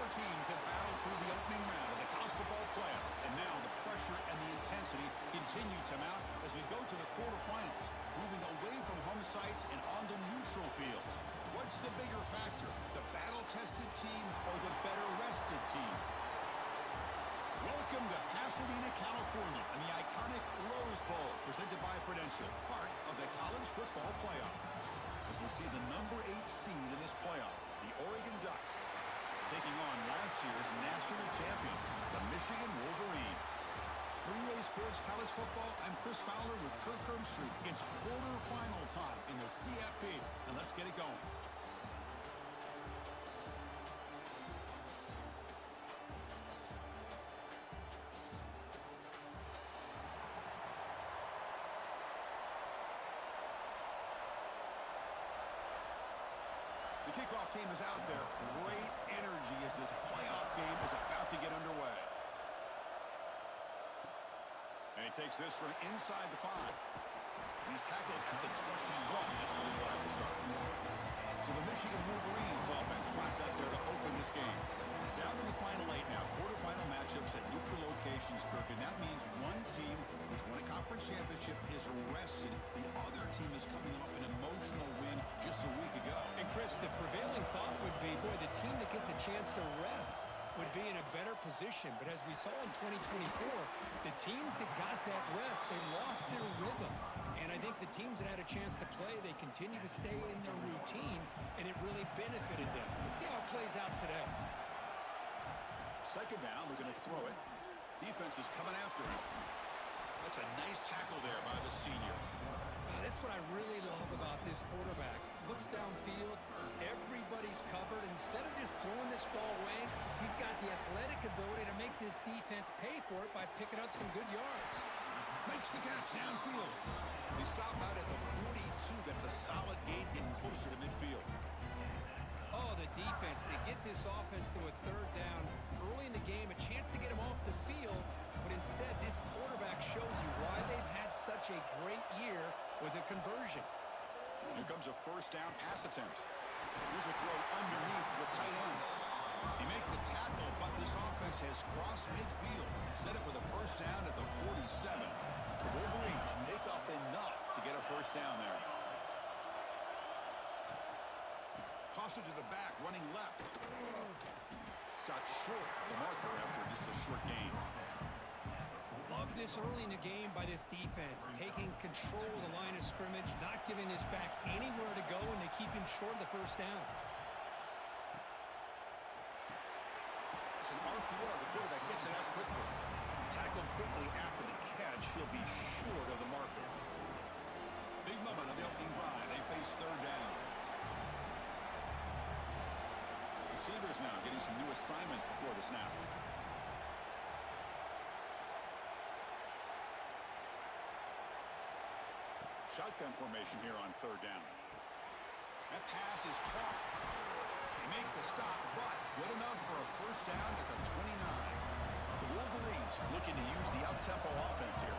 teams have battled through the opening round of the college football playoff, and now the pressure and the intensity continue to mount as we go to the quarterfinals, moving away from home sites and onto neutral fields. What's the bigger factor, the battle-tested team or the better-rested team? Welcome to Pasadena, California, and the iconic Rose Bowl, presented by Prudential, part of the college football playoff. As we see the number 8 seed in this playoff, the Oregon Ducks, taking on last year's national champions, the Michigan Wolverines. For EA Sports College Football, I'm Chris Fowler with Kirk Herbstreit. It's quarterfinal time in the CFP, and let's get it going. The kickoff team is out there. Great energy as this playoff game is about to get underway. And he takes this from inside the 5. And he's tackled at the 21. That's where the drive will start. So the Michigan Wolverines offense tries out there to open this game. Down to the final 8 now. Quarterfinal matchups at neutral locations, Kirk. And that means one team which won a conference championship is rested. The other team is coming off an emotional win just a week ago. And Chris, the prevailing thought would be, boy, the team that gets a chance to rest would be in a better position. But as we saw in 2024, the teams that got that rest, they lost their rhythm. And I think the teams that had a chance to play, they continue to stay in their routine, and it really benefited them. Let's see how it plays out today. Second down, we're going to throw it. Defense is coming after him. That's a nice tackle there by the senior. That's what I really love about this quarterback. Looks downfield, everybody's covered. Instead of just throwing this ball away, he's got the athletic ability to make this defense pay for it by picking up some good yards. Makes the catch downfield. They stop out at the 42. That's a solid gain, getting closer to midfield. Oh, the defense. They get this offense to a third down early in the game, a chance to get him off the field, but instead this quarterback shows you why they've had such a great year with a conversion. Here comes a first down pass attempt. Here's a throw underneath the tight end. He make the tackle, but this offense has crossed midfield. Set it with a first down at the 47. The Wolverines make up enough to get a first down there. Toss it to the back, running left. Stopped short the marker after just a short gain. Love this early in the game by this defense, taking control of the line of scrimmage, not giving this back anywhere to go, and they keep him short of the first down. It's an RPO. The quarterback gets it out quickly. Tackled quickly after the catch. He'll be short of the marker. Big moment on the opening drive. They face third down. Receivers now getting some new assignments before the snap. Shotgun formation here on third down. That pass is caught. They make the stop, but good enough for a first down at the 29. The Wolverines looking to use the up-tempo offense here.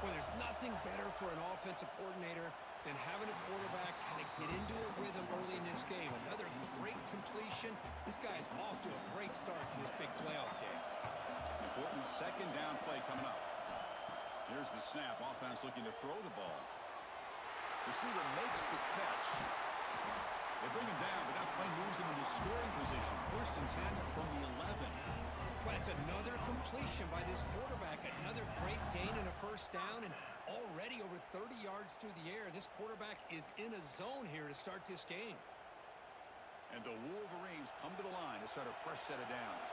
Well, there's nothing better for an offensive coordinator than having a quarterback kind of get into a rhythm early in this game. Another great completion. This guy's off to a great start in this big playoff game. Important second down play coming up. Here's the snap. Offense looking to throw the ball. Receiver makes the catch. They bring him down, but that play moves him into scoring position. First and 10 from the 11. But it's another completion by this quarterback. Another great gain and a first down, and already over 30 yards through the air. This quarterback is in a zone here to start this game. And the Wolverines come to the line to start a fresh set of downs.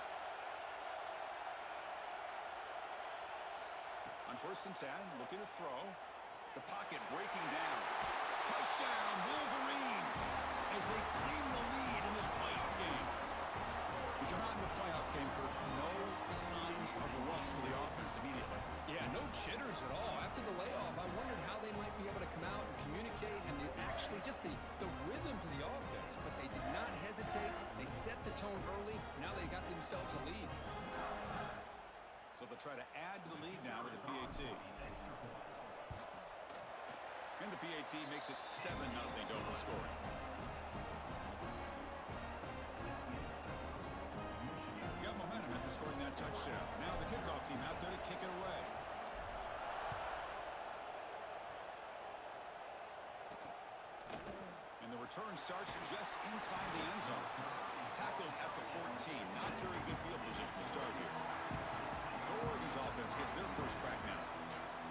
On first and 10, looking to throw. The pocket breaking down. Touchdown, Wolverines, as they claim the lead in this playoff game. We come out in the playoff game, Kirk. No signs of rust for the offense immediately. Yeah, no jitters at all. After the layoff, I wondered how they might be able to come out and communicate and actually just the rhythm to the offense. But they did not hesitate. They set the tone early. Now they got themselves a lead. So they'll try to add to the lead now with the PAT. And the PAT makes it 7-0 Dover scoring. scoring that touchdown. Now the kickoff team out there to kick it away. And the return starts just inside the end zone. Tackled at the 14. Not very good field position to start here. So Oregon's offense gets their first crack now.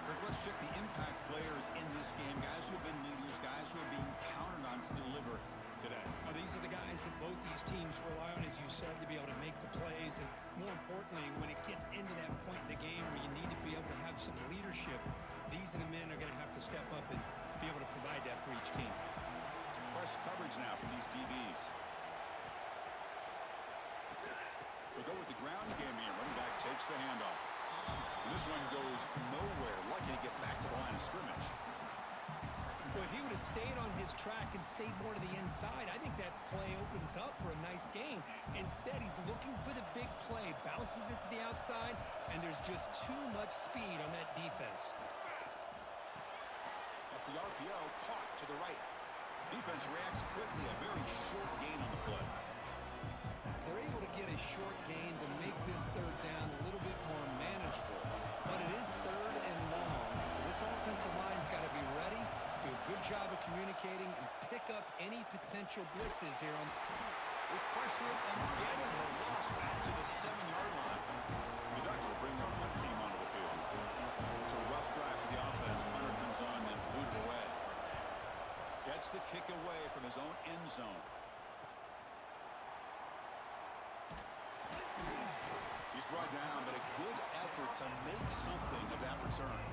Kirk, let's check the impact players in this game. Guys who have been leaders, guys who are being counted on to deliver today. Well, these are the guys that both these teams rely on, as you said, to be able to make the plays. And more importantly, when it gets into that point in the game where you need to be able to have some leadership, these are the men that are going to have to step up and be able to provide that for each team. Some press coverage now from these DBs. They'll go with the ground game here. Running back takes the handoff. And this one goes nowhere. Lucky to get back to the line of scrimmage. Well, if he would have stayed on his track and stayed more to the inside, I think that play opens up for a nice gain. Instead, he's looking for the big play, bounces it to the outside, and there's just too much speed on that defense. Off the RPO, caught to the right. Defense reacts quickly. A very short gain on the play. They're able to get a short gain to make this third down a little bit more manageable. But it is third and long, so this offensive line's got to be ready, do a good job of communicating, and pick up any potential blitzes here. They pressure it and get it. The loss back to the 7-yard line. The Ducks will bring their punt team onto the field. It's a rough drive for the offense. Punter comes on and booted away. Gets the kick away from his own end zone. He's brought down, but a good effort to make something of that return.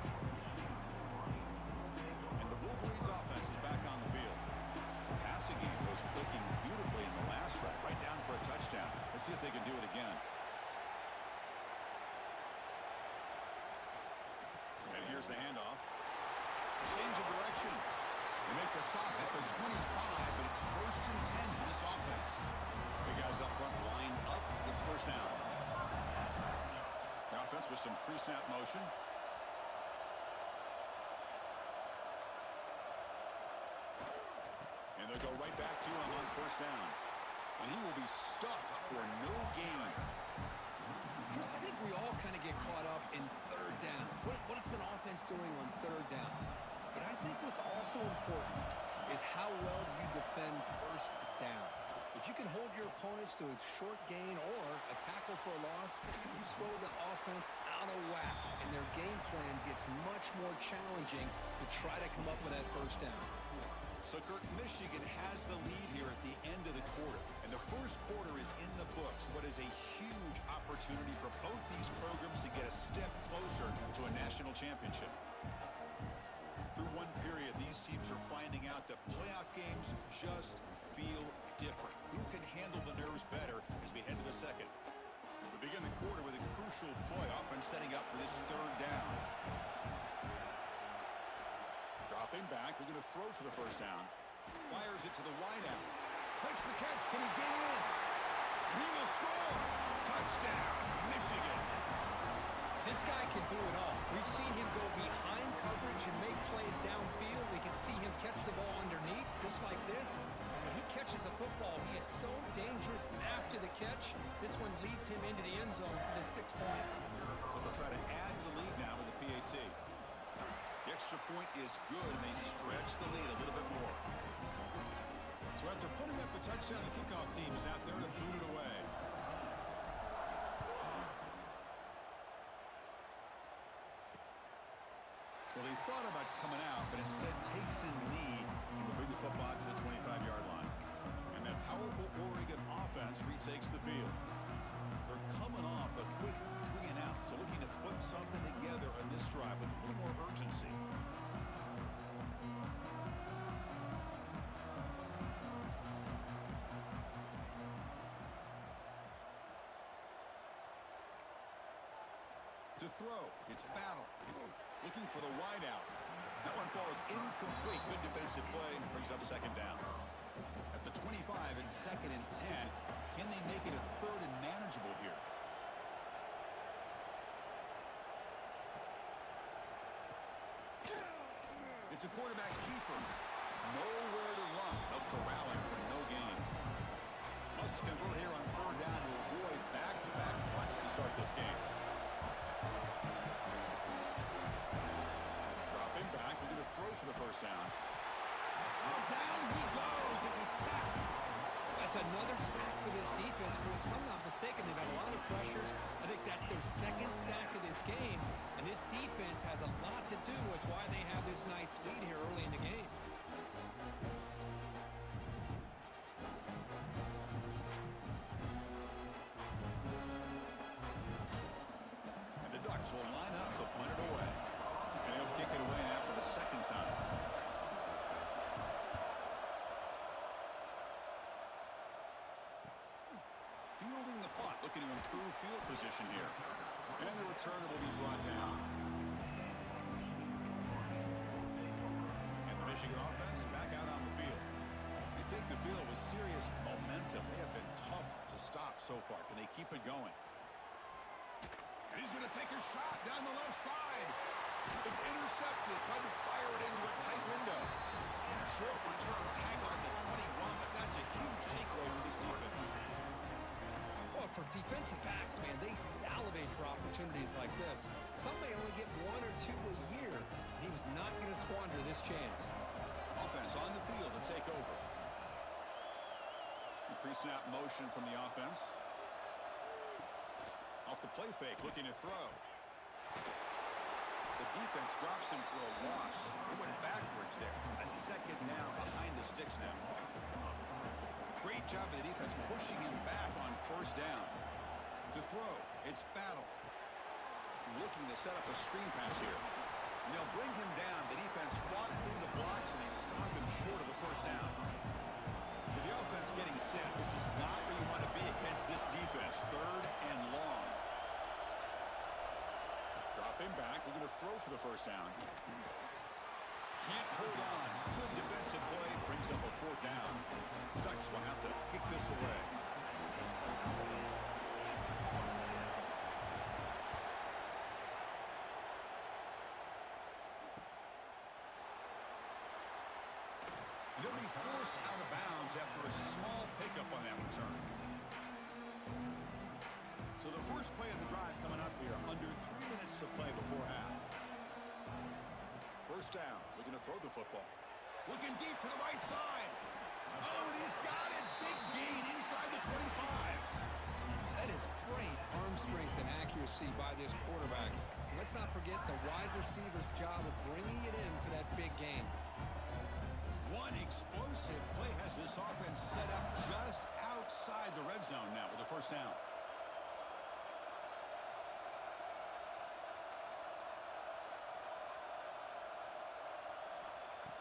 And the Wolverines offense is back on the field. The passing game was clicking beautifully in the last drive, right down for a touchdown. Let's see if they can do it again. And here's the handoff. Change of direction. They make the stop at the 25, but it's 1st and 10 for this offense. Big guys up front lined up. It's first down. The offense with some pre-snap motion. And they'll go right back to him on first down. And he will be stuffed for no gain. Chris, I think we all kind of get caught up in third down. What's an offense doing on third down? But I think what's also important is how well you defend first down. If you can hold your opponents to a short gain or a tackle for a loss, you throw the offense out of whack, and their game plan gets much more challenging to try to come up with that first down. So, Kirk, Michigan has the lead here at the end of the quarter. And the first quarter is in the books. What is a huge opportunity for both these programs to get a step closer to a national championship. Through one period, these teams are finding out that playoff games just feel different. Who can handle the nerves better as we head to the second? We begin the quarter with a crucial play, offense setting up for this third down. Dropping back, looking to throw for the first down. Fires it to the wideout. Makes the catch. Can he get in? And he will score. Touchdown, Michigan. This guy can do it all. We've seen him go behind coverage and make plays downfield. We can see him catch the ball underneath, just like this. And when he catches a football, he is so dangerous after the catch. This one leads him into the end zone for the 6 points. So they'll try to add to the lead now with the PAT. The extra point is good, and they stretch the lead a little bit more. So after putting up a touchdown, the kickoff team is out there to boot it away. Well, he thought about coming out, but instead takes in lead and will bring the football to the 25-yard line. And that powerful Oregon offense retakes the field. They're coming off a quick 3-and-out, so looking to put something together on this drive with a little more urgency. To throw, it's Battle. Looking for the wideout. That one falls incomplete. Good defensive play and brings up second down. At the 25 and 2nd and 10, can they make it a third and manageable here? It's a quarterback keeper. Nowhere to run. They'll corral him for no gain. Must convert here on third down to avoid back-to-back punts to start start this game. Dropping back, we're going to throw for the first down. Oh, down he goes. It's a sack. That's another sack for this defense, Chris. If I'm not mistaken, they've had a lot of pressures. I think that's their second sack of this game. And this defense has a lot to do with why they have this nice lead here early in the game. And the Ducks will line up to punt it away. And he'll kick it away now for the second time. Fielding the punt, looking to improve field position here. And the returner will be brought down. And the Michigan offense back out on the field. They take the field with serious momentum. They have been tough to stop so far. Can they keep it going? And he's going to take a shot down the left side. It's intercepted. Tried to fire it into a tight window. Short return tackle at the 21, but that's a huge takeaway for this defense. Well, for defensive backs, man, they salivate for opportunities like this. Some may only get 1 or 2 a year. He was not going to squander this chance. Offense on the field to take over. Pre-snap motion from the offense. Off the play fake, looking to throw. The defense drops him for a loss. It went backwards there. A second down behind the sticks now. Great job of the defense pushing him back on first down. To throw, it's Battle. Looking to set up a screen pass here. And they'll bring him down. The defense fought through the blocks, and they stopped him short of the first down. So the offense getting set. This is not where you want to be against this defense. Third and long. Dropping back. We're going to throw for the first down. Can't hold on. Good defensive play. Brings up a fourth down. Ducks will have to kick this away. They'll be forced out of bounds after a small pickup on that return. So the first play of the drive coming up here. Under 3 minutes to play before half. First down. Looking to throw the football. Looking deep for the right side. Oh, and he's got it. Big gain inside the 25. That is great arm strength and accuracy by this quarterback. Let's not forget the wide receiver's job of bringing it in for that big gain. One explosive play has this offense set up just outside the red zone now with the first down.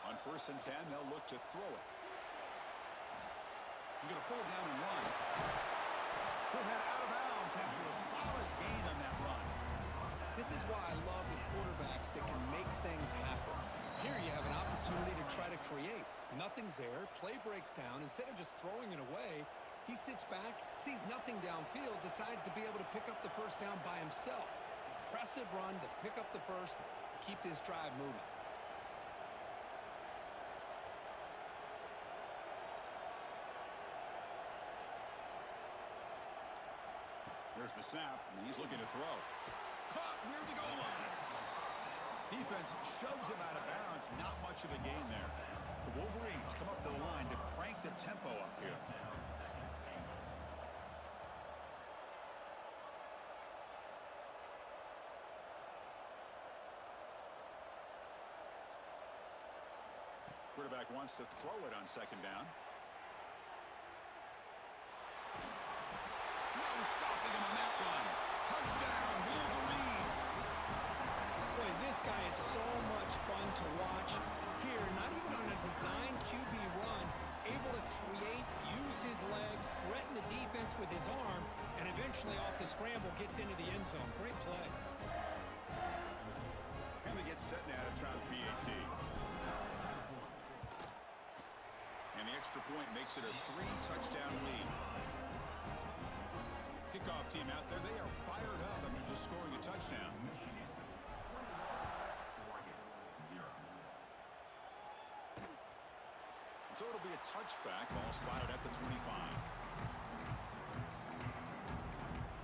On 1st and 10, they'll look to throw it. He's going to pull it down and run. He'll head out of bounds after a solid gain on that run. This is why I love the quarterbacks that can make things happen. Here you have an opportunity to try to create. Nothing's there. Play breaks down. Instead of just throwing it away, he sits back, sees nothing downfield, decides to be able to pick up the first down by himself. Impressive run to pick up the first, keep this drive moving. There's the snap, and he's looking to throw. Caught near the goal line. Defense shoves him out of bounds. Not much of a gain there. The Wolverines come up to the line to crank the tempo up here. Quarterback wants to throw it on second down. Stopping him on that one. Touchdown, Wolverines. Boy, this guy is so much fun to watch. Here, not even on a design QB run, able to create, use his legs, threaten the defense with his arm, and eventually off the scramble gets into the end zone. Great play. And they get set now to try the PAT. And the extra point makes it a 3-touchdown lead. Kickoff team out there, they are fired up after just scoring a touchdown. So it'll be a touchback, ball spotted at the 25.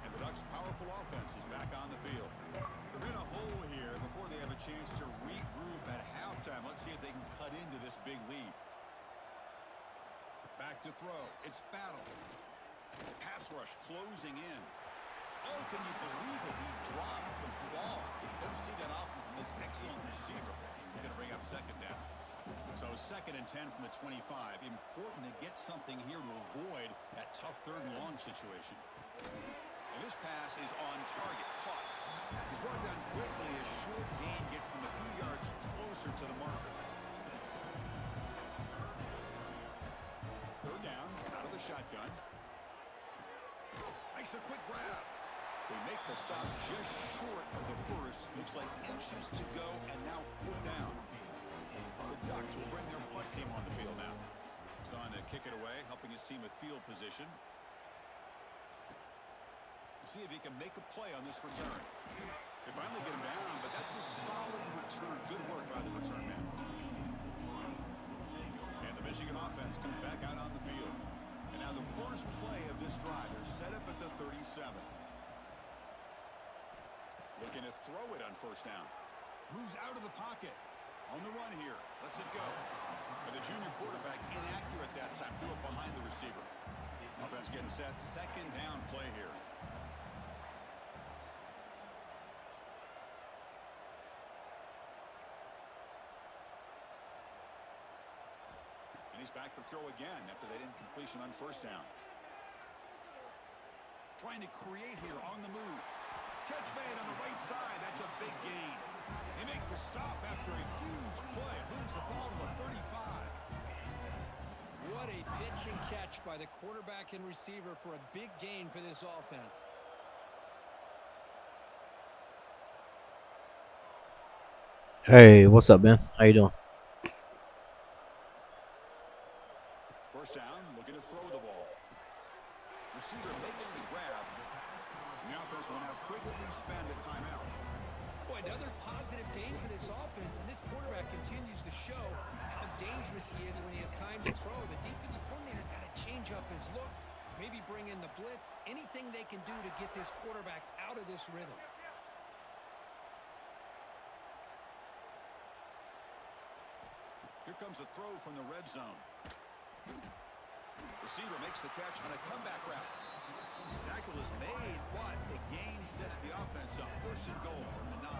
And the Ducks This powerful offense is back on the field. They're in a hole here before they have a chance to regroup at halftime. Let's see if they can cut into this big lead. Back to throw. It's Battle. Pass rush closing in. Oh, can you believe it? He dropped the ball. Don't see that often from this excellent receiver. He's going to bring up second down. So 2nd and 10 from the 25. Important to get something here to avoid that tough 3rd and long situation. And this pass is on target. Caught. He's brought down quickly. A short gain gets them a few yards closer to the marker. 3rd down, out of the shotgun. Makes a quick grab. They make the stop just short of the first. Looks like inches to go, and now 4th down. The Ducks will bring their punt team on the field now. He's on to kick it away, helping his team with field position. See if he can make a play on this return. They finally get him down, but that's a solid return. Good work by the return man. And the Michigan offense comes back out on the field. And now the first play of this drive is set up at the 37. Looking to throw it on 1st down. Moves out of the pocket. On the run here. Lets it go. But the junior quarterback inaccurate that time. Threw it behind the receiver. Offense getting set. 2nd down play here. And he's back to throw again after that incompletion on 1st down. Trying to create here on the move. Catch made on the right side. That's a big gain. They make the stop after a huge play. Moves the ball to the 35. What a pitch and catch by the quarterback and receiver for a big gain for this offense. Hey, what's up, man? How you doing? 1st down, looking to throw the ball. Receiver makes the grab. The offense will now quickly spend a timeout. Boy, another positive game for this offense, and this quarterback continues to show how dangerous he is when he has time to throw. The defensive coordinator's got to change up his looks, maybe bring in the blitz, anything they can do to get this quarterback out of this rhythm. Here comes a throw from the red zone. Receiver makes the catch on a comeback route. Tackle is made, but the gain sets the offense up. 1st and goal from the 9.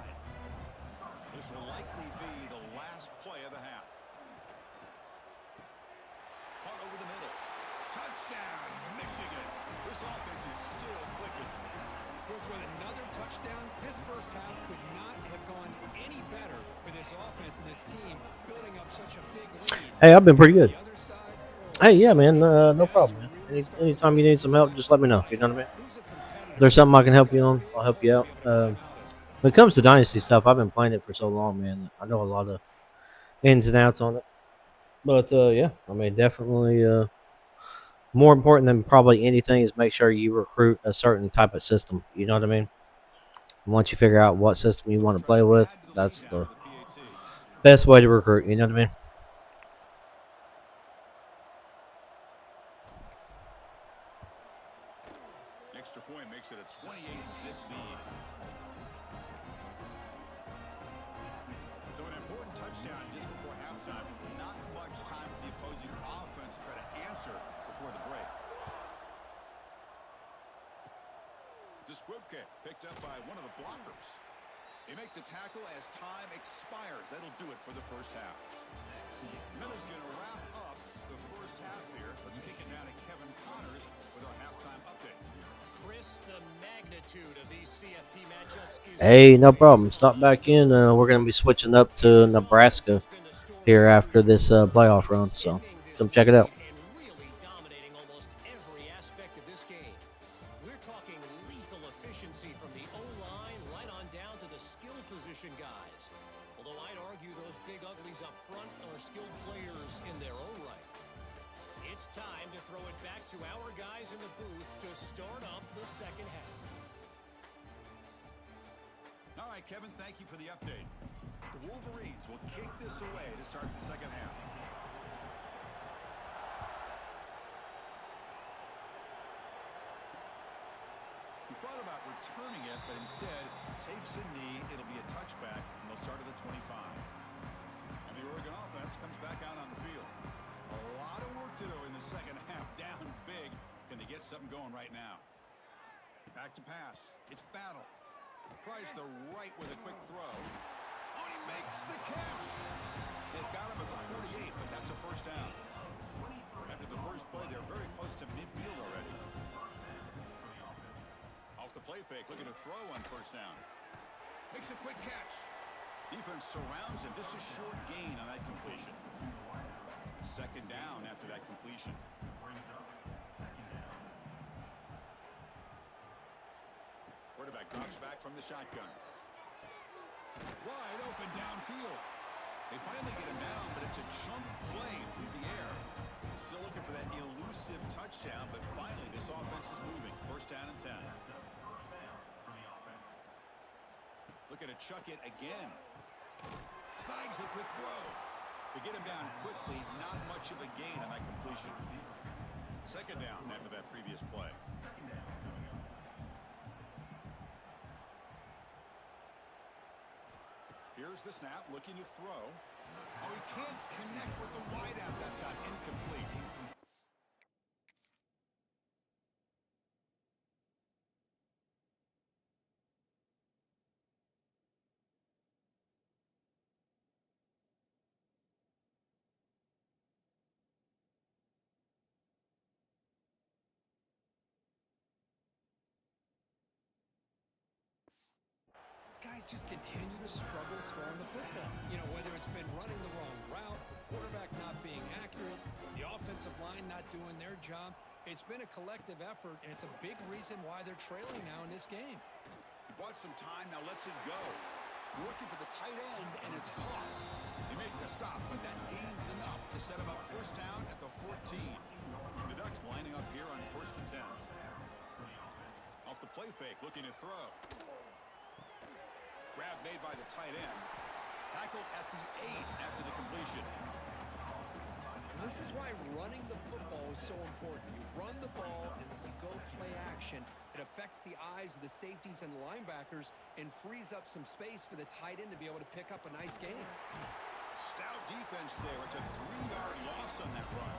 This will likely be the last play of the half. Caught over the middle. Touchdown, Michigan. This offense is still clicking. Goes with another touchdown. This first half could not have gone any better for this offense and this team, building up such a big lead. Hey, I've been pretty good. The other side, Hey, yeah, man. No problem, man. Anytime you need some help, just let me know. You know what I mean? If there's something I can help you on, I'll help you out. When it comes to Dynasty stuff, I've been playing it for so long, man. I know a lot of ins and outs on it. But, yeah, I mean, definitely more important than probably anything is make sure you recruit a certain type of system. You know what I mean? And once you figure out what system you want to play with, that's the best way to recruit. You know what I mean? Extra point makes it a 28-zip lead. So an important touchdown just before halftime. Not much time for the opposing offense to try to answer before the break. It's a squib kick picked up by one of the blockers. They make the tackle as time expires. That'll do it for the first half. Miller's going to wrap up the first half here. Let's kick it down to Kevin Connors with our halftime update. Chris, the magnitude of these CFP matchups is Hey, no problem. Stop back in. We're going to be switching up to Nebraska here after this playoff run. So come check it out. and really dominating almost every aspect of this game. We're talking lethal efficiency from the O-line right on down to the skill position guys. Although I'd argue those big uglies up front are skilled players in their own right. It's time to throw it back to our guys in the booth to start up the second half. All right, Kevin, thank you for the update. The Wolverines will kick this away to start the second half. You thought about takes a knee. It'll be a touchback, and they'll start at the 25. And the Oregon offense comes back out on the field. A lot of work to do in the second half. Down big. Can they get something going right now? Back to pass. It's Battle. Tries the right with a quick throw. Oh, he makes the catch. It got him at the 48, but that's a first down. After the first play, they're very close to midfield already. Off the play fake, looking to throw on first down. Makes a quick catch. Defense surrounds him. Just a short gain on that completion. Second down after that completion. Quarterback drops back from the shotgun. Wide open downfield. They finally get him down, but it's a chunk play through the air. Still looking for that elusive touchdown, but finally this offense is moving. First down and 10. Looking to chuck it again. Snags the quick throw. To get him down quickly, not much of a gain on that completion. Second down after that previous play. Here's the snap, looking to throw. Oh, he can't connect with the wideout that time. Incomplete. Guys just continue to struggle throwing the football. You know, whether it's been running the wrong route, the quarterback not being accurate, the offensive line not doing their job. It's been a collective effort, and it's a big reason why they're trailing now in this game. He bought some time, now lets it go. Looking for the tight end, and it's caught. They make the stop, but that gains enough to set him up first down at the 14. The Ducks lining up here on first and 10. Off the play fake, looking to throw. Grab made by the tight end. Tackled at the 8 after the completion. This is why running the football is so important. You run the ball, and then you go play action. It affects the eyes of the safeties and the linebackers and frees up some space for the tight end to be able to pick up a nice game. Stout defense there. It's a 3-yard loss on that run.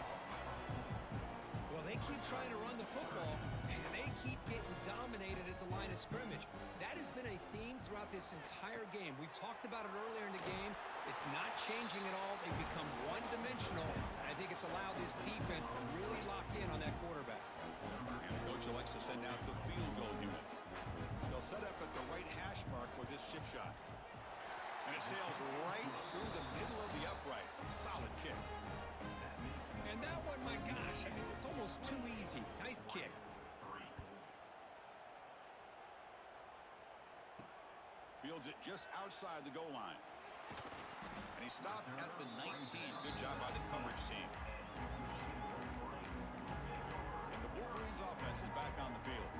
Well, they keep trying to run the football, and they keep getting dominated at the line of scrimmage. That has been a theme throughout this entire game. We've talked about it earlier in the game. It's not changing at all. They've become one-dimensional, and I think it's allowed this defense to really lock in on that quarterback. And the coach elects to send out the field goal unit. They'll set up at the right hash mark for this chip shot. And it sails right through the middle of the uprights. Solid kick. And that one, my gosh, I mean, it's almost too easy. Nice kick. Fields it just outside the goal line. And he stopped at the 19. Good job by the coverage team. And the Wolverines offense is back on the field.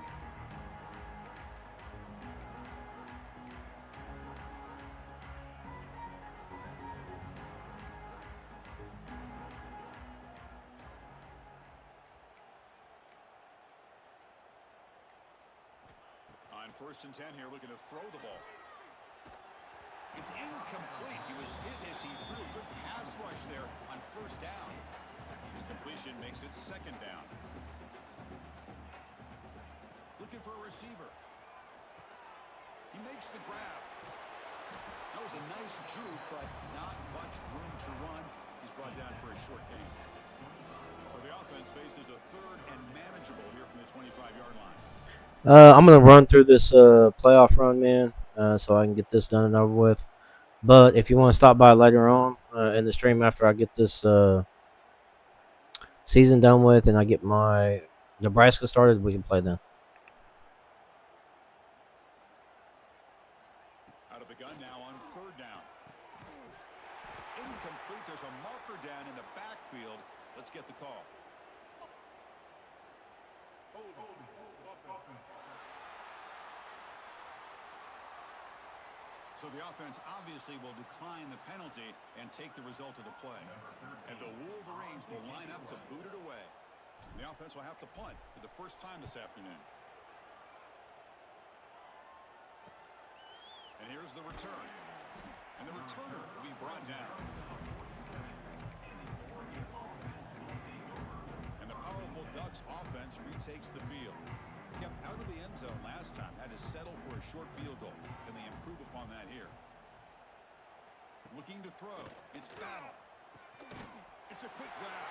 On first and 10 here, looking to throw the ball. It's incomplete. He was hit as he threw a good pass rush there on first down. Incompletion makes it second down. Looking for a receiver. He makes the grab. That was a nice juke, but not much room to run. He's brought down for a short gain. So the offense faces a third and manageable here from the 25-yard line. I'm gonna run through this playoff run, man, so I can get this done and over with. But if you want to stop by later on in the stream after I get this season done with and I get my Nebraska started, we can play then. Out of the gun now on third down. Incomplete. There's a marker down in the backfield. Let's get the call. So the offense obviously will decline the penalty and take the result of the play. And the Wolverines will line up to boot it away. The offense will have to punt for the first time this afternoon. here's the return. And the returner will be brought down. And the powerful Ducks offense retakes the field. Kept out of the end zone last time, had to settle for a short field goal. Can they improve upon that here? Looking to throw. It's Battle. It's a quick grab.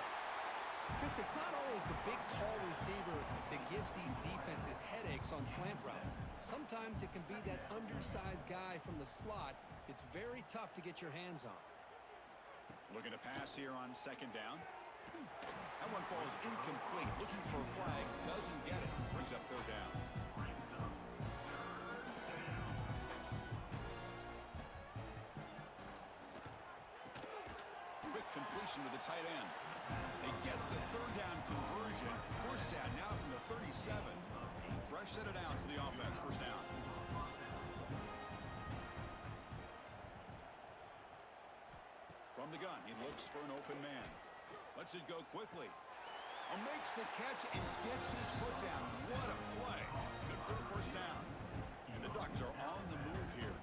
Chris, it's not always the big, tall receiver that gives these defenses headaches on slant routes. Sometimes it can be that undersized guy from the slot. It's very tough to get your hands on. Looking to pass here on second down. That one falls incomplete. Looking for a flag. Doesn't get it. Brings up third down. Quick completion to the tight end. They get the third down conversion. First down now from the 37. Fresh set of downs for the offense. First down. From the gun, he looks for an open man. Lets it go quickly. Makes the catch and gets his foot down. What a play. Good for a first down. And the Ducks are on the move here.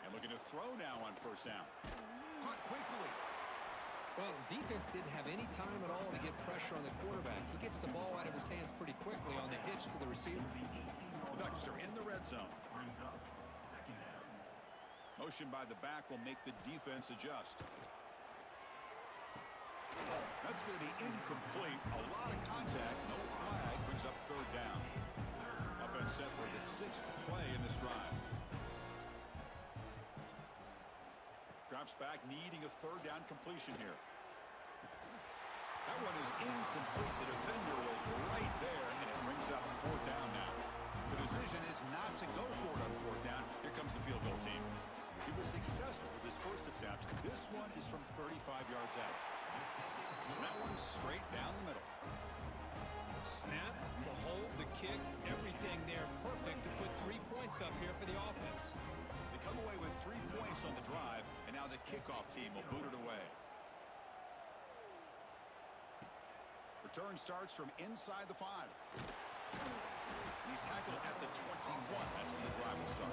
And looking to throw now on first down. Caught quickly. Well, defense didn't have any time at all to get pressure on the quarterback. He gets the ball out of his hands pretty quickly on the hitch to the receiver. The Ducks are in the red zone. Motion by the back will make the defense adjust. That's going to be incomplete. A lot of contact. No flag. Brings up third down. Offense set for the 6th play in this drive. Drops back, needing a third down completion here. That one is incomplete. The defender was right there, and it brings up fourth down now. The decision is not to go for it on fourth down. Here comes the field goal team. He was successful with his first attempt. This one is from 35 yards out. And that one's straight down the middle. Snap, the hold, the kick, everything there perfect to put 3 points up here for the offense. They come away with 3 points on the drive, and now the kickoff team will boot it away. Return starts from inside the 5. He's tackled at the 21. That's when the drive will start.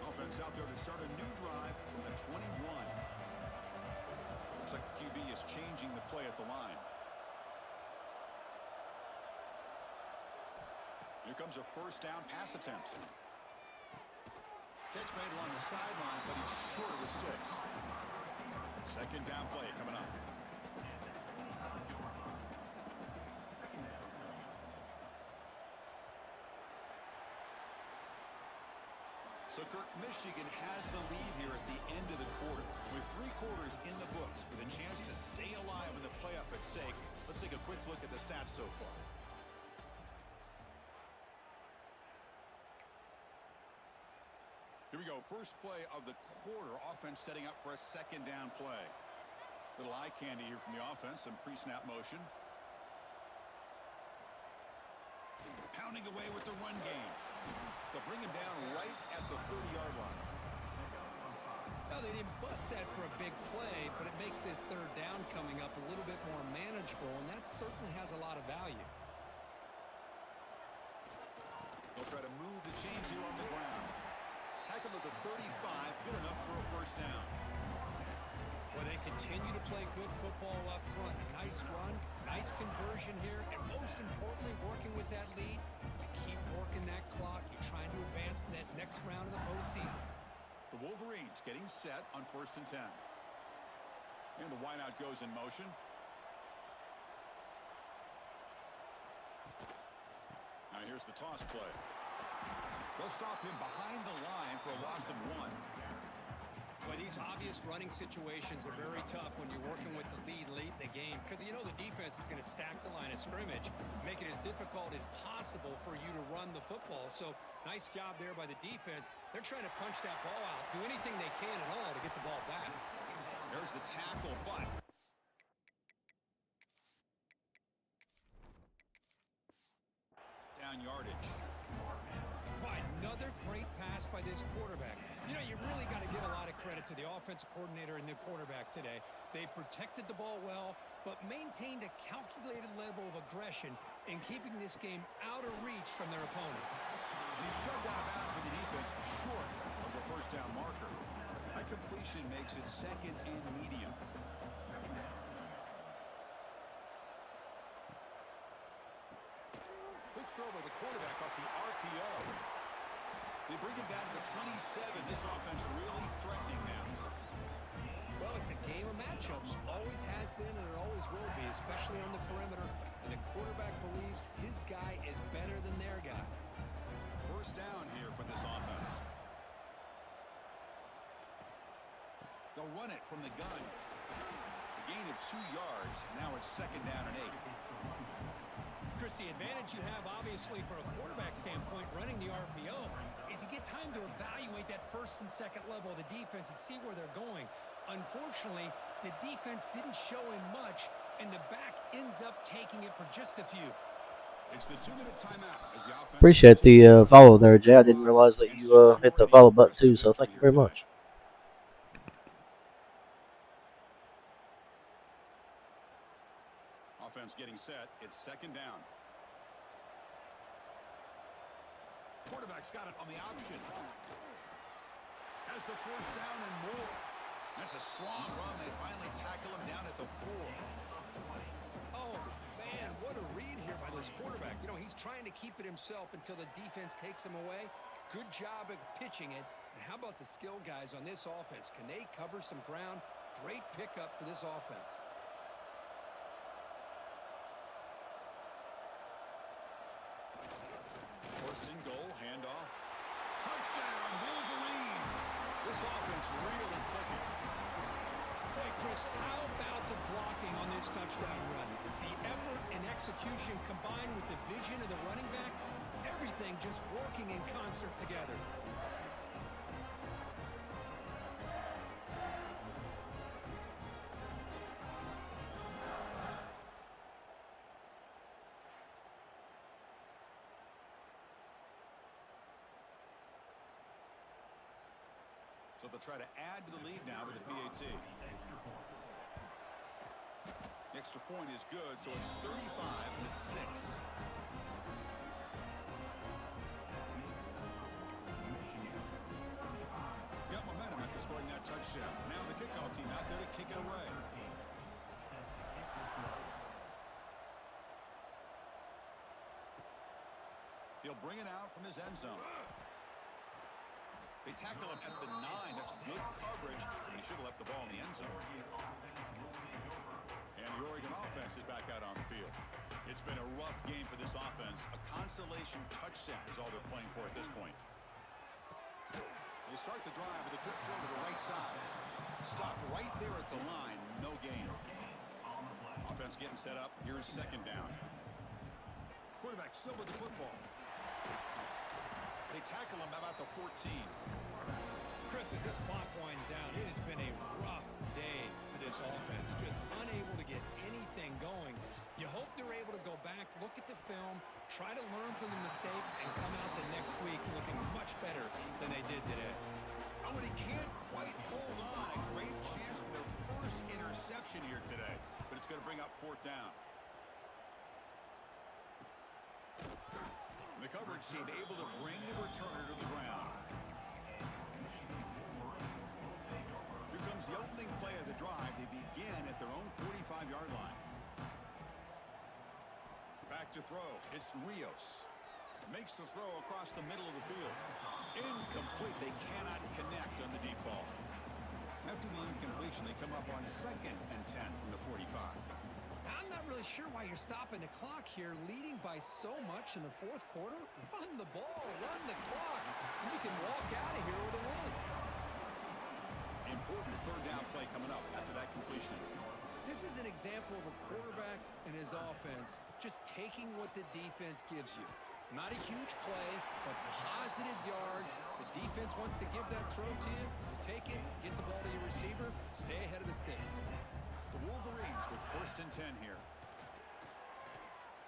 Offense out there to start a new drive from the 21. Looks like the QB is changing the play at the line. Here comes a first down pass attempt. Catch made along the sideline, but he's short of the sticks. Second down play coming up. So, Kirk, Michigan has the lead here at the end of the quarter. With 3 quarters in the books, with a chance to stay alive in the playoff at stake, let's take a quick look at the stats so far. Here we go. First play of the quarter. Offense setting up for a second down play. Little eye candy here from the offense. Some pre-snap motion. Pounding away with the run game. They'll bring him down right at the 30-yard line. Well, they didn't bust that for a big play, but it makes this third down coming up a little bit more manageable, and that certainly has a lot of value. They'll try to move the chains here on the ground. Tackle at the 35, good enough for a first down. Well, they continue to play good football up front. A nice run, nice conversion here, and most importantly, working with that lead, you keep working that clock. You're trying to advance in that next round of the postseason. The Wolverines getting set on 1st and 10. And the wideout goes in motion. Now here's the toss play. They'll stop him behind the line for a loss of 1. Well, these obvious running situations are very tough when you're working with the lead late in the game because you know the defense is going to stack the line of scrimmage, make it as difficult as possible for you to run the football. So nice job there by the defense. They're trying to punch that ball out, do anything they can at all to get the ball back. There's the tackle, but down yardage. By another great pass by this quarterback. You know, you really got to give a lot of credit to the offensive coordinator and the quarterback today. They protected the ball well, but maintained a calculated level of aggression in keeping this game out of reach from their opponent. He shoved out of bounds with the defense short of the first down marker. That completion makes it second and medium. Quick throw by the quarterback off the RPO. They bring him down to the 27. This offense really threatening now. Well, it's a game of matchups. Always has been and it always will be, especially on the perimeter. And the quarterback believes his guy is better than their guy. First down here for this offense. They'll run it from the gun. A gain of 2 yards. Now it's second down and 8. Chris, the advantage you have, obviously, from a quarterback standpoint, running the RPO, is you get time to evaluate that first and second level of the defense and see where they're going. Unfortunately, the defense didn't show him much, and the back ends up taking it for just a few. It's the 2-minute timeout as the offense. Appreciate the follow there, Jay. I didn't realize that you hit the follow button too, so thank you very much. Offense getting set. It's second down. Quarterback's got it on the option. Has the first down and more. That's a strong run. They finally tackle him down at the 4. Oh, man, what a read here by this quarterback. You know, he's trying to keep it himself until the defense takes him away. Good job at pitching it. And how about the skill guys on this offense? Can they cover some ground? Great pickup for this offense. First and goal, handoff. Touchdown, Wolverines. This offense really clicking. Hey, Chris, how about the blocking on this touchdown run? The effort and execution combined with the vision of the running back, everything just working in concert together. So they'll try to add to the lead now with the PAT. The extra point is good, so it's 35-6. Got momentum after scoring that touchdown. Now the kickoff team out there to kick it away. He'll bring it out from his end zone. They tackle him at the 9. That's good coverage. He should have left the ball in the end zone. And the Oregon offense is back out on the field. It's been a rough game for this offense. A consolation touchdown is all they're playing for at this point. They start the drive with a quick throw to the right side. Stop right there at the line. No gain. Offense getting set up. Here's second down. Quarterback still with the football. They tackle him about the 14. Chris, as this clock winds down, it has been a rough day for this offense. Just unable to get anything going. You hope they're able to go back, look at the film, try to learn from the mistakes, and come out the next week looking much better than they did today. Oh, and he can't quite hold on. A great chance for their first interception here today. But it's going to bring up fourth down. The coverage team able to bring the returner to the ground. Here comes the opening play of the drive. They begin at their own 45-yard line. Back to throw. It's Rios. Makes the throw across the middle of the field. Incomplete. They cannot connect on the deep ball. After the incompletion, they come up on 2nd and 10 from the 45. I'm not really sure why you're stopping the clock here, leading by so much in the fourth quarter. Run the ball, run the clock, and you can walk out of here with a win. Important third down play coming up after that completion. This is an example of a quarterback and his offense just taking what the defense gives you. Not a huge play, but positive yards. The defense wants to give that throw to you. Take it, get the ball to your receiver, stay ahead of the sticks. The Wolverines with 1st and 10 here.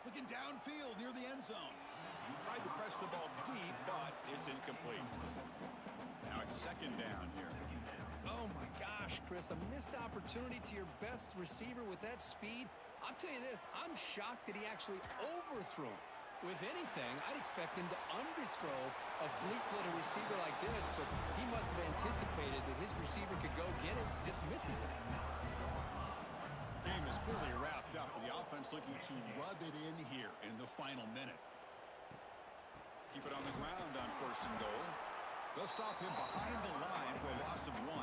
Looking downfield near the end zone. Tried to press the ball deep, but it's incomplete. Now a on second down here. Oh, my gosh, Chris, a missed opportunity to your best receiver with that speed. I'll tell you this, I'm shocked that he actually overthrew him. If anything, I'd expect him to underthrow a fleet-footed receiver like this, but he must have anticipated that his receiver could go get it, just misses it. Game is clearly wrapped up with the offense looking to rub it in here in the final minute. Keep it on the ground on 1st and goal. They'll stop him behind the line for a loss of 1.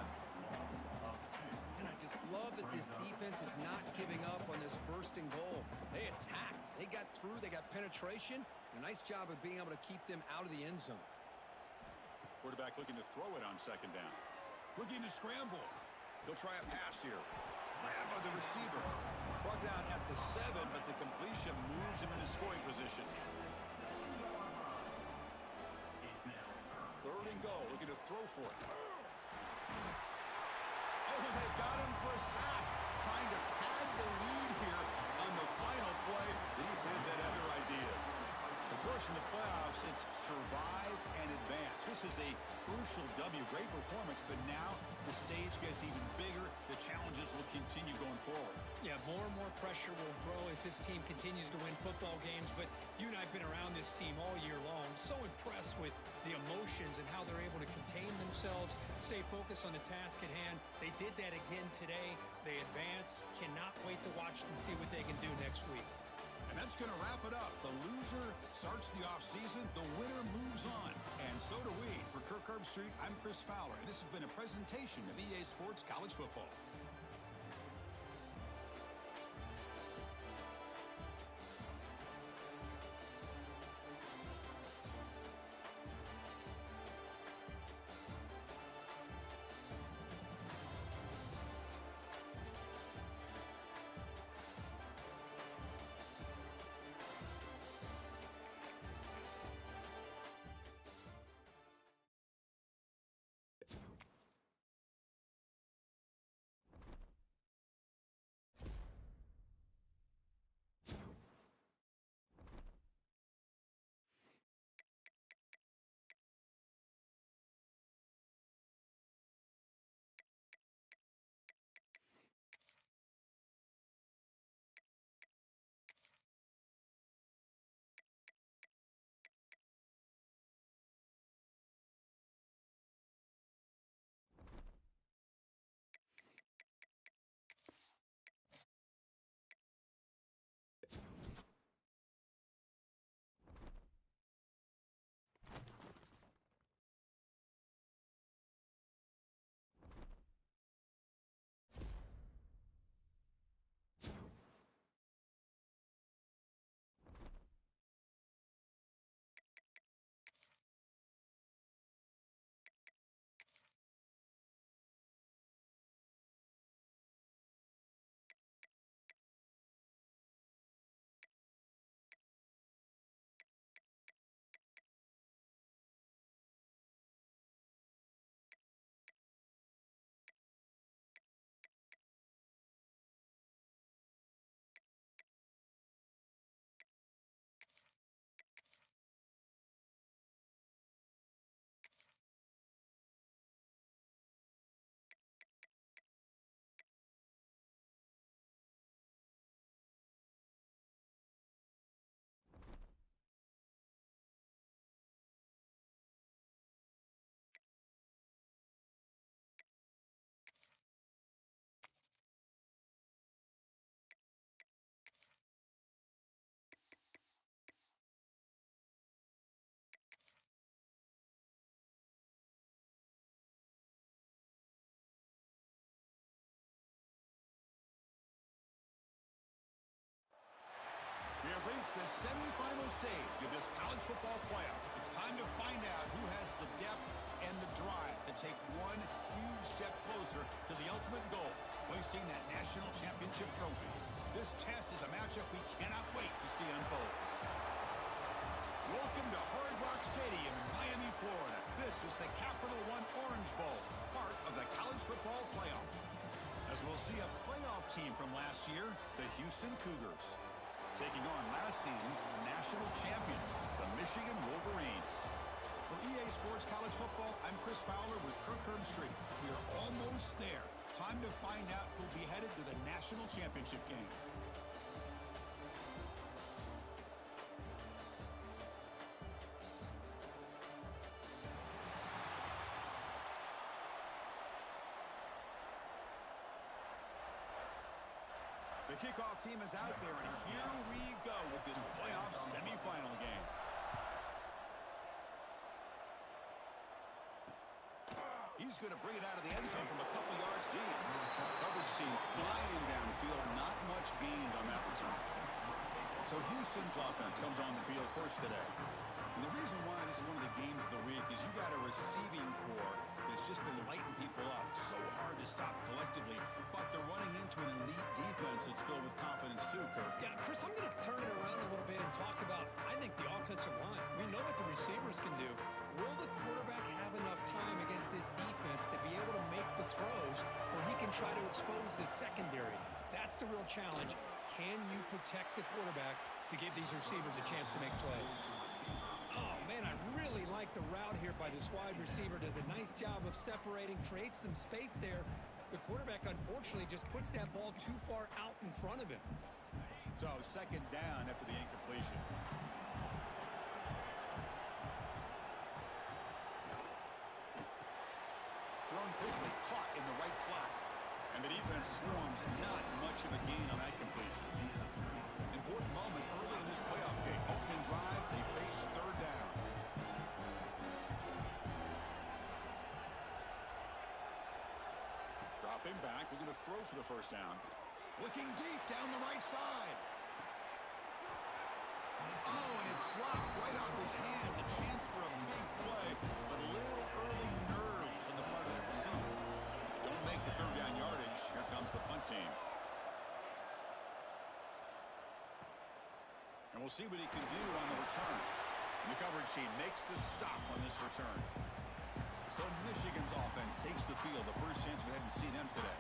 And I just love that this defense is not giving up on this 1st and goal. They attacked. They got through. They got penetration. A nice job of being able to keep them out of the end zone. Quarterback looking to throw it on 2nd down. Looking to scramble. He'll try a pass here. Grab by the receiver. Brought down at the 7, but the completion moves him into scoring position. 3rd and goal. Looking to throw for it. Oh, they've got him for a sack. Trying to pad the lead here on the final play. The defense had other ideas. Of course, in the playoffs, it's survive and advance. This is a crucial W. Great performance, but now the stage gets even bigger. The challenges will continue going forward. Yeah, more and more pressure will grow as this team continues to win football games, but you and I have been around this team all year long. So impressed with the emotions and how they're able to contain themselves, stay focused on the task at hand. They did that again today. They advance. Cannot wait to watch and see what they can do next week. And that's going to wrap it up. The loser starts the offseason. The winner moves on. And so do we. For Kirk Herbstreit, I'm Chris Fowler. And this has been a presentation of EA Sports College Football. We have reached the semifinal stage of this college football playoff. It's time to find out who has the depth and the drive to take one huge step closer to the ultimate goal, hoisting that national championship trophy. This test is a matchup we cannot wait to see unfold. Welcome to Hard Rock Stadium in Miami, Florida. This is the Capital One Orange Bowl, part of the college football playoff. As we'll see a playoff team from last year, the Houston Cougars, taking on last season's national champions, the Michigan Wolverines. For EA Sports College Football, I'm Chris Fowler with Kirk Herbstreit. We are almost there. Time to find out who'll be headed to the national championship game. The kickoff team is out there, and here we go with this playoff semifinal game. He's going to bring it out of the end zone from a couple yards deep. Coverage team flying downfield, not much gained on that return. So Houston's offense comes on the field first today. And the reason why this is one of the games of the week is you got a receiving core that's just been lighting people up. So hard to stop collectively, but they're running into an elite defense that's filled with confidence too, Kirk. Yeah, Chris, I'm going to turn it around a little bit and talk about, I think, the offensive line. We know what the receivers can do. Will the quarterback have enough time against this defense to be able to make the throws where he can try to expose the secondary? That's the real challenge. Can you protect the quarterback to give these receivers a chance to make plays? Oh, man, I really like the route here by this wide receiver. Does a nice job of separating, creates some space there. The quarterback, unfortunately, just puts that ball too far out in front of him. So second down after the incompletion. Thrown quickly, caught in the right flat. And the defense swarms, not much of a gain on that completion. Important moment early in this playoff game. Opening drive, they face third down. Dropping back, we're going to throw for the first down. Looking deep down the right side. Oh, and it's dropped right off his hands. A chance for a big play, but a little early nerves on the part of that receiver. Don't make the third down yardage. Here comes the punt team. And we'll see what he can do on the return. And the coverage team makes the stop on this return. So Michigan's offense takes the field. The first chance we had to see them today.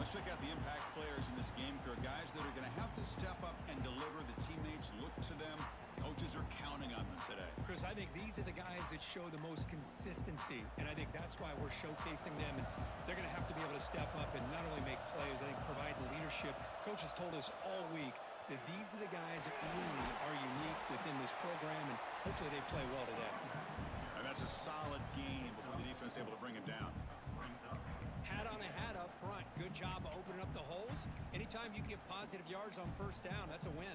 Let's check out the impact players in this game, Kirk. Guys that are going to have to step up and deliver. The teammates look to them. Coaches are counting on them today. Chris, I think these are the guys that show the most consistency, and I think that's why we're showcasing them. And they're going to have to be able to step up and not only make plays, I think provide the leadership. Coaches told us all week that these are the guys that really are unique within this program, and hopefully they play well today. And that's a solid game before the defense able to bring him down. Hat on a hat up front. Good job of opening up the holes. Anytime you can get positive yards on first down, that's a win.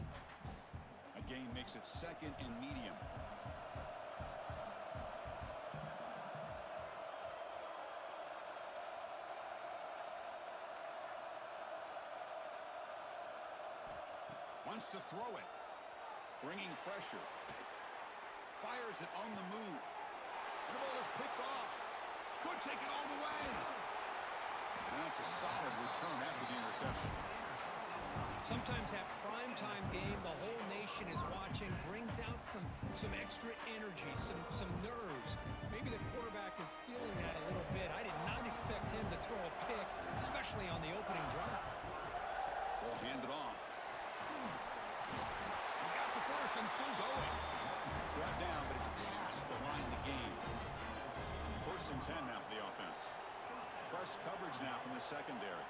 A gain makes it second and medium. Wants to throw it. Bringing pressure. Fires it on the move. And the ball is picked off. Could take it all the way. And that's a solid return after the interception. Sometimes that primetime game, the whole nation is watching, brings out some extra energy, some nerves. Maybe the quarterback is feeling that a little bit. I did not expect him to throw a pick, especially on the opening drive. Ball handed off. He's got the first and still going. Brought down, but it's past the line of the game. First and 10 now for the offense. Press coverage now from the secondary.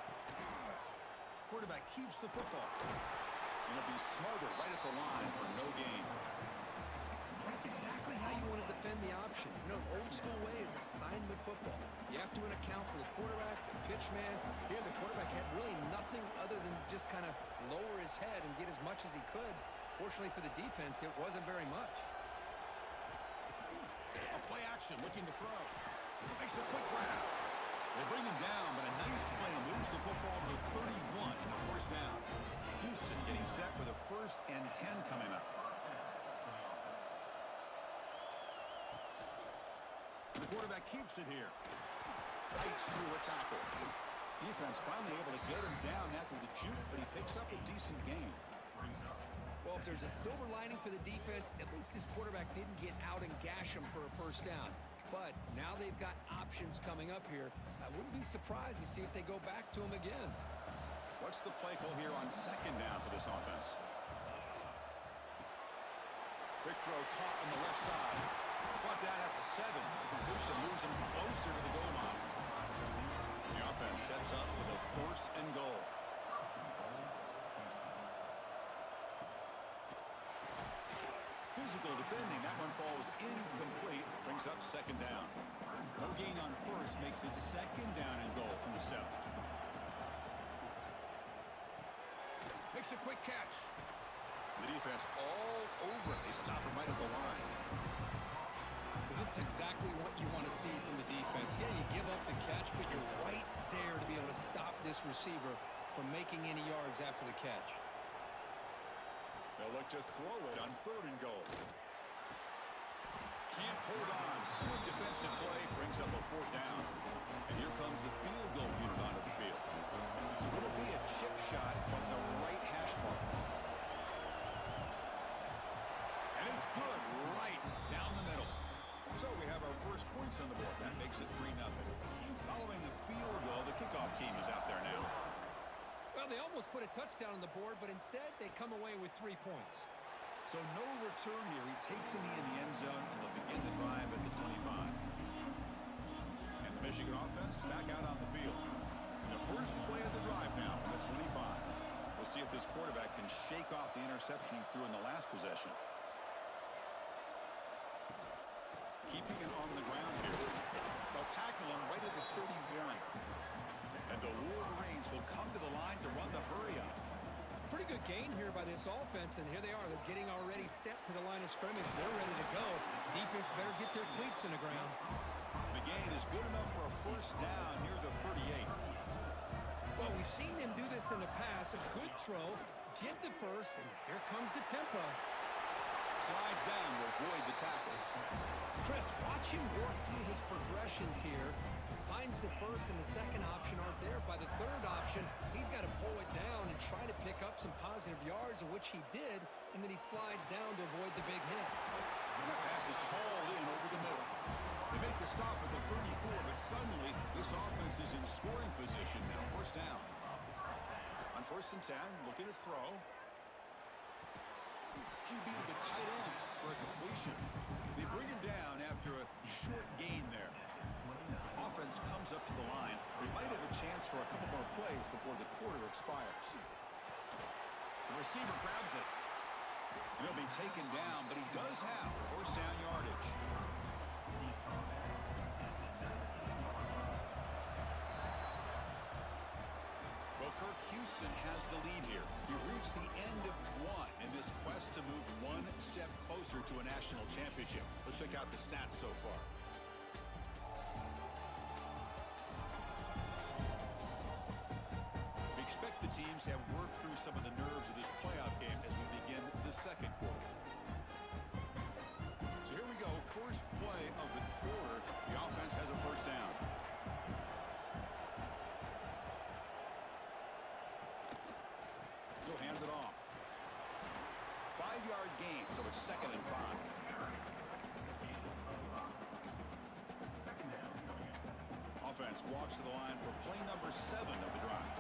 Quarterback keeps the football. And it'll be smothered right at the line for no gain. That's exactly how you want to defend the option. You know, old school way is assignment football. You have to account for the quarterback, the pitch man. Here, the quarterback had really nothing other than just kind of lower his head and get as much as he could. Fortunately for the defense, it wasn't very much. A play action, looking to throw. Makes a quick grab. They bring him down, but a nice play moves the football to 31 and a first down. Houston getting set for the 1st and 10 coming up. The quarterback keeps it here. Fights through a tackle. Defense finally able to get him down after the juke, but he picks up a decent gain. Well, if there's a silver lining for the defense, at least this quarterback didn't get out and gash him for a first down. But now they've got options coming up here. I wouldn't be surprised to see if they go back to him again. What's the play call here on second down for this offense? Big throw caught on the left side. Brought down at the 7. The completion moves him closer to the goal line. The offense sets up with a 1st and goal. Physical defending. That one falls incomplete. Brings up 2nd down. No gain on 1st makes it 2nd down and goal from the 7. Makes a quick catch. The defense all over it. They stop him right at the line. Well, this is exactly what you want to see from the defense. Yeah, you give up the catch, but you're right there to be able to stop this receiver from making any yards after the catch. They'll look to throw it on 3rd and goal. Can't hold on. Good defensive play brings up a 4th down. And here comes the field goal unit onto the field. So it'll be a chip shot from the right hash mark. And it's good right down the middle. So we have our first points on the board. That makes it 3-0. Following the field goal, the kickoff team is out there now. Well, they almost put a touchdown on the board, but instead they come away with 3 points. So no return here. He takes him in the end zone, and they'll begin the drive at the 25. And the Michigan offense back out on the field. And the first play of the drive now from the 25. We'll see if this quarterback can shake off the interception he threw in the last possession. Keeping it on the ground here. They'll tackle him right at the 31. And the Wolverines will come to the line to run the hurry up. Pretty good gain here by this offense, and here they are. They're getting already set to the line of scrimmage. They're ready to go. Defense better get their cleats in the ground. The gain is good enough for a 1st down near the 38. Well, we've seen them do this in the past. A good throw, get the 1st, and here comes the tempo. Slides down to avoid the tackle. Chris, watch him work through his progressions here. Finds the 1st and the 2nd option aren't there. By the 3rd option, he's got to pull it down and try to pick up some positive yards, of which he did, and then he slides down to avoid the big hit. And that pass is hauled in over the middle. They make the stop at the 34, but suddenly this offense is in scoring position now. 1st down. On 1st and 10, looking to throw. QB to the tight end for a completion. They bring him down after a short gain there. Offense comes up to the line. They might have a chance for a couple more plays before the quarter expires. The receiver grabs it. And he'll be taken down, but he does have 1st down yardage. Well, Kirk Houston has the lead here. He reached the end of 1 in this quest to move 1 step closer to a national championship. Let's check out the stats so far. We expect the teams to have worked through some of the nerves of this playoff game as we begin the 2nd quarter. So here we go, first play of the quarter. The offense has a 1st down. He'll hand it off. 5-yard gain, so it's 2nd and 5. Offense walks to the line for play number 7 of the drive.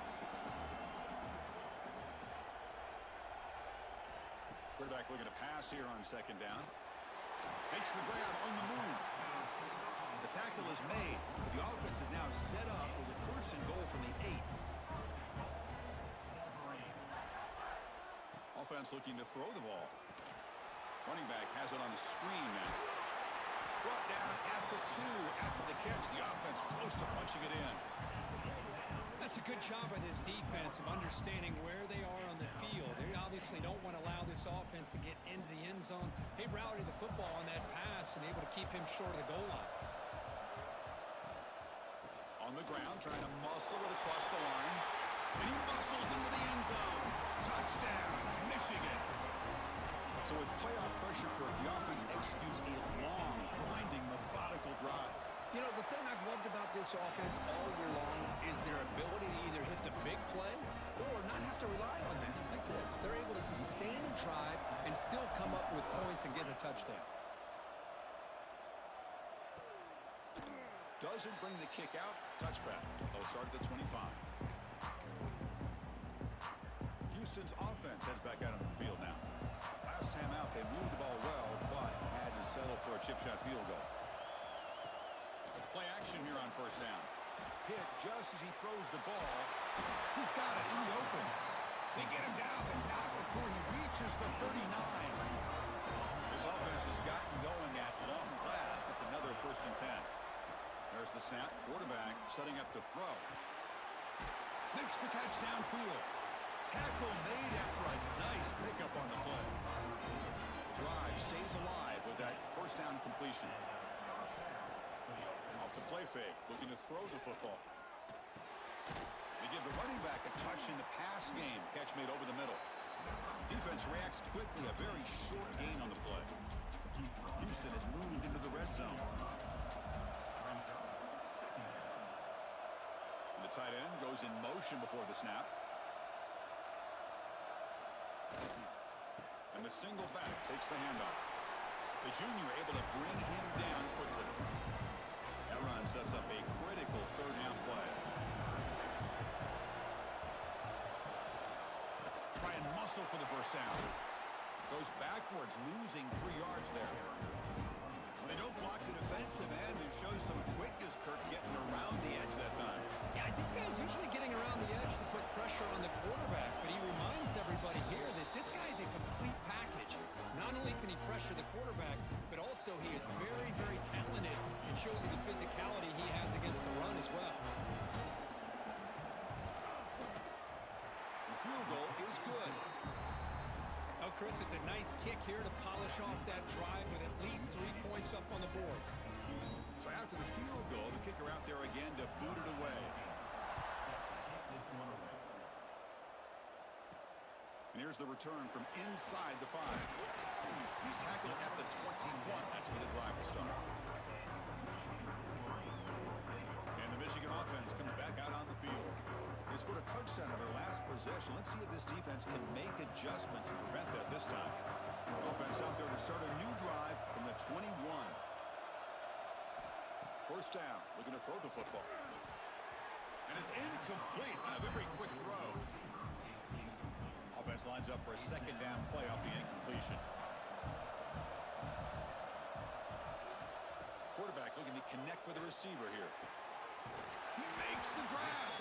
Quarterback looking to pass here on 2nd down. Makes the grab on the move. The tackle is made. The offense is now set up with a 1st and goal from the 8. Offense looking to throw the ball. Running back has it on the screen now. Brought down at the 2 after the catch. The offense close to punching it in. That's a good job by this defense of understanding where they are on the field. They obviously don't want to allow this offense to get into the end zone. They routed the football on that pass and able to keep him short of the goal line. On the ground, trying to muscle it across the line. And he muscles into the end zone. Touchdown, Michigan. So with playoff pressure, Kirk, the offense executes a long, grinding, methodical drive. You know, the thing I've loved about this offense all year long is their ability to either hit the big play or not have to rely on that. Like this, they're able to sustain a drive and still come up with points and get a touchdown. Doesn't bring the kick out. Touchback. They'll start at the 25. Houston's offense heads back out on the field now. Last time out, they moved the ball well, but had to settle for a chip shot field goal. Play action here on first down. Hit just as he throws the ball. He's got it in the open. They get him down, but not before he reaches the 39. This offense has gotten going at long last. It's another 1st and 10. There's the snap. Quarterback setting up the throw. Makes the catch downfield. Tackle made after a nice pickup on the play. Drive stays alive with that 1st down completion. Off the play fake, looking to throw the football. They give the running back a touch in the pass game. Catch made over the middle. Defense reacts quickly. A very short gain on the play. Houston has moved into the red zone. And the tight end goes in motion before the snap. And the single back takes the handoff. The junior able to bring him down quickly. That run sets up a critical 3rd down play. Try and muscle for the 1st down. Goes backwards, losing 3 yards there. When they don't block the defensive end, it shows some quickness. Kirk getting around the edge that time. Yeah, this guy's usually getting around the edge to put pressure on the quarterback, but he reminds everybody here that this guy's a complete package. Not only can he pressure the quarterback, but also he is very, very talented and shows you the physicality he has against the run as well. The field goal is good. Oh, Chris, it's a nice kick here to polish off that drive with at least 3 points up on the board. So after the field goal, the kicker out there again to boot it away. And here's the return from inside the 5. He's tackled at the 21. That's where the drive will start. And the Michigan offense comes back out on the field. They scored a touchdown on their last possession. Let's see if this defense can make adjustments and prevent that this time. Offense out there to start a new drive from the 21. 1st down, looking to throw the football. And it's incomplete on a very quick throw. Offense lines up for a 2nd down play off the incompletion. Quarterback looking to connect with the receiver here. He makes the grab.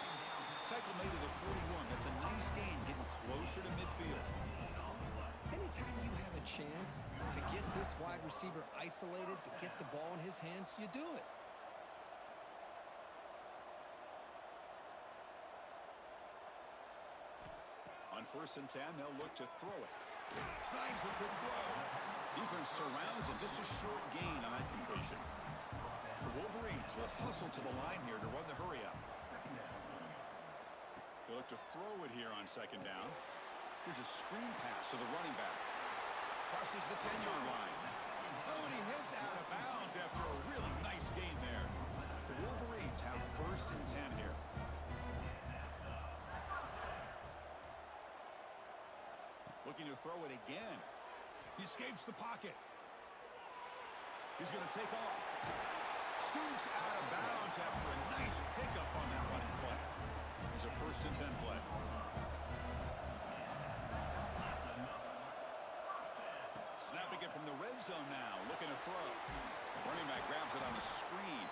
Tackle made to the 41. That's a nice gain, getting closer to midfield. Anytime you have a chance to get this wide receiver isolated, to get the ball in his hands, you do it. On 1st and 10, they'll look to throw it. Snags the quick throw. Defense surrounds him. Just a short gain on that completion. The Wolverines will hustle to the line here to run the hurry up. They look to throw it here on 2nd down. Here's a screen pass to the running back. Crosses the 10-yard line. Oh, and he heads out of bounds after a really nice gain there. The Wolverines have 1st and 10 here. Looking to throw it again. He escapes the pocket. He's going to take off. Scoots out of bounds after a nice pickup on that running play. Here's a 1st and 10 play. Snapping it from the red zone now. Looking to throw. Running back grabs it on the screen.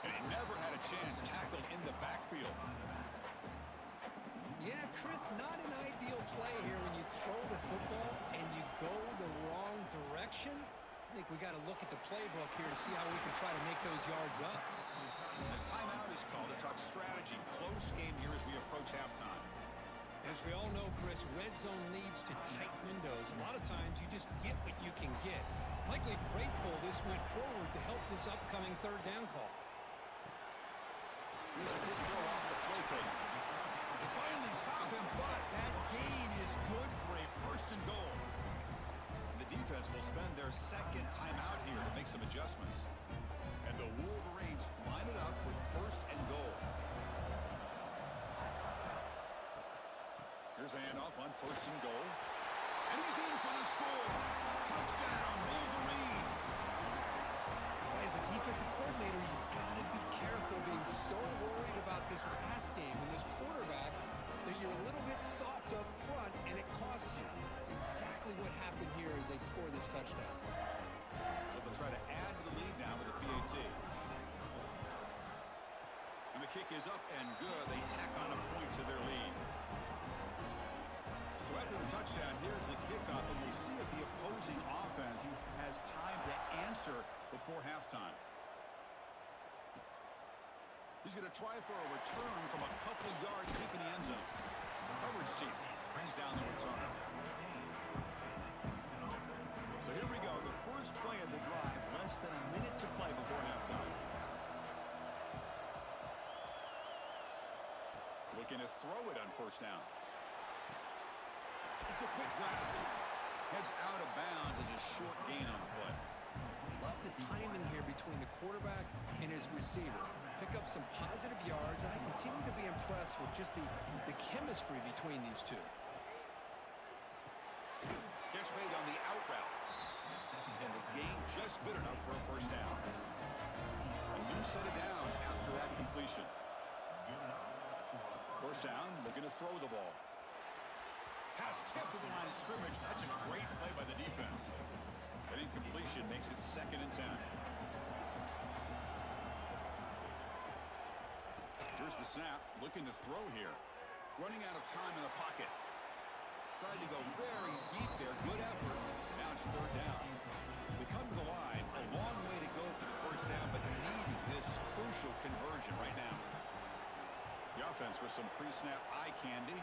And he never had a chance tackled in the backfield. Yeah, Chris, not an ideal play here when you throw the football and you go the wrong direction. I think we got to look at the playbook here to see how we can try to make those yards up. A timeout is called to talk strategy. Close game here as we approach halftime. As we all know, Chris, red zone leads to tight windows. A lot of times you just get what you can get. Likely grateful this went forward to help this upcoming 3rd down call. Here's a good throw off the play fake. They finally stop him, but that gain is good for a 1st and goal. The defense will spend their 2nd timeout here to make some adjustments. And the Wolverines line it up with 1st and goal. Here's the handoff on 1st and goal. And he's in for the score. Touchdown, Wolverines. As a defensive coordinator, you've got to be careful being so worried about this pass game and this quarterback that you're a little bit soft up front and it costs you. It's exactly what happened here as they score this touchdown. With the they'll try to add to the lead now with a PAT. And the kick is up and good. They tack on a point to their lead. So after the touchdown, here's the kickoff, and we'll see if the opposing offense has time to answer before halftime. He's going to try for a return from a couple of yards deep in the end zone. Coverage team brings down the return. So here we go, the first play of the drive, less than a minute to play before halftime. Looking to throw it on first down. It's a quick grab. Heads out of bounds as a short gain on the play. Love the timing here between the quarterback and his receiver. Pick up some positive yards, and I continue to be impressed with just the chemistry between these two. Catch made on the out route. And the gain just good enough for a first down. A new set of downs after that completion. First down, looking to throw the ball. Pass tipped to the line of scrimmage. That's a great play by the defense. An incompletion makes it 2nd and 10. Here's the snap. Looking to throw here. Running out of time in the pocket. Tried to go very deep there. Good effort. Now it's 3rd down. They come to the line. A long way to go for the first down, but needing this crucial conversion right now. The offense with some pre-snap eye candy.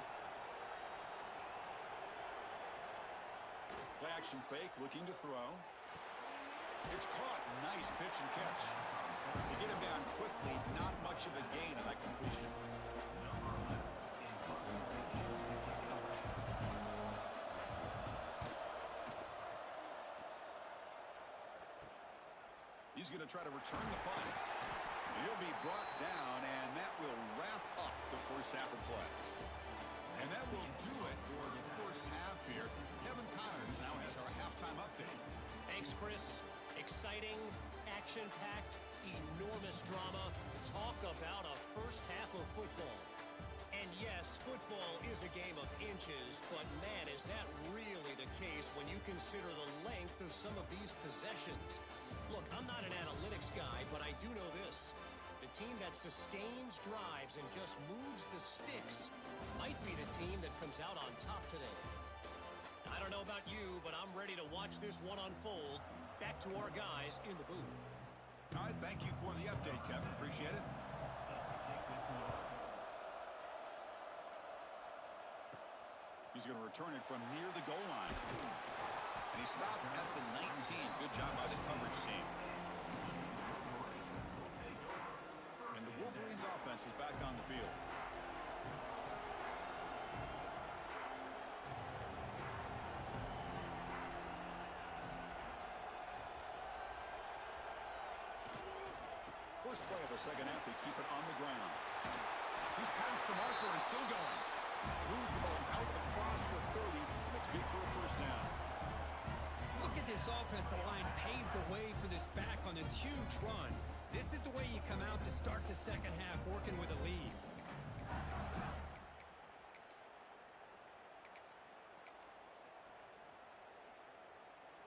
Play action fake, looking to throw. It's caught. Nice pitch and catch. They get him down quickly. Not much of a gain on that completion. He's going to try to return the punt. He'll be brought down, and that will wrap up the first half of play. And that will do it for the first half here. Kevin Connors now has our halftime update. Thanks, Chris. Exciting, action-packed, enormous drama. Talk about a first half of football. And yes, football is a game of inches, but man, is that really the case when you consider the length of some of these possessions. Look, I'm not an analytics guy, but I do know this. The team that sustains drives and just moves the sticks might be the team that comes out on top today. I don't know about you, but I'm ready to watch this one unfold. Back to our guys in the booth. All right, thank you for the update, Kevin. Appreciate it. He's going to return it from near the goal line. And he stopped at the 19. Good job by the coverage team. And the Wolverines offense is back on the field. First play of the second half, they keep it on the ground. He's past the marker and still going. Moves the ball out across the 30. That's good for a first down. Look at this offensive line paved the way for this back on this huge run. This is the way you come out to start the second half working with a lead.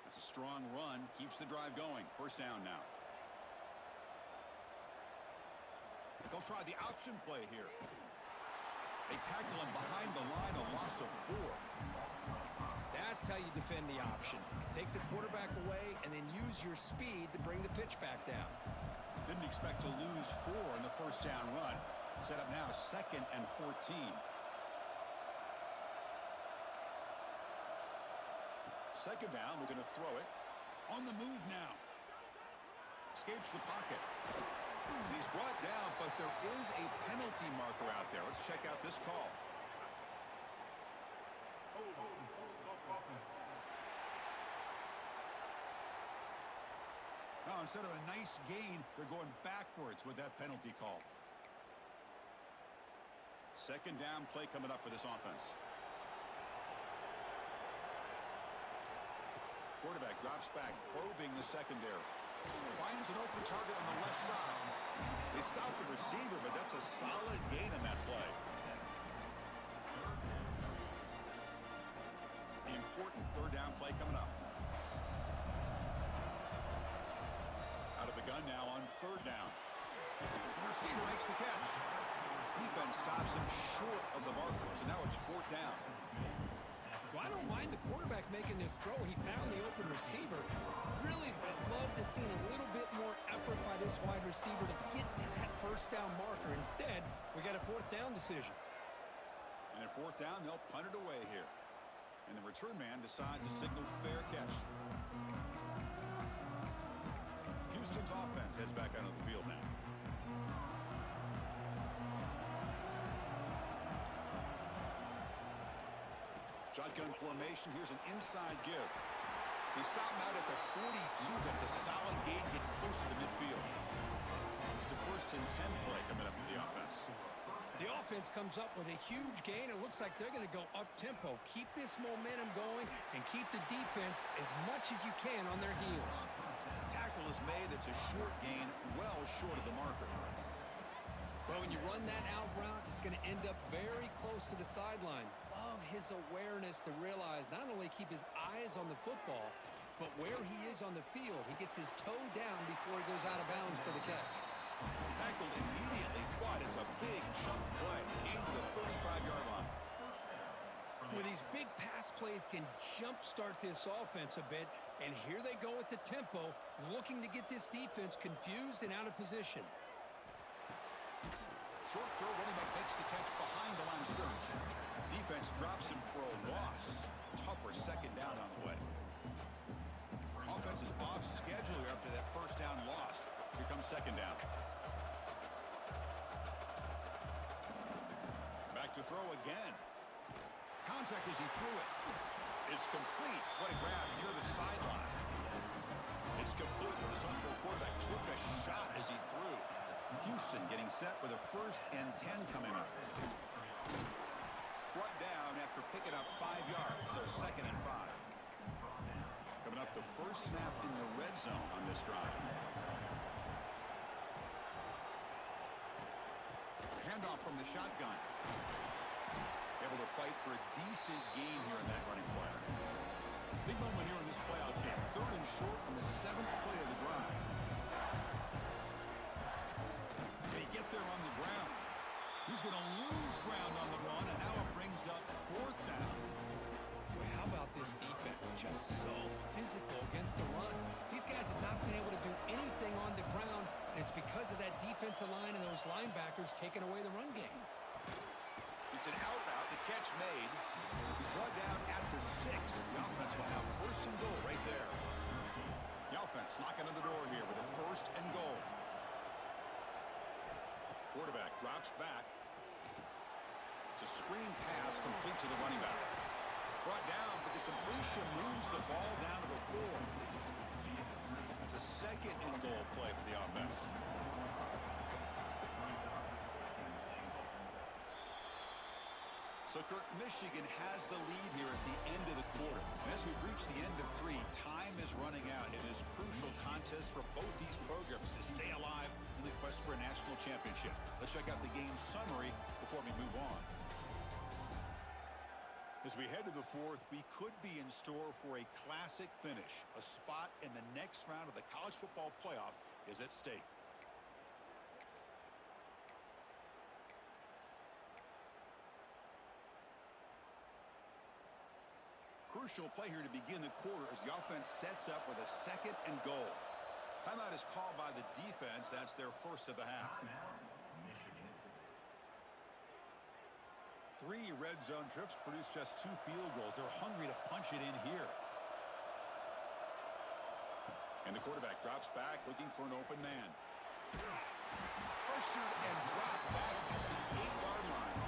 That's a strong run. Keeps the drive going. First down now. They'll try the option play here. They tackle him behind the line, a loss of 4. That's how you defend the option. Take the quarterback away and then use your speed to bring the pitch back down. Didn't expect to lose 4 in the first down run. Set up now 2nd and 14. Second down, we're going to throw it. On the move now. Escapes the pocket. He's brought down, but there is a penalty marker out there. Let's check out this call. Now, instead of a nice gain, they're going backwards with that penalty call. Second down play coming up for this offense. Quarterback drops back, probing the secondary. Finds an open target on the left side. They stop the receiver, but that's a solid gain on that play. The important third down play coming up. receiver makes the catch. Defense stops him short of the marker, so now it's 4th down. Well, I don't mind the quarterback making this throw. He found the open receiver. Really would love to see a little bit more effort by this wide receiver to get to that 1st down marker. Instead, we got a 4th down decision. And at 4th down, they'll punt it away here. And the return man decides to signal fair catch. Houston's offense heads back out of the field now. Shotgun formation. Here's an inside give. They stop him out at the 42. That's a solid gain, getting closer to midfield. It's a 1st and 10 play coming up for the offense. The offense comes up with a huge gain. It looks like they're going to go up-tempo. Keep this momentum going and keep the defense as much as you can on their heels. Tackle is made. It's a short gain, well short of the marker. Well, when you run that out route, it's going to end up very close to the sideline. Love his awareness to realize not only keep his eyes on the football, but where he is on the field. He gets his toe down before he goes out of bounds for the catch. Tackled immediately, but it's a big chunk play. Aimed to the 35-yard line. Well, these big pass plays can jumpstart this offense a bit, and here they go at the tempo, looking to get this defense confused and out of position. Short throw, running back makes the catch behind the line of scrimmage. Defense drops him for a loss. Tougher 2nd down on the way. Offense is off schedule here after that 1st down loss. Here comes 2nd down. Back to throw again. Contact as he threw it. It's complete. What a grab near the sideline. It's complete. The Sun Bowl quarterback took a shot as he threw. Houston getting set with a 1st and 10 coming up. Brought down after picking up 5 yards, so 2nd and 5. Coming up the first snap in the red zone on this drive. Handoff from the shotgun. Able to fight for a decent gain here in that running play. Big moment here in this playoff game. 3rd and short on the 7th play of the drive. They get there on the ground. He's going to lose ground on the run, and now it brings up 4th down. Well, how about this defense? Just so physical against the run. These guys have not been able to do anything on the ground, and it's because of that defensive line and those linebackers taking away the run game. It's an out route. The catch made. He's brought down at the 6. The offense will have 1st and goal right there. The offense knocking on the door here with a 1st and goal. Quarterback drops back. It's a screen pass complete to the running back. Brought down, but the completion moves the ball down to the 4. It's a 2nd and goal play for the offense. So, Kirk, Michigan has the lead here at the end of the quarter. And as we've reached the end of 3, time is running out. It is a crucial contest for both these programs to stay alive in the quest for a national championship. Let's check out the game summary before we move on. As we head to the 4th, we could be in store for a classic finish. A spot in the next round of the college football playoff is at stake. Crucial play here to begin the quarter as the offense sets up with a 2nd and goal. Timeout is called by the defense. That's their 1st of the half. 3 red zone trips produce just 2 field goals. They're hungry to punch it in here. And the quarterback drops back, looking for an open man. Pressured and dropped back at the 8-yard line.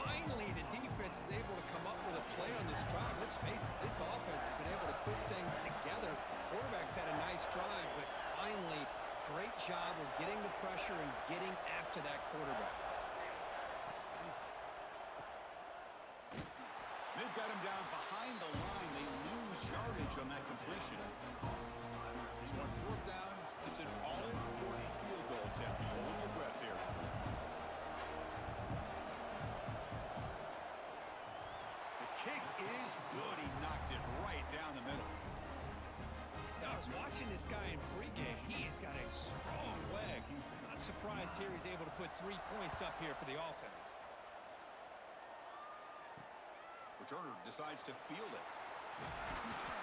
Finally, the defense is able to come up with a play on this drive. Let's face it, this offense has been able to put things together. Quarterback's had a nice drive, but finally, great job of getting the pressure and getting after that quarterback. They've got him down behind the line. They lose yardage on that completion. He's on 4th down. It's an all-important field goal attempt. Hold your breath here. Kick is good. He knocked it right down the middle. Now, I was watching this guy in pregame. He has got a strong leg. Not Surprised here he's able to put 3 points up here for the offense. Returner decides to field it.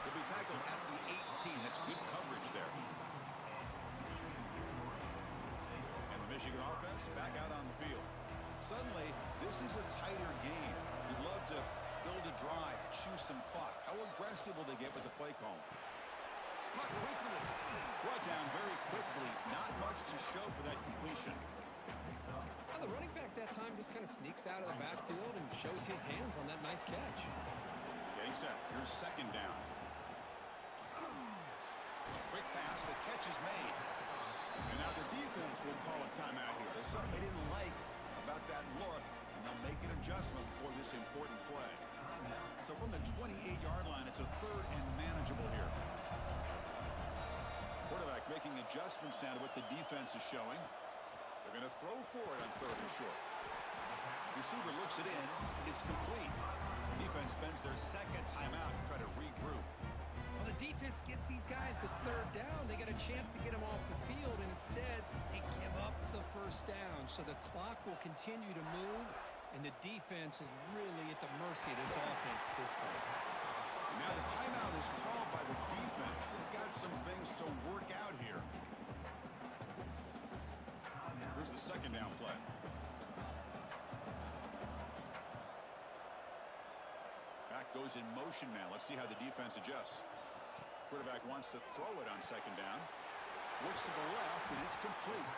He'll be tackled at the 18. That's good coverage there. And the Michigan offense back out on the field. Suddenly, this is a tighter game. You'd love to build a drive, choose some clock. How aggressive will they get with the play call? Clock quickly. Brought down very quickly. Not much to show for that completion. Well, the running back that time just kind of sneaks out of the backfield and shows his hands on that nice catch. Getting set. Here's second down. Quick pass. The catch is made. And now the defense will call a timeout here. There's something they didn't like about that look, and they'll make an adjustment for this important play. So from the 28-yard line, it's a third and manageable here. Quarterback making adjustments now to what the defense is showing. They're going to throw for it on third and short. Receiver looks it in. It's complete. Defense spends their second timeout to try to regroup. Well, the defense gets these guys to third down. They got a chance to get them off the field, and instead they give up the first down. So the clock will continue to move, and the defense is really at the mercy of this offense at this point. Now the timeout is called by the defense. They've got some things to work out here. Here's the second down play. Back goes in motion now. Let's see how the defense adjusts. Quarterback wants to throw it on second down. Looks to the left, and it's complete.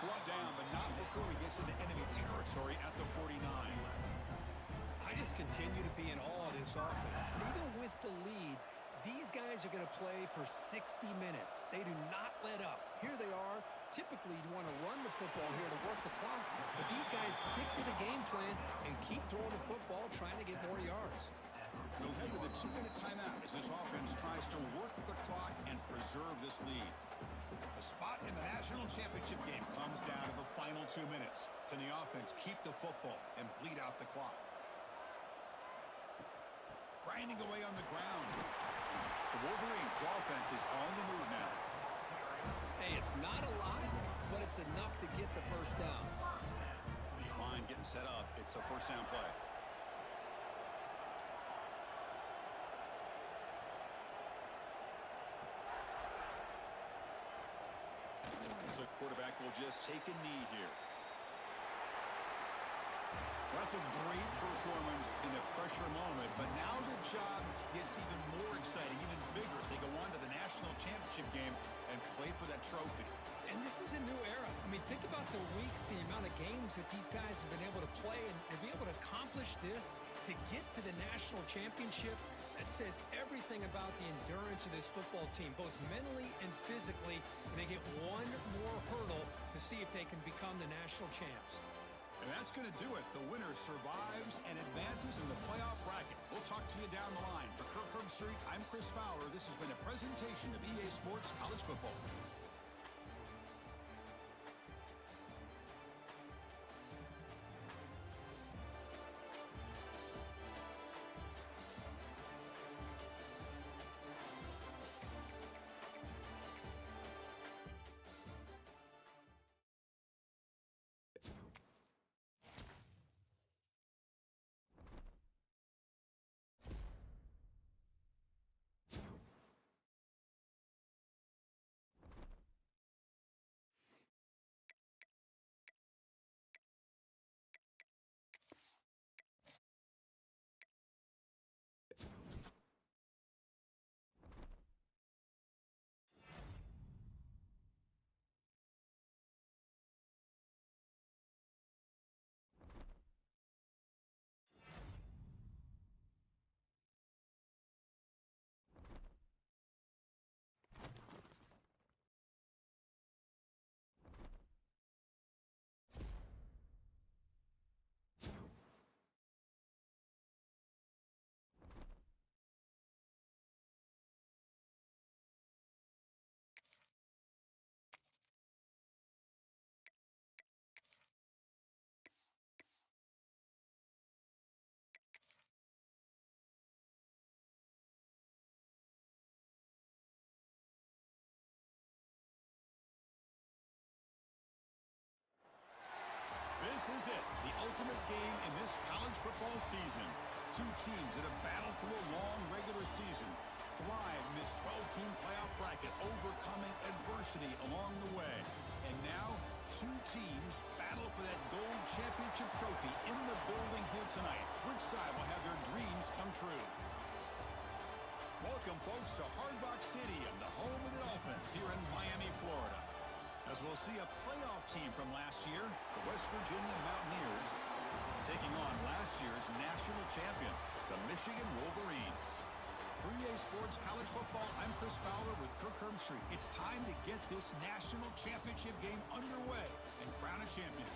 Brought down, but not before he gets into enemy territory at the 49. I just continue to be in awe of this offense. Even with the lead, these guys are going to play for 60 minutes. They do not let up. Here they are. Typically, you want to run the football here to work the clock, but these guys stick to the game plan and keep throwing the football, trying to get more yards. We'll head to the 2-minute timeout as this offense tries to work the clock and preserve this lead. The spot in the national championship game comes down to the final 2 minutes. Can the offense keep the football and bleed out the clock? Grinding away on the ground. The Wolverines' offense is on the move now. Hey, it's not a lot, but it's enough to get the first down. This line getting set up. It's a first down play. Looks like the quarterback will just take a knee here. That's a great performance in a pressure moment, but now the job gets even more exciting, even bigger as they go on to the national championship game and play for that trophy. And this is a new era. I mean, think about the weeks, the amount of games that these guys have been able to play, and to be able to accomplish this, to get to the national championship, that says everything about the endurance of this football team, both mentally and physically. And they get one more hurdle to see if they can become the national champs. And that's going to do it. The winner survives and advances in the playoff bracket. We'll talk to you down the line. For Kirk Herbstreit, I'm Chris Fowler. This has been a presentation of EA Sports College Football. is it, the ultimate game in this college football season. Two teams that have battled through a long regular season, thrive in this 12-team playoff bracket, overcoming adversity along the way. And now, two teams battle for that gold championship trophy in the building here tonight. Which side will have their dreams come true? Welcome, folks, to Hard Rock Stadium, the home of the Dolphins here in Miami, Florida. As we'll see a playoff team from last year, the West Virginia Mountaineers, taking on last year's national champions, the Michigan Wolverines. For EA Sports College Football, I'm Chris Fowler with Kirk Herbstreit. It's time to get this national championship game underway and crown a champion.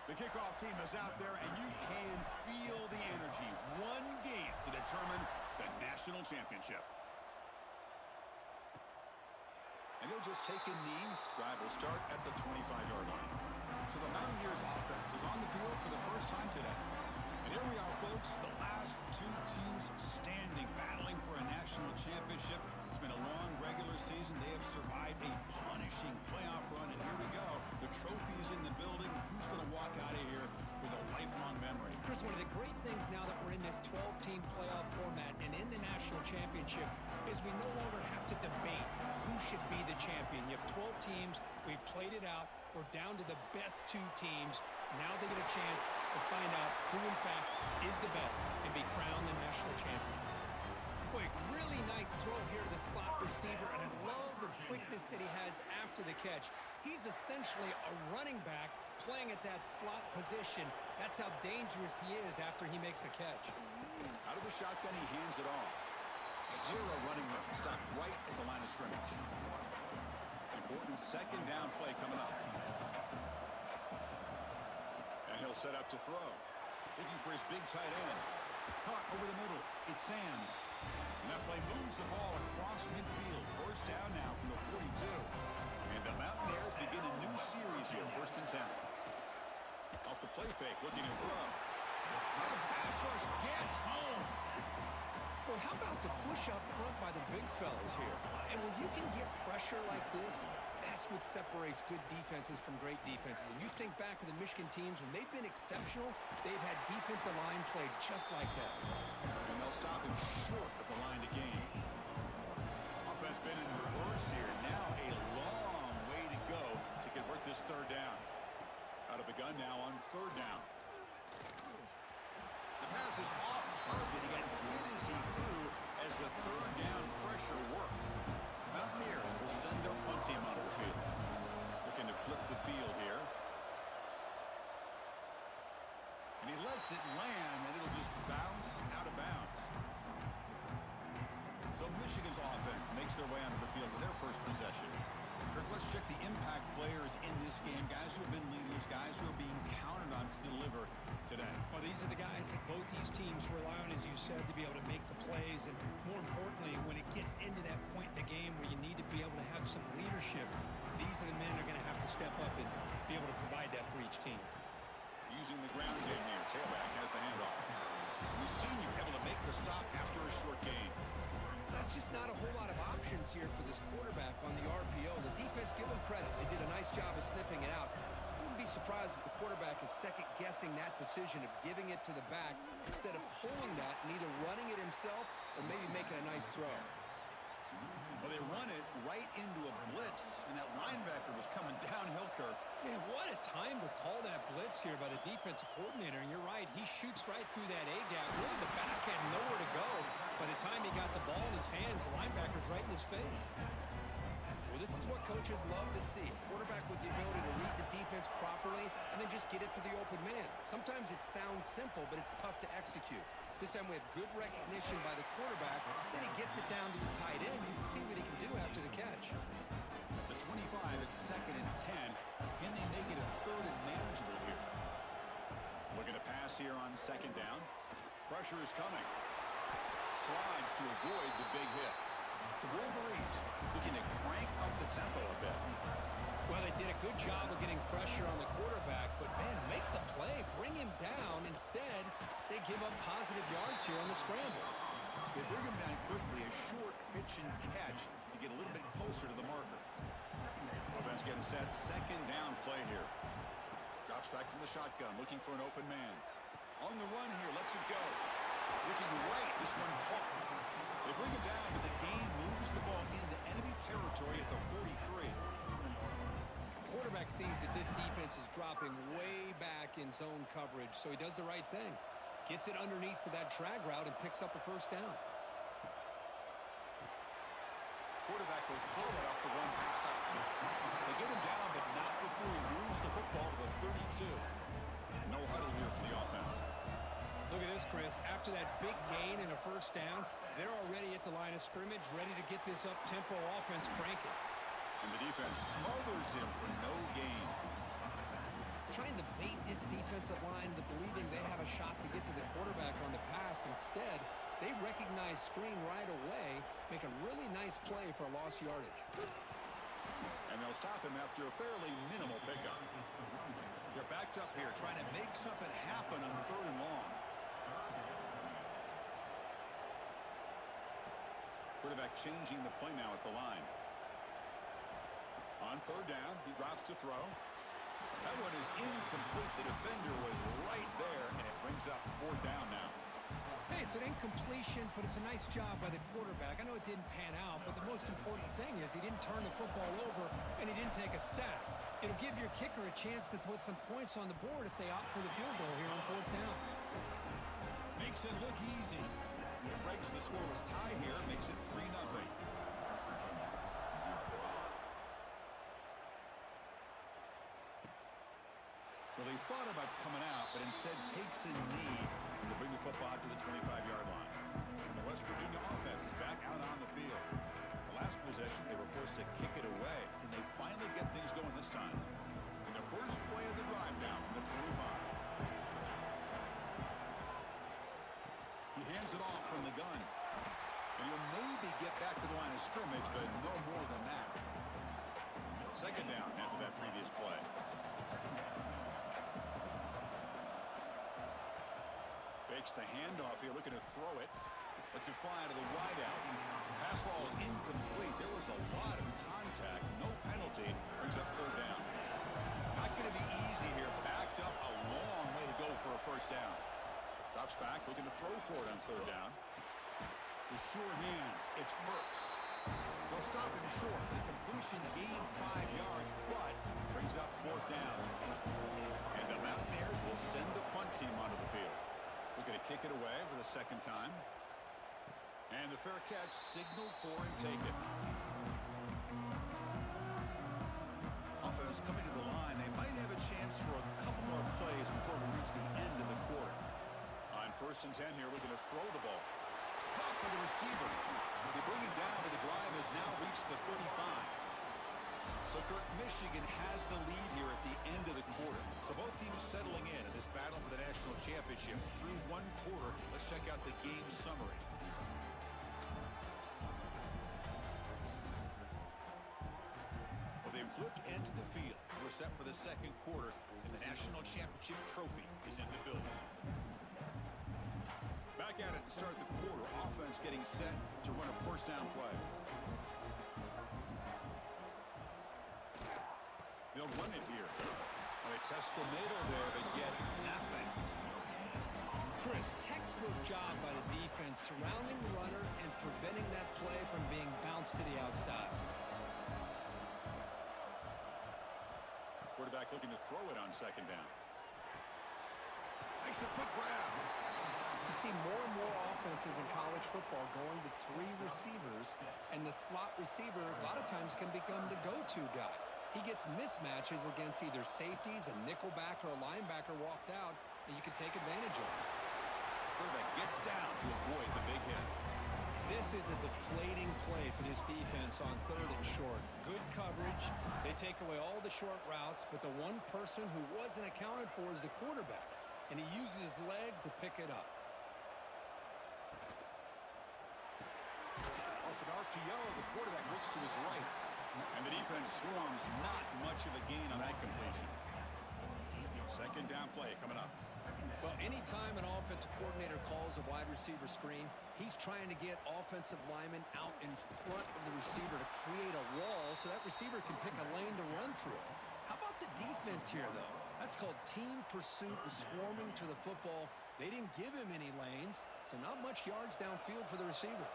The kickoff team is out there, and you can feel the energy. One game to determine the national championship. And he'll just take a knee. Drive will start at the 25-yard line. So the Mountaineers offense is on the field for the first time today. And here we are, folks, the last two teams standing, battling for a national championship. It's been a long regular season. They have survived a punishing playoff run, and here we go. The trophy is in the building. Who's going to walk out of here with a lifelong memory? Chris, one of the great things now that we're in this 12-team playoff format and in the national championship is we no longer have to debate who should be the champion. You have 12 teams. We've played it out. We're down to the best two teams. Now they get a chance to find out who, in fact, is the best and be crowned the national champion. Boy, really nice throw here to the slot receiver, and I love the quickness that he has after the catch. He's essentially a running back playing at that slot position. That's how dangerous he is after he makes a catch. Out of the shotgun, he hands it off. Zero running room. Stopped right at the line of scrimmage. Important second down play coming up. And he'll set up to throw. Looking for his big tight end. Caught over the middle. It's Sands. And that play moves the ball across midfield. First down now from the 42. And the Mountaineers begin a new series here. 1st and 10. Off the play fake, looking to throw. And the pass rush gets home. Well, how about the push up front by the big fellas here? And when you can get pressure like this, that's what separates good defenses from great defenses. And you think back to the Michigan teams, when they've been exceptional, they've had defensive line play just like that. And they'll stop him short of the line to gain. Offense been in reverse here. Now a long way to go to convert this third down. Out of the gun now on 3rd down. The pass is off target. He got hit as he threw as the 3rd down pressure works. Mountaineers will send their punt team out of the field. Looking to flip the field here. And he lets it land, and it'll just bounce out of bounds. So Michigan's offense makes their way onto the field for their first possession. Kirk, let's check the impact players in this game. Guys who have been leaders, guys who are being counted on to deliver today. Well, these are the guys that both these teams rely on, as you said, to be able to make the plays. And more importantly, when it gets into that point in the game where you need to be able to have some leadership, these are the men that are going to have to step up and be able to provide that for each team. Using the ground game here. Tailback has the handoff. The senior able to make the stop after a short gain. That's just not a whole lot of options here for this quarterback on the RPO. The defense, give them credit. They did a nice job of sniffing it out. I wouldn't be surprised if the quarterback is second-guessing that decision of giving it to the back instead of pulling that and either running it himself or maybe making a nice throw. Well, they run it right into a blitz, and that linebacker was coming downhill, Kirk. Man, what a time to call that blitz here by the defensive coordinator. And you're right, he shoots right through that A-gap. Really, the back had nowhere to go. By the time he got the ball in his hands, the linebacker's right in his face. Well, this is what coaches love to see. A quarterback with the ability to read the defense properly and then just get it to the open man. Sometimes it sounds simple, but it's tough to execute. This time we have good recognition by the quarterback. Then he gets it down to the tight end. You can see what he can do after the catch. The 25 at 2nd and 10. Can they make it a 3rd and manageable here? Looking to pass here on 2nd down. Pressure is coming. Slides to avoid the big hit. The Wolverines looking to crank up the tempo a bit. Well, they did a good job of getting pressure on the quarterback, but, man, make the play. Bring him down. Instead, they give up positive yards here on the scramble. They bring him down quickly, a short pitch and catch to get a little bit closer to the marker. Offense getting set. Second down play here. Drops back from the shotgun, looking for an open man. On the run here, lets it go. Looking right, this one caught. They bring him down, but the gain moves the ball into enemy territory at the 43. Quarterback sees that this defense is dropping way back in zone coverage, so he does the right thing. Gets it underneath to that drag route and picks up a first down. Quarterback will throw it off the run pass option. They get him down, but not before he moves the football to the 32. No huddle here for the offense. Look at this, Chris. After that big gain and a first down, they're already at the line of scrimmage, ready to get this up-tempo offense cranking. And the defense smothers him for no gain. Trying to bait this defensive line into believing they have a shot to get to the quarterback on the pass. Instead, they recognize screen right away, make a really nice play for lost yardage. And they'll stop him after a fairly minimal pickup. They're backed up here, trying to make something happen on 3rd and long. Quarterback changing the play now at the line. On 3rd down, he drops to throw. That one is incomplete. The defender was right there, and it brings up 4th down now. Hey, it's an incompletion, but it's a nice job by the quarterback. I know it didn't pan out, but the most important thing is he didn't turn the football over, and he didn't take a sack. It'll give your kicker a chance to put some points on the board if they opt for the field goal here on 4th down. Makes it look easy. It breaks the scoreless tie here, makes it 3-0. Well, he thought about coming out, but instead takes a knee to bring the football out to the 25-yard line. And the West Virginia offense is back out on the field. The last possession, they were forced to kick it away, and they finally get things going this time. In the first play of the drive now from the 25. He hands it off from the gun. And he'll maybe get back to the line of scrimmage, but no more than that. Second down after that previous play. Fakes the handoff here, looking to throw it. Lets it fly to the wideout. Pass ball is incomplete. There was a lot of contact. No penalty. Brings up 3rd down. Not going to be easy here. Backed up a long way to go for a first down. Drops back, looking to throw for it on 3rd down. The sure hands. It's Burks. They'll stop him short. The completion gained 5 yards, but brings up 4th down. And the Mountaineers will send the punt team onto the field. Looking to kick it away for the 2nd time. And the fair catch signaled for and taken. Offense coming to the line. They might have a chance for a couple more plays before we reach the end of the quarter. On 1st and 10 here, looking to throw the ball. Caught by the receiver. They bring it down, but the drive has now reached the 35. So, Kirk, Michigan has the lead here at the end of the quarter. So both teams settling in this battle for the national championship through 1 quarter. Let's check out the game summary. Well, they've flipped into the field. We're set for the 2nd quarter, and the national championship trophy is in the building. Back at it to start the quarter. Offense getting set to run a first down play. They'll run it here. They test the middle there, but get nothing. Chris, textbook job by the defense surrounding the runner and preventing that play from being bounced to the outside. Quarterback looking to throw it on 2nd down. Makes a quick grab. You see more and more offenses in college football going to 3 receivers, and the slot receiver a lot of times can become the go-to guy. He gets mismatches against either safeties, a nickelback, or a linebacker walked out, and you can take advantage of it. Quarterback gets down to avoid the big hit. This is a deflating play for this defense on 3rd and short. Good coverage. They take away all the short routes, but the one person who wasn't accounted for is the quarterback, and he uses his legs to pick it up. Off an RPO, the quarterback looks to his right. And the defense and swarms, not much of a gain on that completion. Second down play coming up. Well, anytime an offensive coordinator calls a wide receiver screen, he's trying to get offensive linemen out in front of the receiver to create a wall so that receiver can pick a lane to run through. How about the defense here, though? That's called team pursuit and swarming to the football. They didn't give him any lanes, so not much yards downfield for the receiver.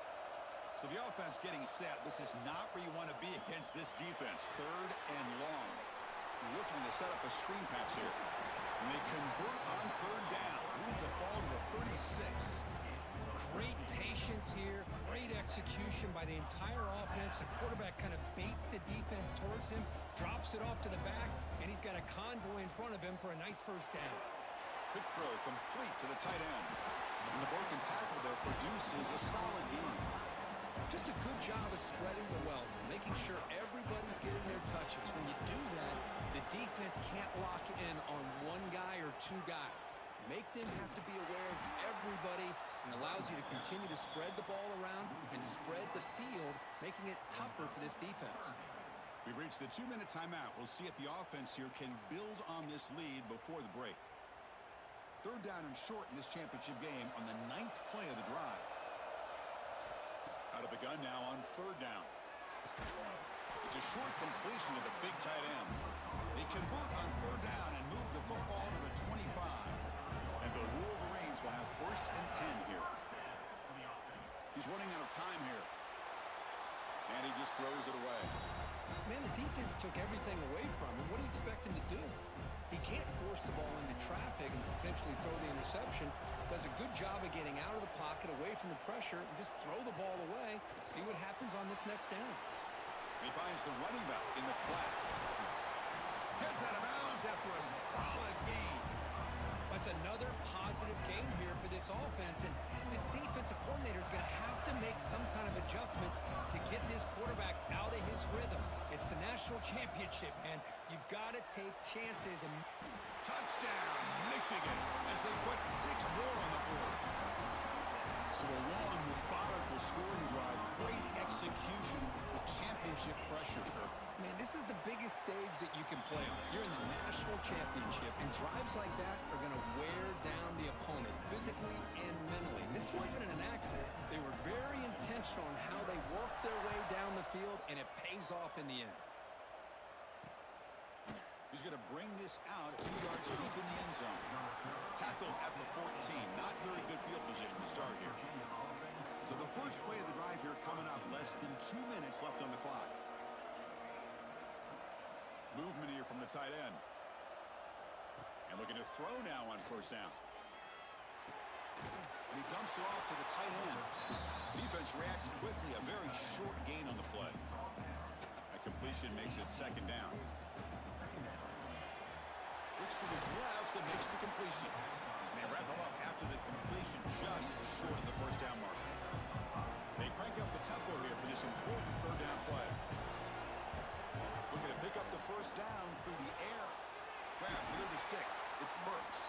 So the offense getting set. This is not where you want to be against this defense. Third and long. Looking to set up a screen pass here. And they convert on third down. Move the ball to the 36. Great patience here. Great execution by the entire offense. The quarterback kind of baits the defense towards him, drops it off to the back, and he's got a convoy in front of him for a nice first down. Quick throw complete to the tight end. And the broken tackle there produces a solid gain. Just a good job of spreading the wealth, making sure everybody's getting their touches. When you do that, the defense can't lock in on one guy or two guys. Make them have to be aware of everybody, and allows you to continue to spread the ball around and spread the field, making it tougher for this defense. We've reached the 2-minute timeout. We'll see if the offense here can build on this lead before the break. Third down and short in this championship game on the 9th play of the drive. Out of the gun now on third down. It's a short completion to the big tight end. They convert on third down and move the football to the 25. And the Wolverines will have first and 10 here. He's running out of time here. And he just throws it away. Man, the defense took everything away from him. What do you expect him to do? He can't force the ball into traffic and potentially throw the interception. Does a good job of getting out of the pocket, away from the pressure, and just throw the ball away. See what happens on this next down. He finds the running back in the flat. Gets out of bounds after a solid gain. That's another positive game here for this offense, and this defensive coordinator is going to have to make some kind of adjustments to get this quarterback out of his rhythm. It's the national championship, man. You've got to take chances. And Touchdown, Michigan, as they put 6 more on the board. So a long, methodical scoring drive, great execution with championship pressure. man, this is the biggest stage that you can play on. You're in the national championship, and drives like that are going to wear down the opponent physically and mentally. This wasn't an accident. They were very intentional in how they worked their way down the field, and it pays off in the end. He's going to bring this out a few yards deep in the end zone. Tackled at the 14. Not very good field position to start here. So the first play of the drive here coming up. Less than 2 minutes left on the clock. Movement here from the tight end. And looking to throw now on first down. And he dumps it off to the tight end. Defense reacts quickly. A very short gain on the play. That completion makes it second down. Looks to his left and makes the completion. And they wrap him up after the completion, just short of the first down mark. They crank up the tempo here for this important third down play. Looking to pick up the first down through the air. Grab near the sticks. It's Burks.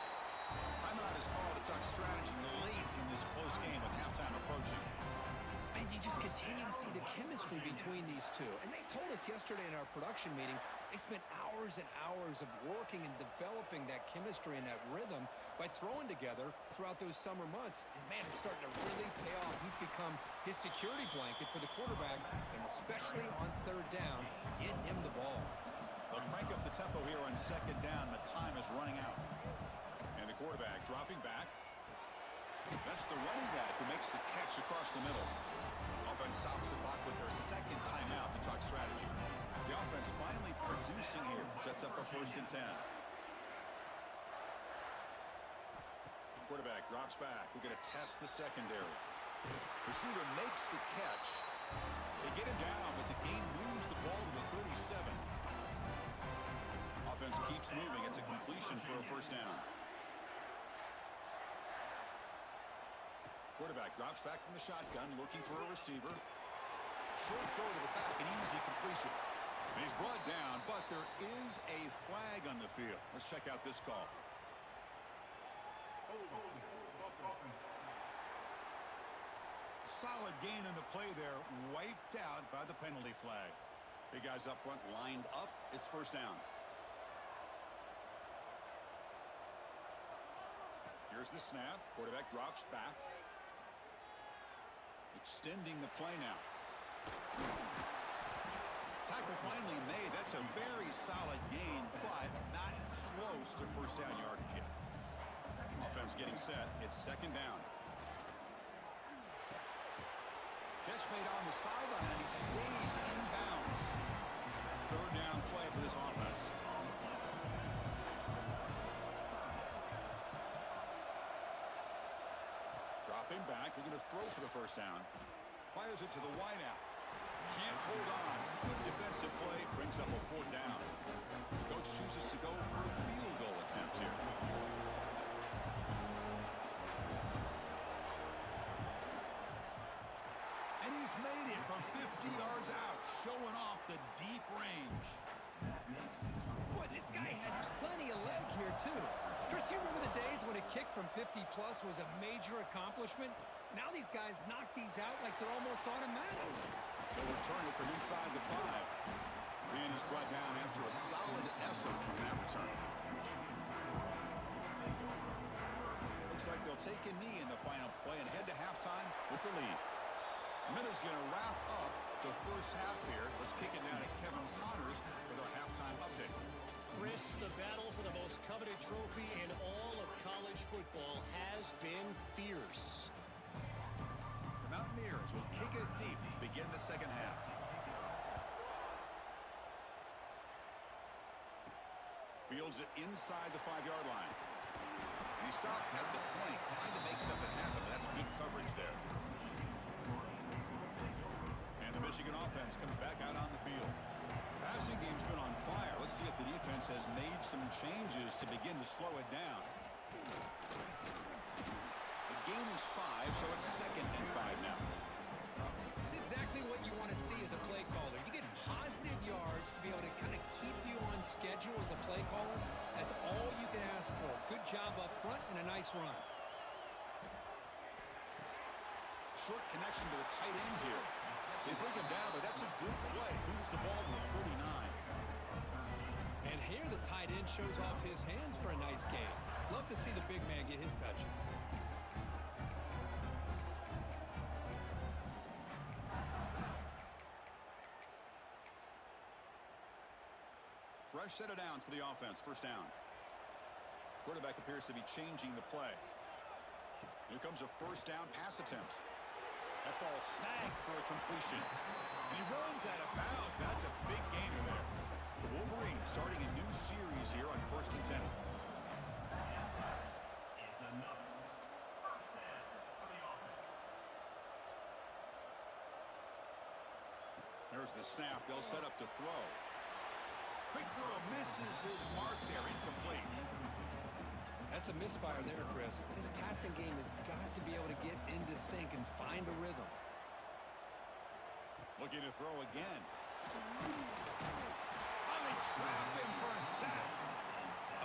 Timeout is called to talk strategy late in this close game with halftime approaching. And you just continue to see the chemistry between these two. And they told us yesterday in our production meeting, they spent hours and hours of working and developing that chemistry and that rhythm by throwing together throughout those summer months. And, man, it's starting to really pay off. He's become his security blanket for the quarterback, and especially on third down, get him the ball. They'll crank up the tempo here on second down. The time is running out. And the quarterback dropping back. That's the running back who makes the catch across the middle. Offense stops the clock with their second timeout to talk strategy. The offense finally producing here. Sets up a first and 10. Quarterback drops back. We're going to test the secondary. Receiver makes the catch. They get him down, but the game moves the ball to the 37. Offense keeps moving. It's a completion for a first down. Quarterback drops back from the shotgun, looking for a receiver. Short throw to the back, an easy completion. And he's brought down, but there is a flag on the field. Let's check out this call. Solid gain in the play there, wiped out by the penalty flag. Big guys up front lined up. It's first down. Here's the snap. Quarterback drops back. Extending the play now. Tackle finally made. That's a very solid gain, but not close to first down yardage yet. Offense getting set. It's second down. Catch made on the sideline, and he stays in bounds. Third down play for this offense. Dropping back, looking to throw for the first down. Fires it to the wideout. Can't hold on. Good defensive play, brings up a fourth down. Coach chooses to go for a field goal attempt here. And he's made it from 50 yards out, showing off the deep range. Boy, this guy had plenty of leg here, too. Chris, you remember the days when a kick from 50-plus was a major accomplishment? Now these guys knock these out like they're almost automatic. They'll return it from inside the 5. And he's brought down after a solid effort on that return. Looks like they'll take a knee in the final play and head to halftime with the lead. Miller's going to wrap up the first half here. Let's kick it now to Kevin Connors for the halftime update. Chris, the battle for the most coveted trophy in all of college football has been fierce. The Mountaineers will kick it deep to begin the second half. Fields it inside the 5-yard line. And he stopped at the 20, trying to make something happen. That's good coverage there. And the Michigan offense comes back out on the field. Passing game's been on fire. Let's see if the defense has made some changes to begin to slow it down. The game is 5, so it's second and 5 now. It's exactly what you want to see as a play caller. You get positive yards to be able to kind of keep you on schedule as a play caller. That's all you can ask for. Good job up front and a nice run. Short connection to the tight end here. They bring him down, but that's a good play. Moves the ball to the 39. And here the tight end shows off his hands for a nice game. Love to see the big man get his touches. Fresh set of downs for the offense. First down. Quarterback appears to be changing the play. Here comes a first down pass attempt. That ball snagged for a completion. And he runs out of bounds. That's a big gain in there. The Wolverines starting a new series here on 1st and 10. There's the snap. They'll set up to throw. Quick throw misses his mark there. Incomplete. That's a misfire there, Chris. This passing game has got to be able to get into sync and find a rhythm. Looking to throw again. Oh, they trap him for a sack.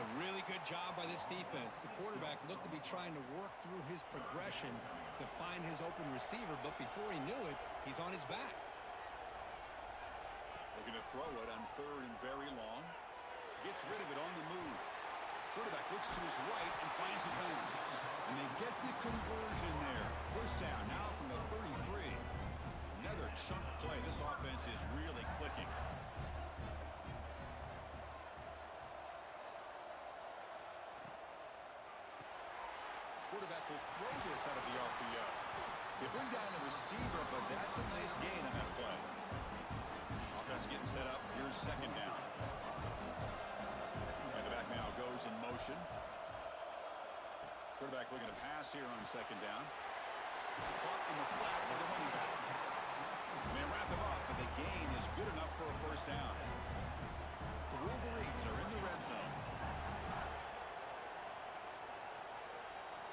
A really good job by this defense. The quarterback looked to be trying to work through his progressions to find his open receiver, but before he knew it, he's on his back. Looking to throw it on 3rd and very long. Gets rid of it on the move. Quarterback looks to his right and finds his man. And they get the conversion there. First down now from the 33. Another chunk play. This offense is really clicking. Quarterback will throw this out of the RPO. They bring down the receiver, but that's a nice gain on that play. Offense getting set up. Here's second down. And the back now goes in motion. Quarterback looking to pass here on second down. Caught in the flat by the running back. And they wrap him up, but the gain is good enough for a first down. The Wolverines are in the red zone.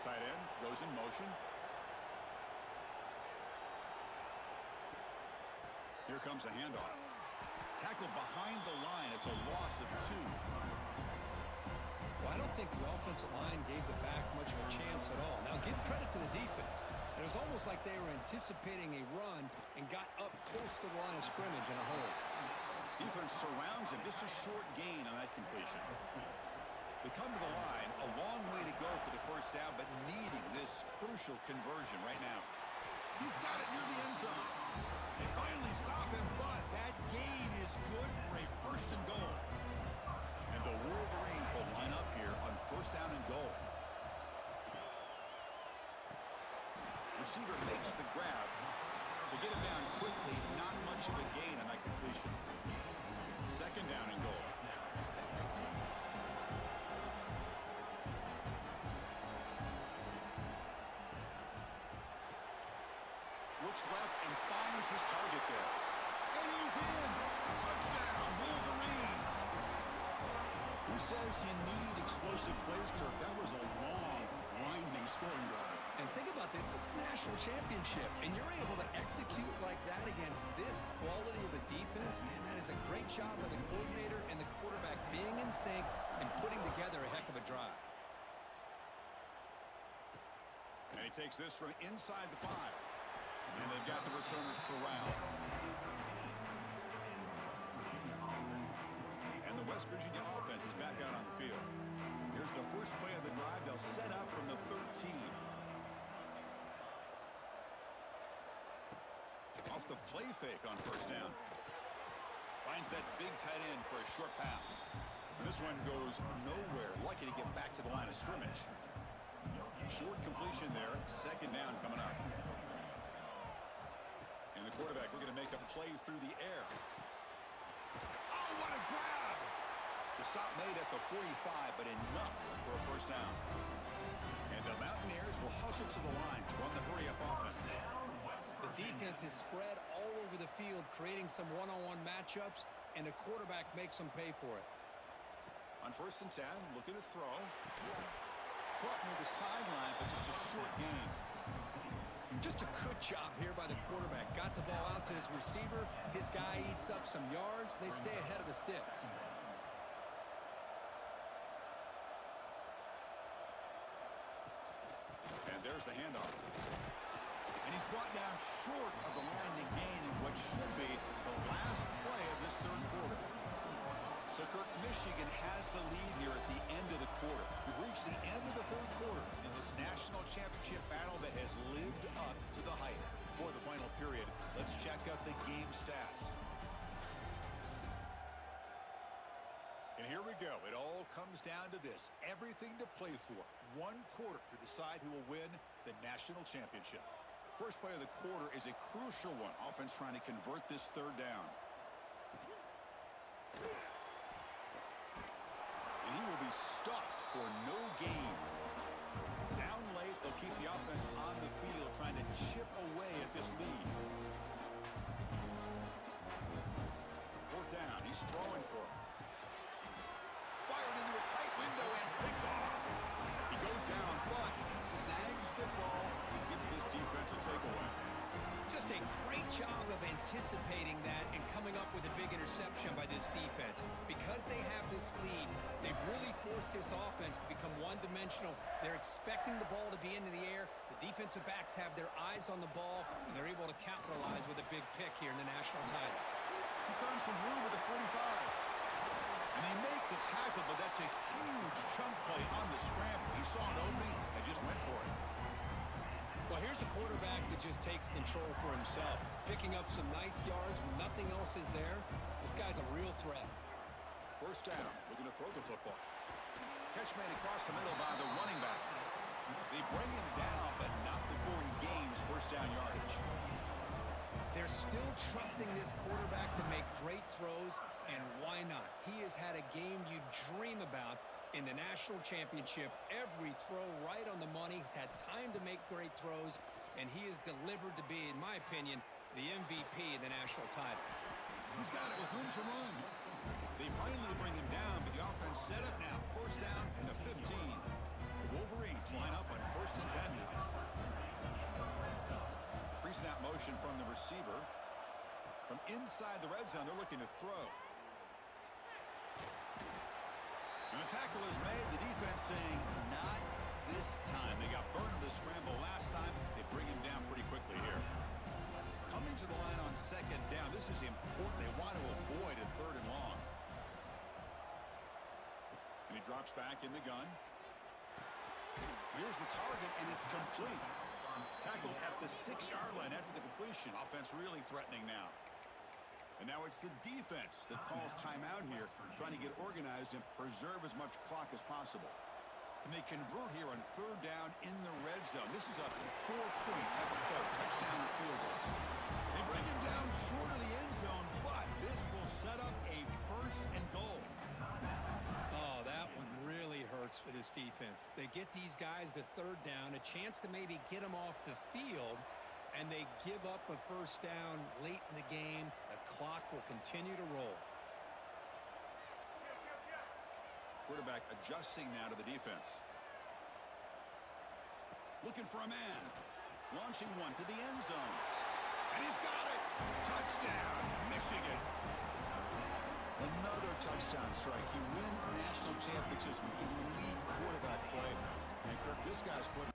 Tight end goes in motion. Here comes a handoff. Tackled behind the line. It's a loss of 2. Well, I don't think the offensive line gave the back much of a chance at all. Now, give credit to the defense. It was almost like they were anticipating a run and got up close to the line of scrimmage in a hole. Defense surrounds him. Just a short gain on that completion. They come to the line. A long way to go for the first down, but needing this crucial conversion right now. He's got it near the end zone. They finally stop him, but that gain is good for a first and goal. And the Wolverines will line up here on first down and goal. Receiver makes the grab. To get him down quickly, not much of a gain on that completion. Second down and goal. Looks left and finds his target there. And he's in. Touchdown, Wolverines. Who says you need explosive plays, Kirk? That was a long, grinding scoring drive. And think about this. This is the national championship, and you're able to execute like that against this quality of a defense. Man, that is a great job by the coordinator and the quarterback being in sync and putting together a heck of a drive. And he takes this from inside the 5. And they've got the returner corralled. And the West Virginia offense is back out on the field. Here's the first play of the drive. They'll set up from the 13. Off the play fake on first down. Finds that big tight end for a short pass. And this one goes nowhere. Lucky to get back to the line of scrimmage. Short completion there. Second down coming up. And the quarterback looking to make a play through the air. Oh, what a grab! The stop made at the 45, but enough for a first down. And the Mountaineers will hustle to the line to run the hurry-up offense. The defense is spread all over the field, creating some one-on-one matchups, and the quarterback makes them pay for it. On first and 10, look at the throw. Caught near the sideline, but just a short gain. Just a good job here by the quarterback. Got the ball out to his receiver. His guy eats up some yards. They stay ahead of the sticks. And there's the handoff. And he's brought down short of the line to gain in what should be the last play of this third quarter. So, Kirk, Michigan has the lead here at the end of the quarter. We've reached the end of the third quarter in this national championship battle that has lived up to the hype. For the final period, let's check out the game stats. And here we go. It all comes down to this. Everything to play for. One quarter to decide who will win the national championship. First play of the quarter is a crucial one. Offense trying to convert this third down. And he will be stuffed for no gain. Down late, they'll keep the offense on the field trying to chip away at this lead. Fourth down, he's throwing for it. Fired into a tight window and picked off. He goes down, but snags the ball and gives this defense a takeaway. Just a great job of anticipating that and coming up with a big interception by this defense. Because they have this lead, they've really forced this offense to become one-dimensional. They're expecting the ball to be into the air. The defensive backs have their eyes on the ball, and they're able to capitalize with a big pick here in the national title. He's found some room with the 45. And they make the tackle, but that's a huge chunk play on the scramble. He saw an opening and just went for it. Well, here's a quarterback that just takes control for himself. Picking up some nice yards when nothing else is there. This guy's a real threat. First down, looking to throw the football. Catch made across the middle by the running back. They bring him down, but not before he gains first down yardage. They're still trusting this quarterback to make great throws, and why not? He has had a game you dream about in the national championship. Every throw right on the money. He's had time to make great throws, and he is delivered to be, in my opinion, the MVP of the national title. He's got it with room to run. They finally bring him down, but the offense set up now. First down from the 15. The Wolverines line up on first and 10. Pre-snap motion from the receiver. From inside the red zone, they're looking to throw. And the tackle is made. The defense saying, not this time. They got burned in the scramble last time. They bring him down pretty quickly here. Coming to the line on second down. This is important. They want to avoid a third and long. And he drops back in the gun. Here's the target, and it's complete. Tackled at the 6-yard line after the completion. Offense really threatening now. And now it's the defense that calls timeout here, trying to get organized and preserve as much clock as possible. Can they convert here on third down in the red zone? This is a 4-point type of play, touchdown or field goal. They bring him down short of the end zone, but this will set up a first and goal. Oh, that one really hurts for this defense. They get these guys to third down, a chance to maybe get them off the field, and they give up a first down late in the game. The clock will continue to roll. Quarterback adjusting now to the defense. Looking for a man. Launching one to the end zone. And he's got it. Touchdown, Michigan. Another touchdown strike. You win national championships with elite quarterback play. And Kirk, this guy's put.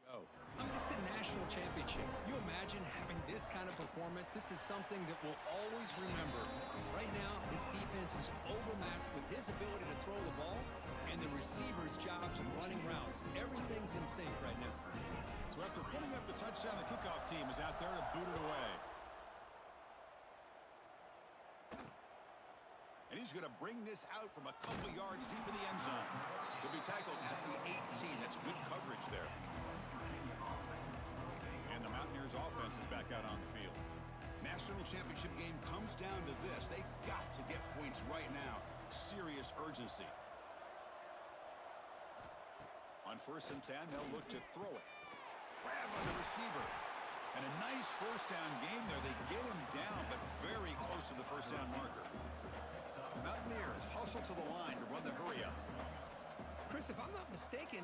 I mean, it's the national championship. You imagine having this kind of performance? This is something that we'll always remember. Right now, this defense is overmatched with his ability to throw the ball and the receiver's jobs of running routes. Everything's in sync right now. So after putting up the touchdown, the kickoff team is out there to boot it away. And he's going to bring this out from a couple yards deep in the end zone. He'll be tackled at the 18. That's good coverage there. And the Mountaineers offense is back out on the field. National championship game comes down to this. They've got to get points right now. Serious urgency. On 1st and 10, they'll look to throw it. Grab by the receiver. And a nice first down gain there. They get him down, but very close to the first down marker. Mountaineers hustle to the line to run the hurry-up. Chris, if I'm not mistaken,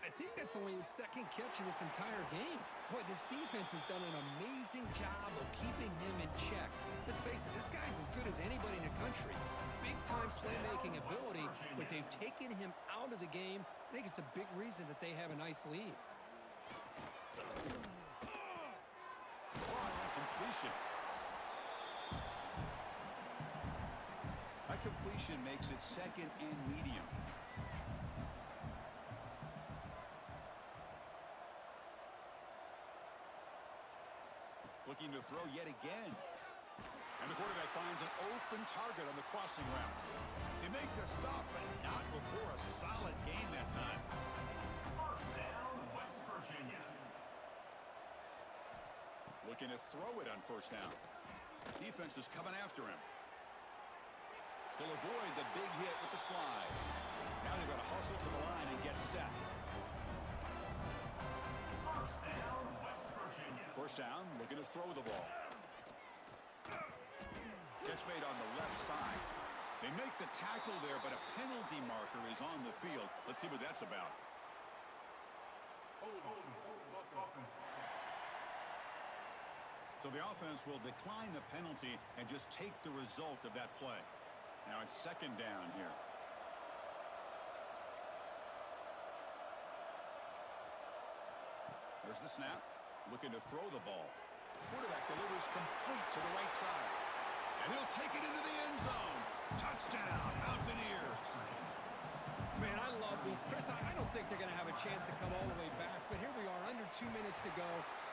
I think that's only his second catch of this entire game. Boy, this defense has done an amazing job of keeping him in check. Let's face it, this guy's as good as anybody in the country. Big-time playmaking ability, but they've taken him out of the game. I think it's a big reason that they have a nice lead. Completion. That completion makes it second and medium. Looking to throw yet again. And the quarterback finds an open target on the crossing route. They make the stop, but not before a solid gain that time. First down, West Virginia. Looking to throw it on first down. Defense is coming after him. He'll avoid the big hit with the slide. Now they've got to hustle to the line and get set. First down, looking to throw the ball. Catch made on the left side. They make the tackle there, but a penalty marker is on the field. Let's see what that's about. So the offense will decline the penalty and just take the result of that play. Now it's second down here. There's the snap. Looking to throw the ball. Quarterback delivers complete to the right side. And he'll take it into the end zone. Touchdown, Mountaineers. Man, I love this. Chris, I don't think they're going to have a chance to come all the way back, but here we are, under 2 minutes to go,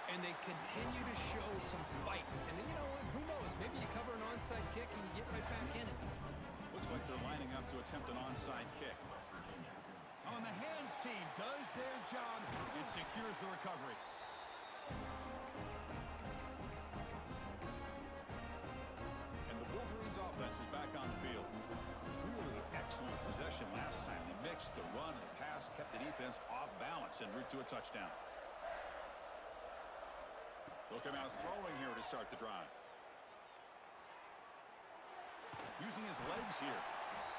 and they continue to show some fight. And you know what? Who knows? Maybe you cover an onside kick and you get right back in it. Looks like they're lining up to attempt an onside kick. On the hands team does their job and secures the recovery. And the Wolverines offense is back on the field. Really excellent possession last time. They mixed the run and the pass, kept the defense off balance en route to a touchdown. They'll come out throwing here to start the drive. Using his legs here.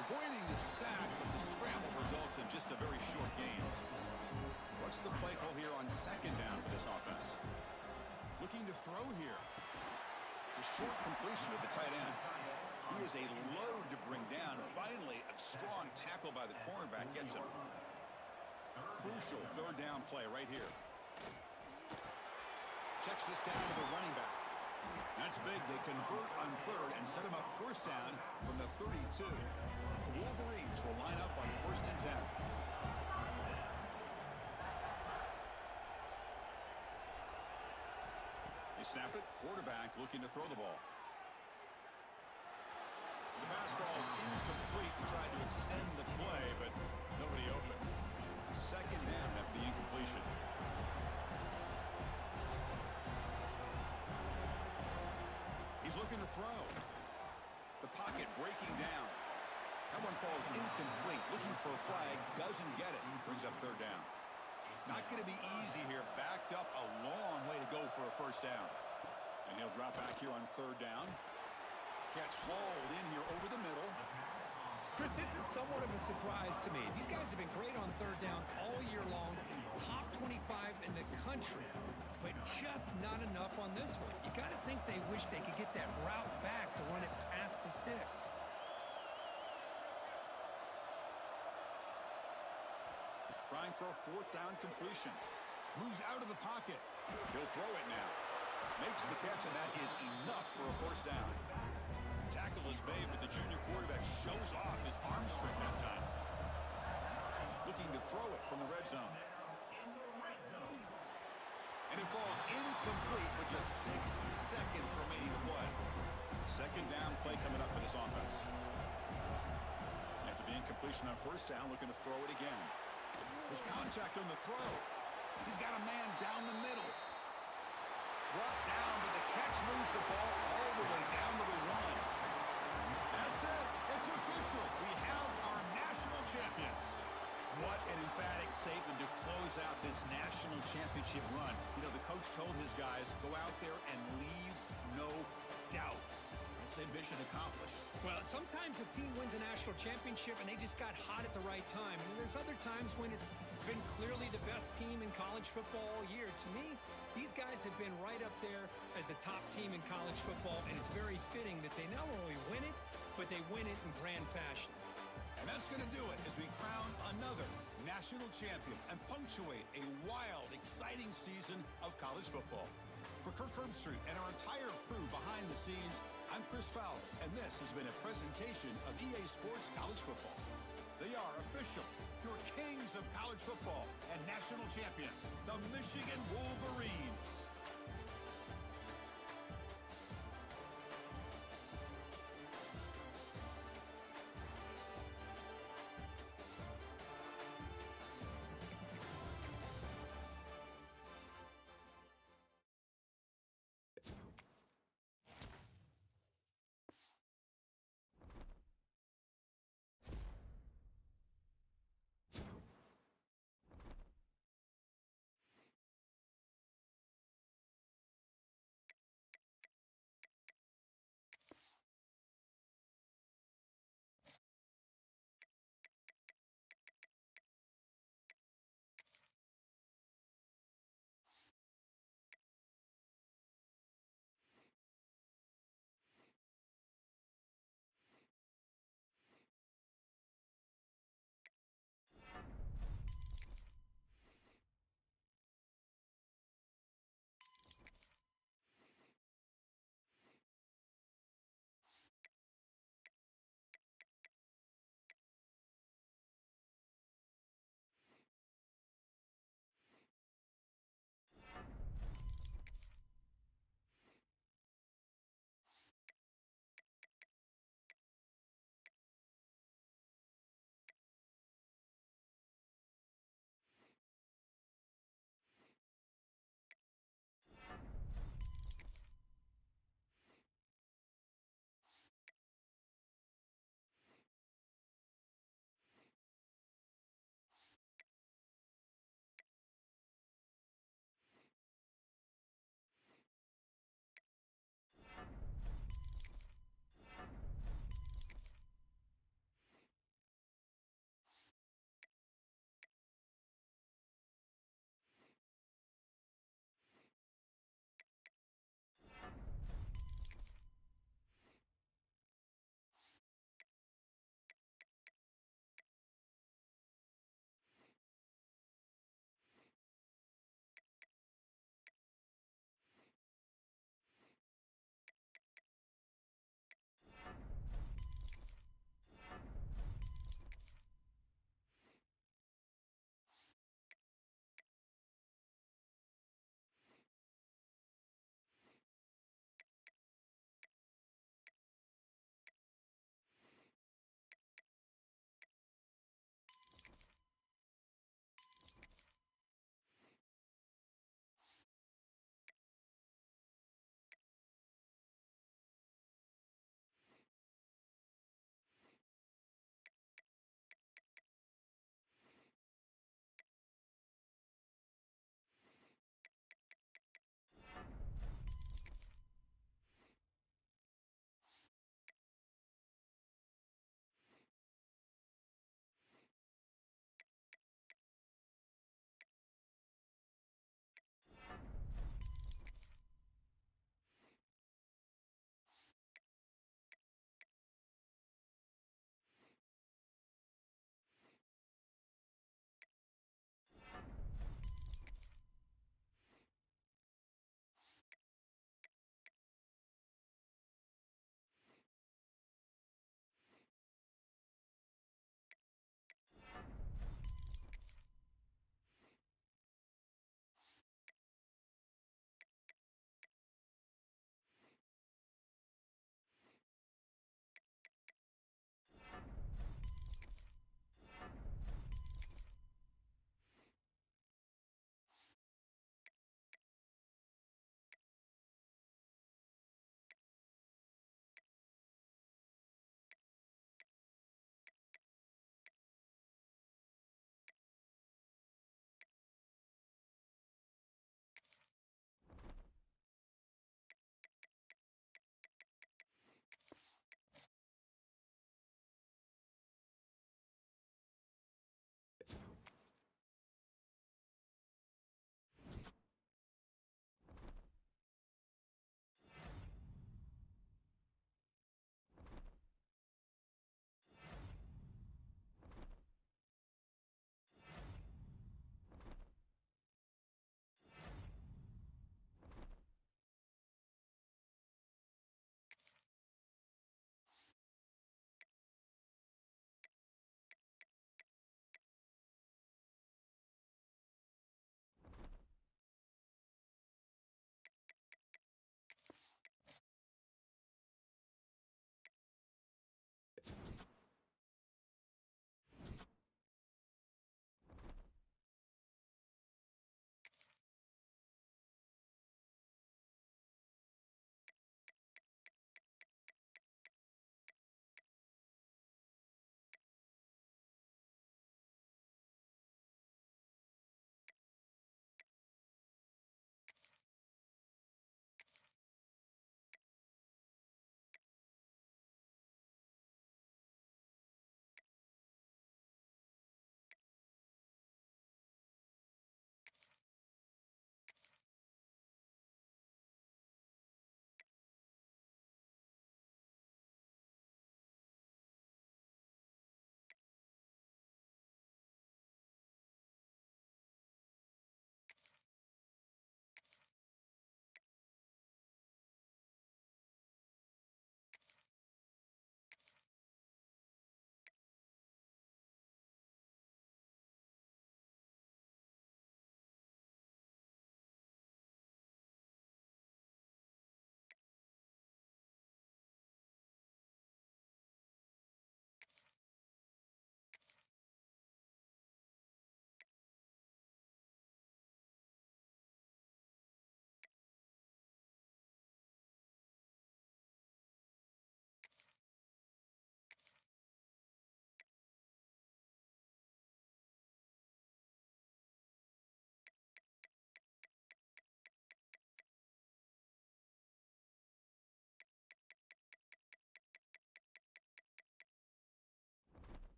Avoiding the sack, but the scramble results in just a very short gain. What's the play call here on second down for this offense? Looking to throw here. It's a short completion of the tight end. He is a load to bring down. Finally, a strong tackle by the cornerback gets him. Crucial third down play right here. Checks this down to the running back. That's big. They convert on third and set him up first down from the 32. The Wolverines will line up on first and 10. They snap it. Quarterback looking to throw the ball. The pass ball is incomplete. He tried to extend the play, but nobody open. Second down after the incompletion. He's looking to throw. The pocket breaking down. That one falls incomplete. Looking for a flag. Doesn't get it. Brings up third down. Not going to be easy here. Backed up a long way to go for a first down. And he'll drop back here on third down. Catch hauled in here over the middle. Chris, this is somewhat of a surprise to me. These guys have been great on third down all year long. Top 25 in the country, but just not enough on this one. You got to think they wish they could get that route back to run it past the sticks. Trying for a fourth down completion. Moves out of the pocket. He'll throw it now. Makes the catch, and that is enough for a first down. Tackle is made, but the junior quarterback shows off his arm strength that time. Looking to throw it from the red zone. And it falls incomplete with just 6 seconds remaining to play. Second down play coming up for this offense. After the incompletion on first down, looking to throw it again. There's contact on the throw. He's got a man down the middle. Brought down, but the catch moves the ball all the way down to the 1. That's it. It's official. We have our national champions. What an emphatic statement to close out this national championship run. You know, the coach told his guys, go out there and leave no doubt. I'd say mission accomplished. Well, sometimes a team wins a national championship and they just got hot at the right time. And there's other times when it's been clearly the best team in college football all year. To me, these guys have been right up there as the top team in college football, and it's very fitting that they not only win it, but they win it in grand fashion. And that's going to do it as we crown another national champion and punctuate a wild, exciting season of college football. For Kirk Herbstreit and our entire crew behind the scenes, I'm Chris Fowler, and this has been a presentation of EA Sports College Football. They are official, your kings of college football and national champions, the Michigan Wolverines.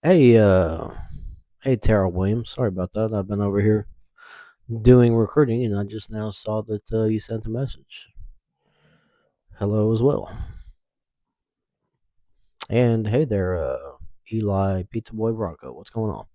Hey, hey, Tara Williams. Sorry about that. I've been over here doing recruiting, and I just now saw that you sent a message. Hello as well. And hey there, Eli Pizza Boy Bronco. What's going on?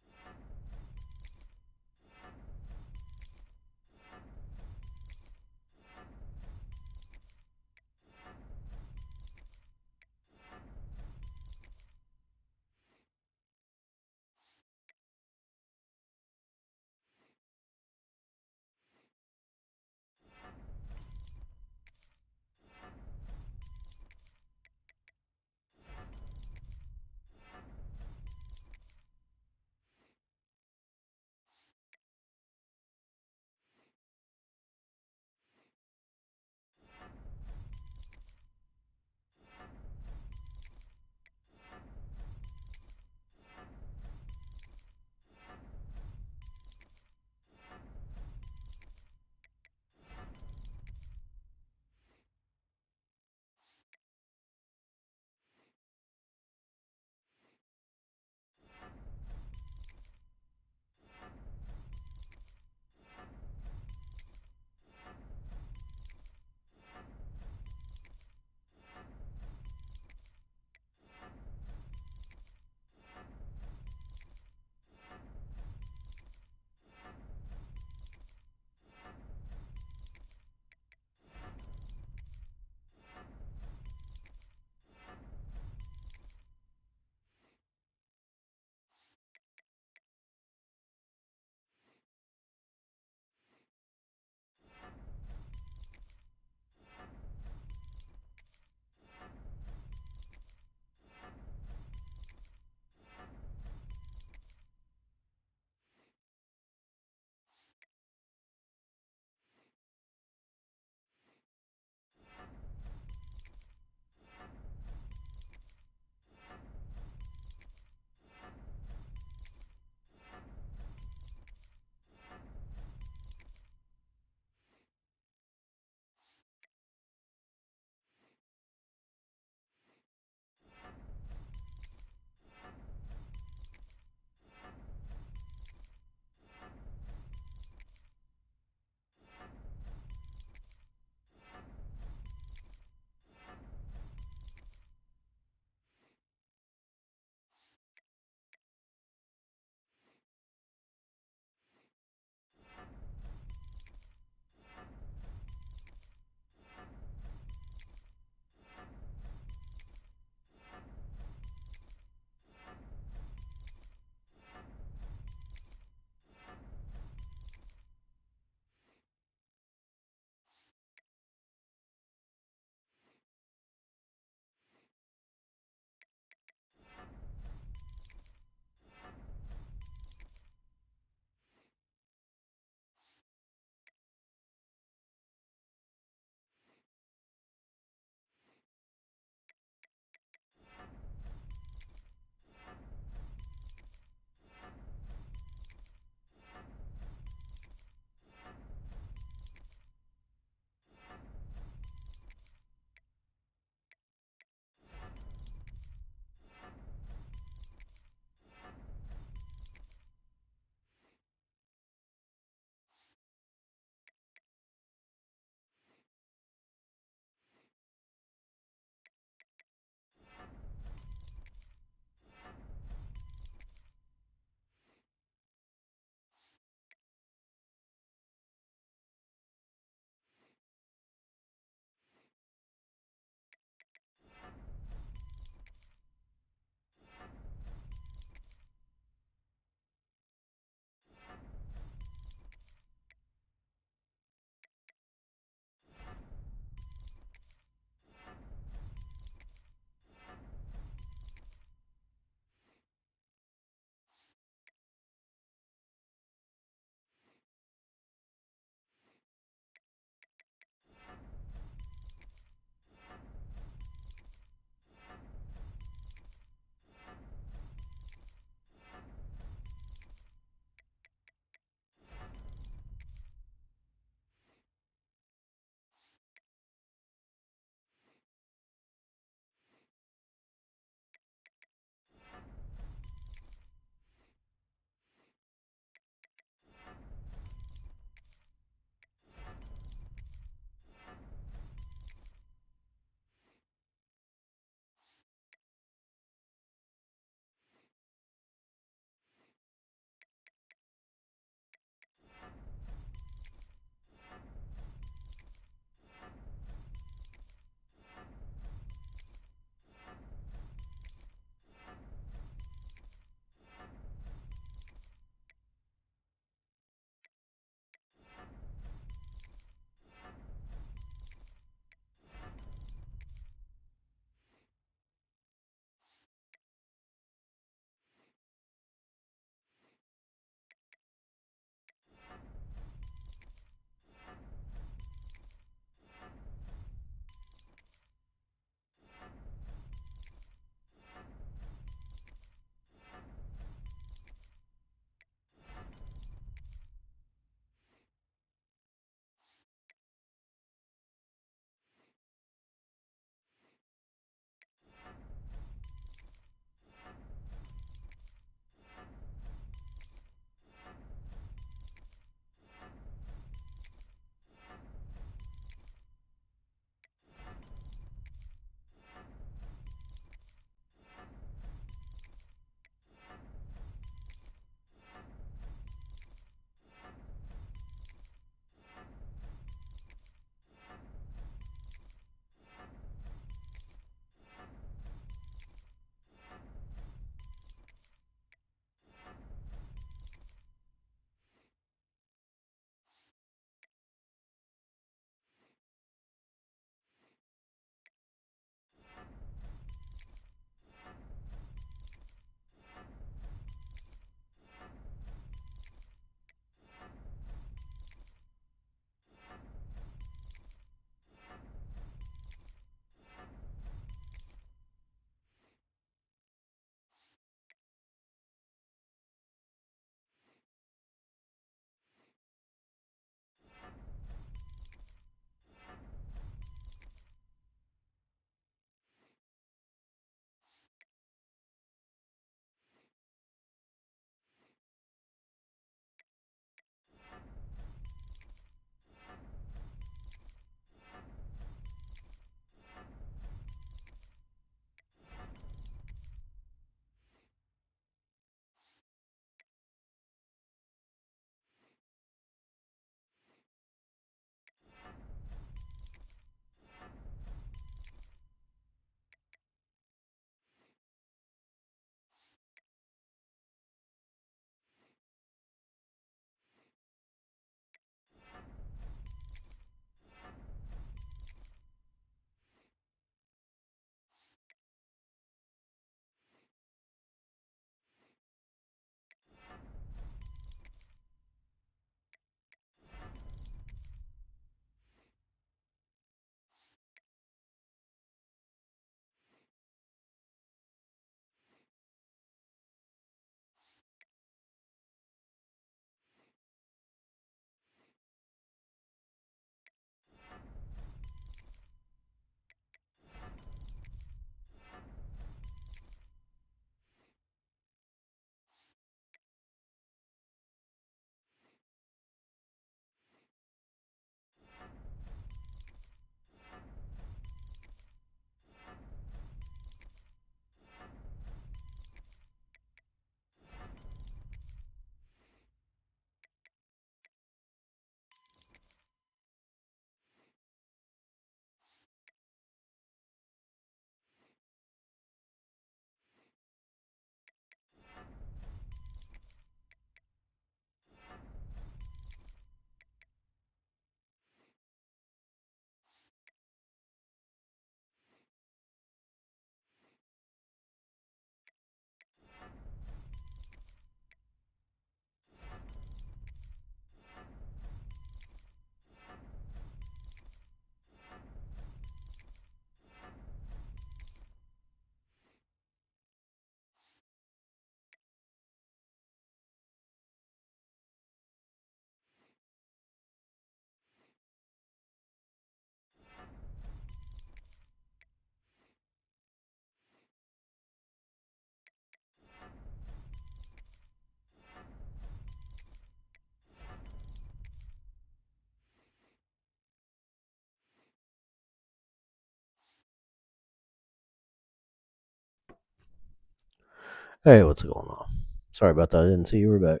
Hey, what's going on? Sorry about that. I didn't see you were back.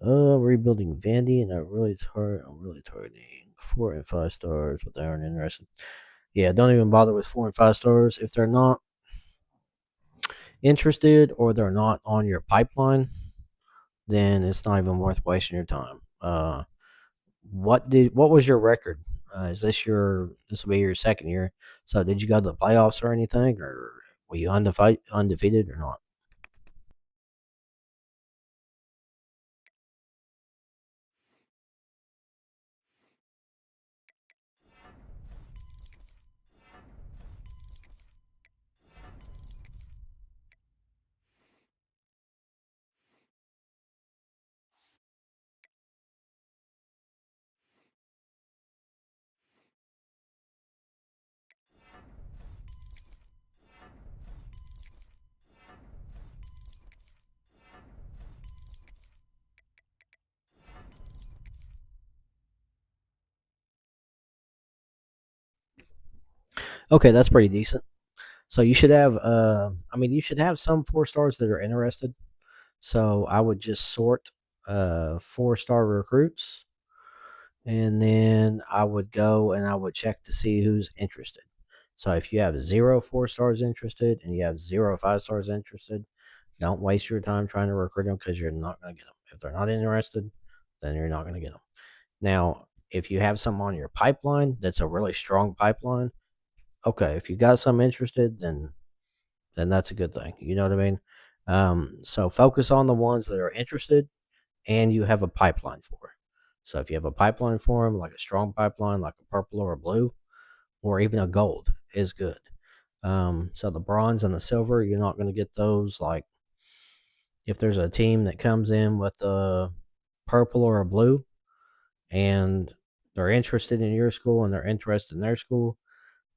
Rebuilding Vandy, and I'm really targeting 4 and 5 stars, but they aren't interested. Yeah, don't even bother with 4 and 5 stars if they're not interested or they're not on your pipeline. Then it's not even worth wasting your time. What was your record? This will be your second year? So did you go to the playoffs or anything, or were you undefeated or not? Okay, that's pretty decent. So you should have, you should have some 4 stars that are interested. So I would just sort 4-star recruits, and then I would go and I would check to see who's interested. So if you have 0 4 stars interested and you have 0 5 stars interested, don't waste your time trying to recruit them because you're not going to get them. If they're not interested, then you're not going to get them. Now, if you have some on your pipeline that's a really strong pipeline, okay, if you got some interested, then that's a good thing. You know what I mean? So focus on the ones that are interested and you have a pipeline for. So if you have a pipeline for them, like a strong pipeline, like a purple or a blue, or even a gold is good. So the bronze and the silver, you're not going to get those. Like if there's a team that comes in with a purple or a blue and they're interested in your school and they're interested in their school,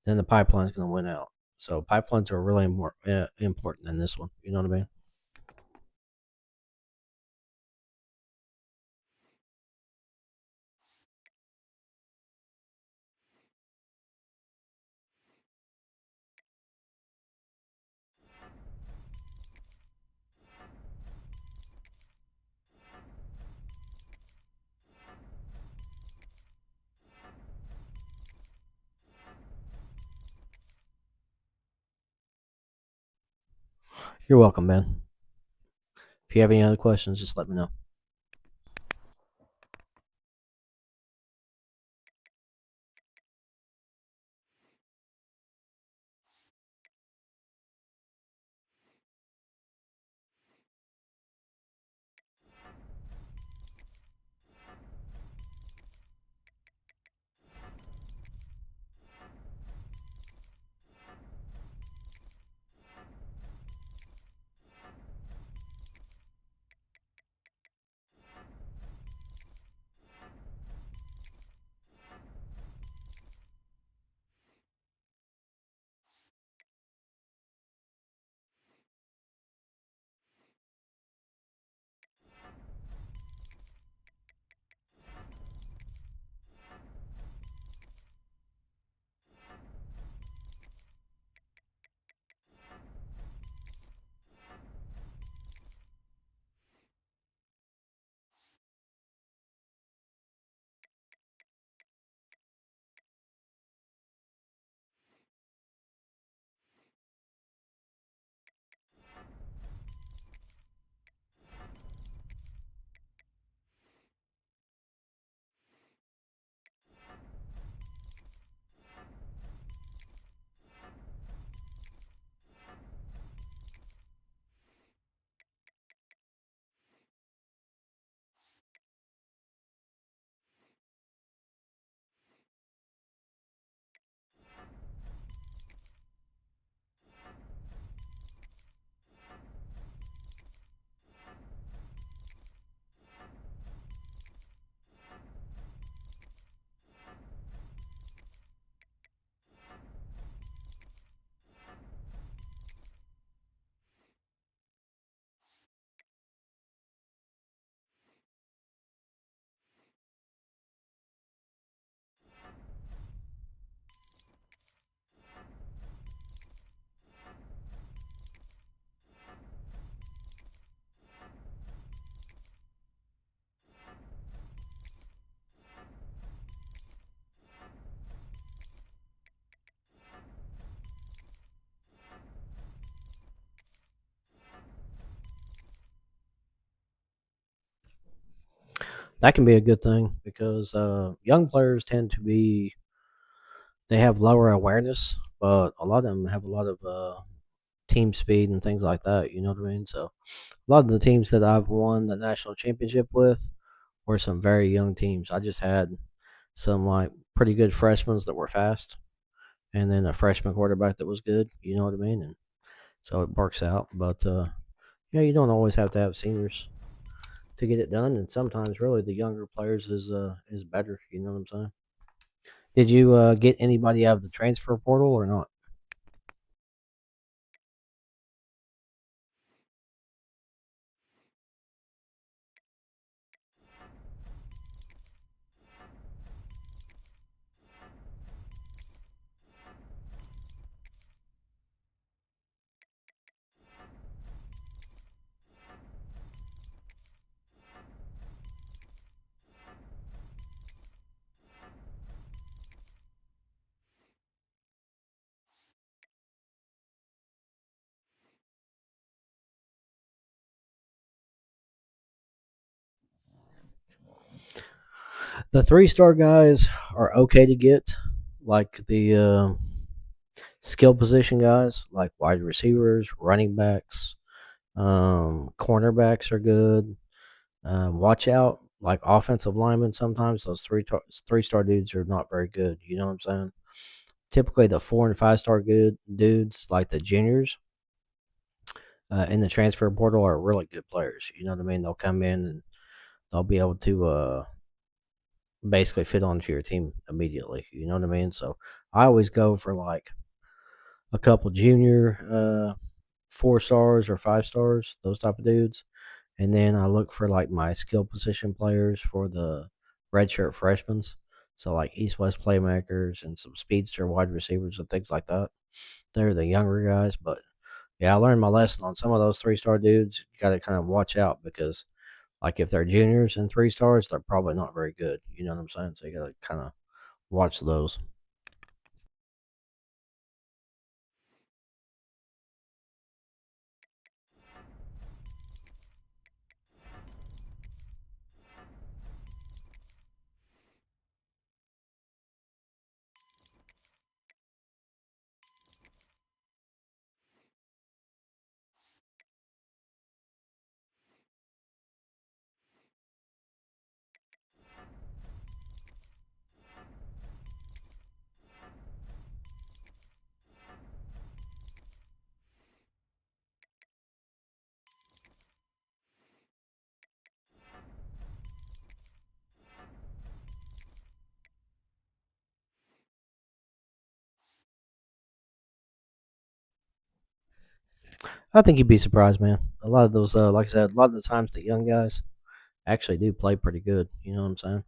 then the pipeline's going to win out. So pipelines are really important in this one. You know what I mean? You're welcome, man. If you have any other questions, just let me know. that can be a good thing because young players tend to be they have lower awareness, but a lot of them have a lot of team speed and things like that. You know what I mean? So a lot of the teams that I've won the national championship with were some very young teams. I just had some like pretty good freshmen that were fast, and then a freshman quarterback that was good. You know what I mean? And so it works out. But yeah, you don't always have to have seniors to get it done, and sometimes really the younger players is better. You know what I'm saying? Did you get anybody out of the transfer portal or not? The 3-star guys are okay to get, like the skill position guys, like wide receivers, running backs, cornerbacks are good. Watch out, like offensive linemen. Sometimes those 3-star dudes are not very good. You know what I'm saying? Typically, the 4 and 5-star good dudes, like the juniors, in the transfer portal, are really good players. You know what I mean? They'll come in and they'll be able to basically fit onto your team immediately. You know what I mean? So I always go for like a couple junior 4 stars or 5 stars, those type of dudes. And then I look for like my skill position players for the redshirt freshmen. So like East West playmakers and some speedster wide receivers and things like that. They're the younger guys, but yeah, I learned my lesson on some of those 3-star dudes. You got to kind of watch out because like if they're juniors and 3 stars, they're probably not very good. You know what I'm saying? So you got to kind of watch those. I think you'd be surprised, man. A lot of those, like I said, a lot of the times the young guys actually do play pretty good. You know what I'm saying?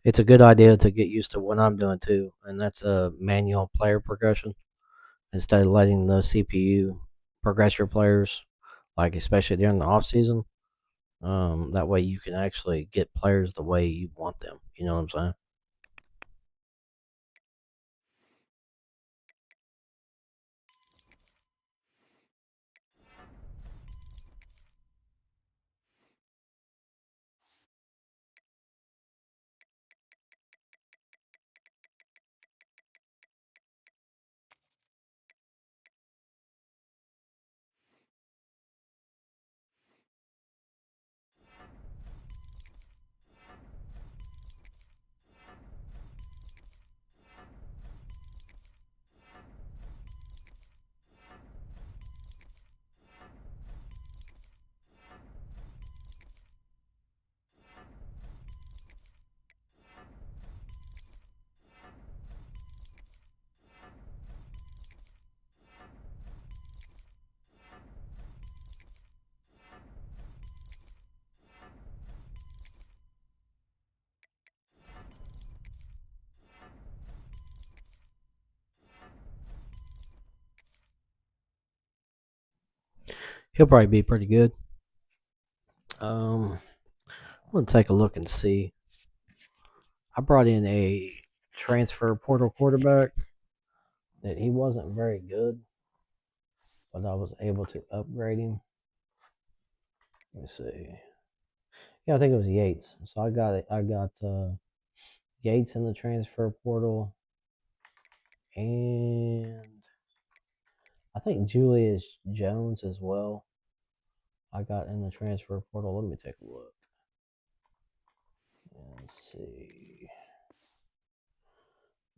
It's a good idea to get used to what I'm doing too, and that's a manual player progression instead of letting the CPU progress your players, like especially during the off season. That way you can actually get players the way you want them. You know what I'm saying? He'll probably be pretty good. I'm gonna take a look and see. I brought in a transfer portal quarterback that he wasn't very good. but I was able to upgrade him. Let me see. Yeah, I think it was Yates. So I got Yates in the transfer portal, and I think Julius Jones as well. I got in the transfer portal. Let me take a look. Let's see.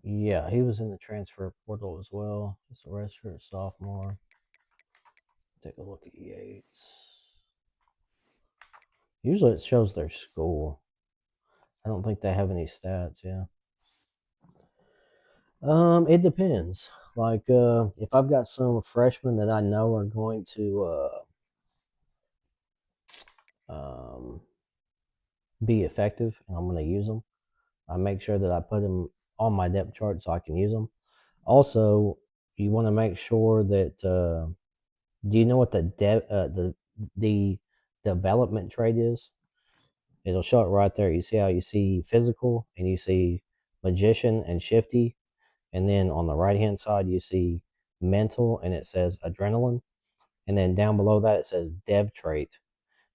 Yeah, he was in the transfer portal as well. He's a redshirt sophomore. Take a look at Yates. Usually it shows their school. I don't think they have any stats, yeah. It depends. Like, if I've got some freshmen that I know are going to be effective and I'm going to use them, I make sure that I put them on my depth chart so I can use them. Also, you want to make sure that do you know what the development trait is? It'll show it right there. You see how you see physical and you see magician and shifty, and then on the right hand side you see mental and it says adrenaline, and then down below that it says dev trait,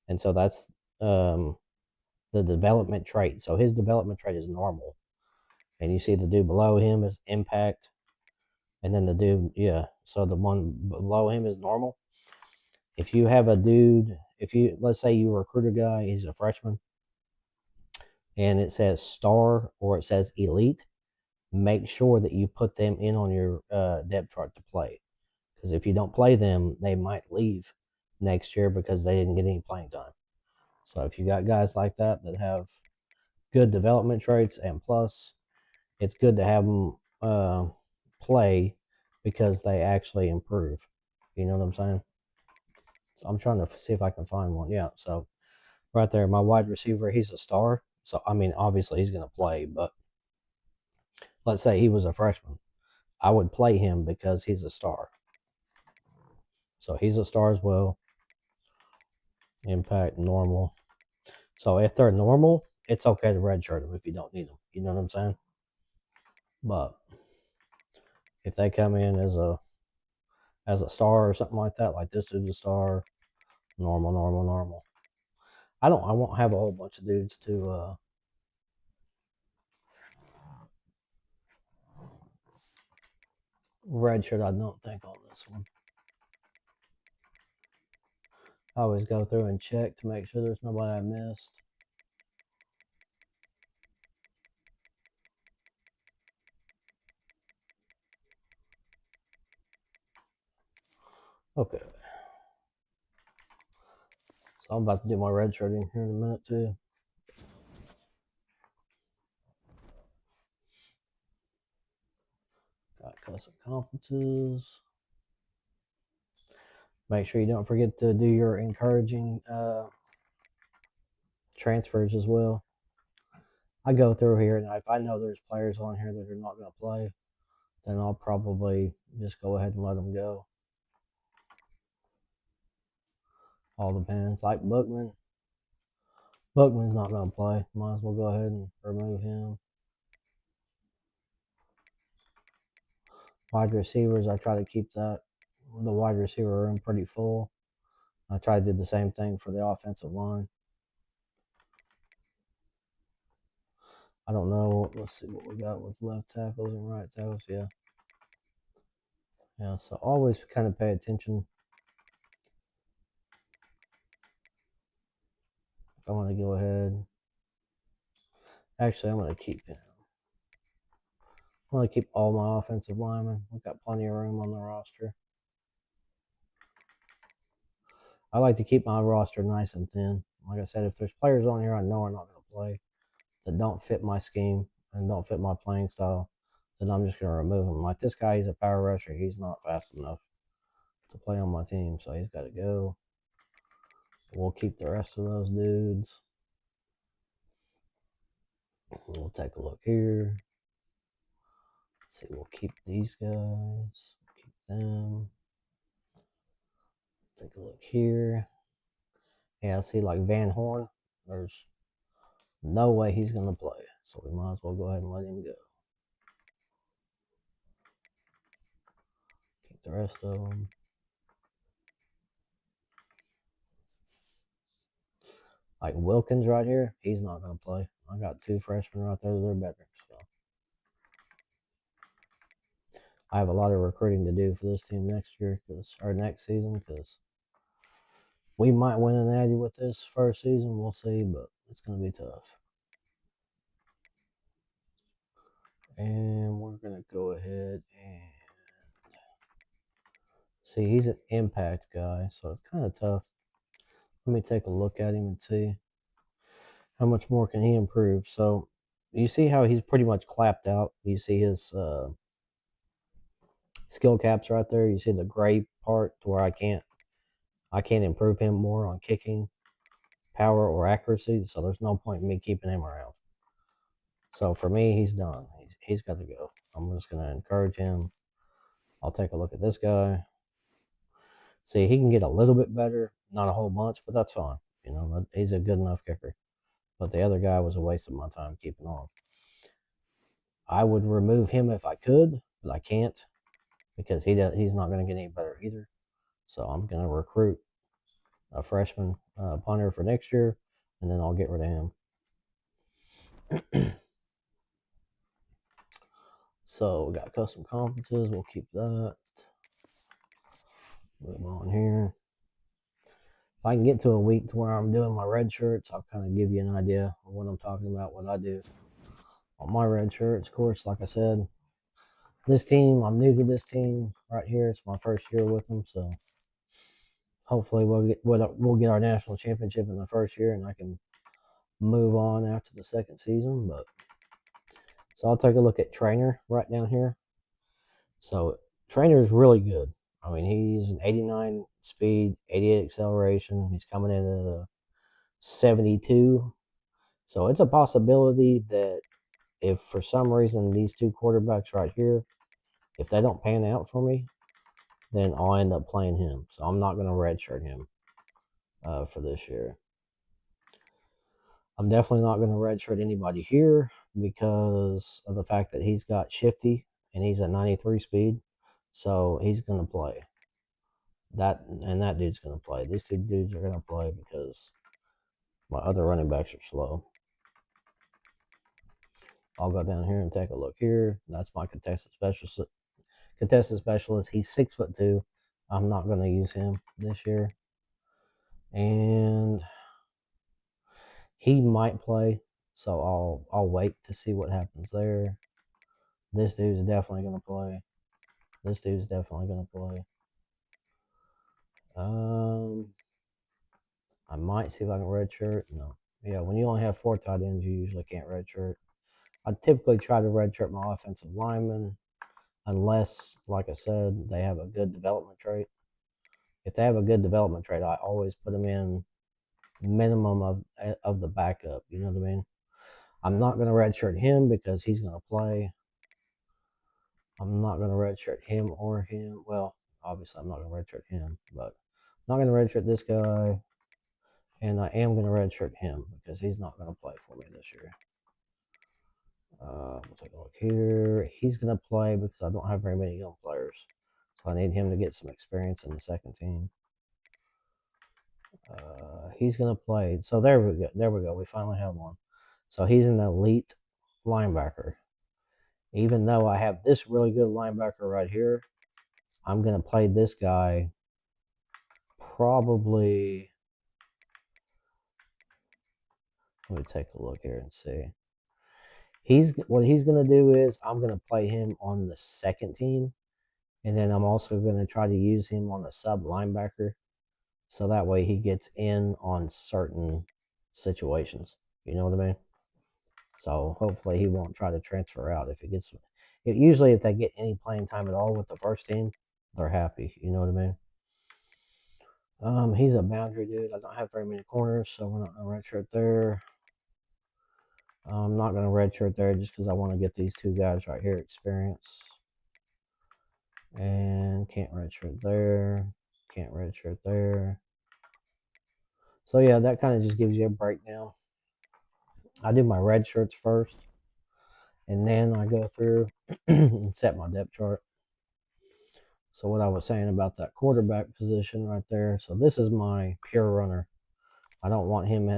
and so that's the development trait. So his development trait is normal, and you see the dude below him is impact, and then the dude, yeah, so the one below him is normal. If you have a dude, let's say you recruit a guy, he's a freshman, and it says star or it says elite, make sure that you put them in on your depth chart to play. Because if you don't play them, they might leave next year because they didn't get any playing time. So if you got guys like that have good development traits, and plus, it's good to have them play because they actually improve. You know what I'm saying? So I'm trying to see if I can find one. Yeah, so right there, my wide receiver, he's a star. So, I mean, obviously he's going to play, but let's say he was a freshman. I would play him because he's a star. So he's a star as well. Impact, normal. So if they're normal, it's okay to redshirt them if you don't need them. You know what I'm saying? But if they come in as a star or something like that, like this is a star, normal. I won't have a whole bunch of dudes to redshirt, I don't think, on this one. I always go through and check to make sure there's nobody I missed. Okay. So I'm about to do my redshirting here in a minute too. Got custom conferences. Make sure you don't forget to do your encouraging transfers as well. I go through here, and if I know there's players on here that are not going to play, then I'll probably just go ahead and let them go. All depends. Like Bookman. Bookman's not going to play. Might as well go ahead and remove him. Wide receivers, I try to keep the wide receiver room pretty full. I try to do the same thing for the offensive line. I don't know. Let's see what we got with left tackles and right tackles. Yeah. Yeah, so always kind of pay attention. I want to go ahead. Actually, I'm going to keep him. I want to keep all my offensive linemen. We've got plenty of room on the roster. I like to keep my roster nice and thin. Like I said, if there's players on here I know are not going to play that don't fit my scheme and don't fit my playing style, then I'm just going to remove them. Like this guy, he's a power rusher. He's not fast enough to play on my team, so he's got to go. We'll keep the rest of those dudes. We'll take a look here. Let's see, we'll keep these guys. Keep them. Take a look here. Yeah, see, like Van Horn, there's no way he's going to play. So we might as well go ahead and let him go. Keep the rest of them. Like Wilkins right here, he's not going to play. I got 2 freshmen right there that are better. So I have a lot of recruiting to do for this team next year, or next season, because we might win an Natty with this first season. We'll see, but it's going to be tough. And we're going to go ahead and see, he's an impact guy, so it's kind of tough. Let me take a look at him and see how much more can he improve. So you see how he's pretty much clapped out. You see his skill caps right there. You see the gray part to where I can't improve him more on kicking, power, or accuracy. So there's no point in me keeping him around. So for me, he's done. He's got to go. I'm just going to encourage him. I'll take a look at this guy. See, he can get a little bit better, not a whole bunch, but that's fine. You know, he's a good enough kicker. But the other guy was a waste of my time keeping on. I would remove him if I could, but I can't because he's not going to get any better either. So I'm going to recruit a freshman punter for next year, and then I'll get rid of him. So we got custom conferences. We'll keep that. Move on here. If I can get to a week to where I'm doing my red shirts, I'll kind of give you an idea of what I'm talking about, what I do on my red shirts. Of course, like I said, this team, I'm new to this team right here. It's my first year with them, so hopefully we'll get our national championship in the first year, and I can move on after the second season. But so I'll take a look at Trainer right down here. So Trainer is really good. I mean, he's an 89 speed, 88 acceleration. He's coming in at a 72. So it's a possibility that if for some reason these 2 quarterbacks right here, if they don't pan out for me, then I'll end up playing him. So I'm not going to redshirt him for this year. I'm definitely not going to redshirt anybody here because of the fact that he's got shifty and he's at 93 speed. So he's going to play. That dude's going to play. These 2 dudes are going to play because my other running backs are slow. I'll go down here and take a look here. That's my contested specialist. He's 6'2". I'm not going to use him this year. And he might play, so I'll wait to see what happens there. This dude's definitely going to play. This dude's definitely going to play. I might see if I can redshirt. No. Yeah, when you only have 4 tight ends, you usually can't redshirt. I typically try to redshirt my offensive linemen unless, like I said, they have a good development trait. If they have a good development trait, I always put them in minimum of the backup. You know what I mean? I'm not going to redshirt him because he's going to play. I'm not going to redshirt him or him. Well, obviously, I'm not going to redshirt him, but I'm not going to redshirt this guy. And I am going to redshirt him because he's not going to play for me this year. We'll take a look here. He's going to play because I don't have very many young players. So I need him to get some experience in the second team. He's going to play. So there we go. There we go. We finally have one. So he's an elite linebacker. Even though I have this really good linebacker right here, I'm going to play this guy probably. Let me take a look here and see. What he's going to do is I'm going to play him on the second team, and then I'm also going to try to use him on the sub linebacker, so that way he gets in on certain situations. You know what I mean? So hopefully he won't try to transfer out if he gets. Usually if they get any playing time at all with the first team, they're happy. You know what I mean? He's a boundary dude. I don't have very many corners, so we're not going to redshirt there. I'm not going to redshirt there just because I want to get these 2 guys right here experience. And can't redshirt there. Can't redshirt there. So yeah, that kind of just gives you a breakdown. I do my red shirts first. And then I go through and set my depth chart. So what I was saying about that quarterback position right there. So this is my pure runner. I don't want him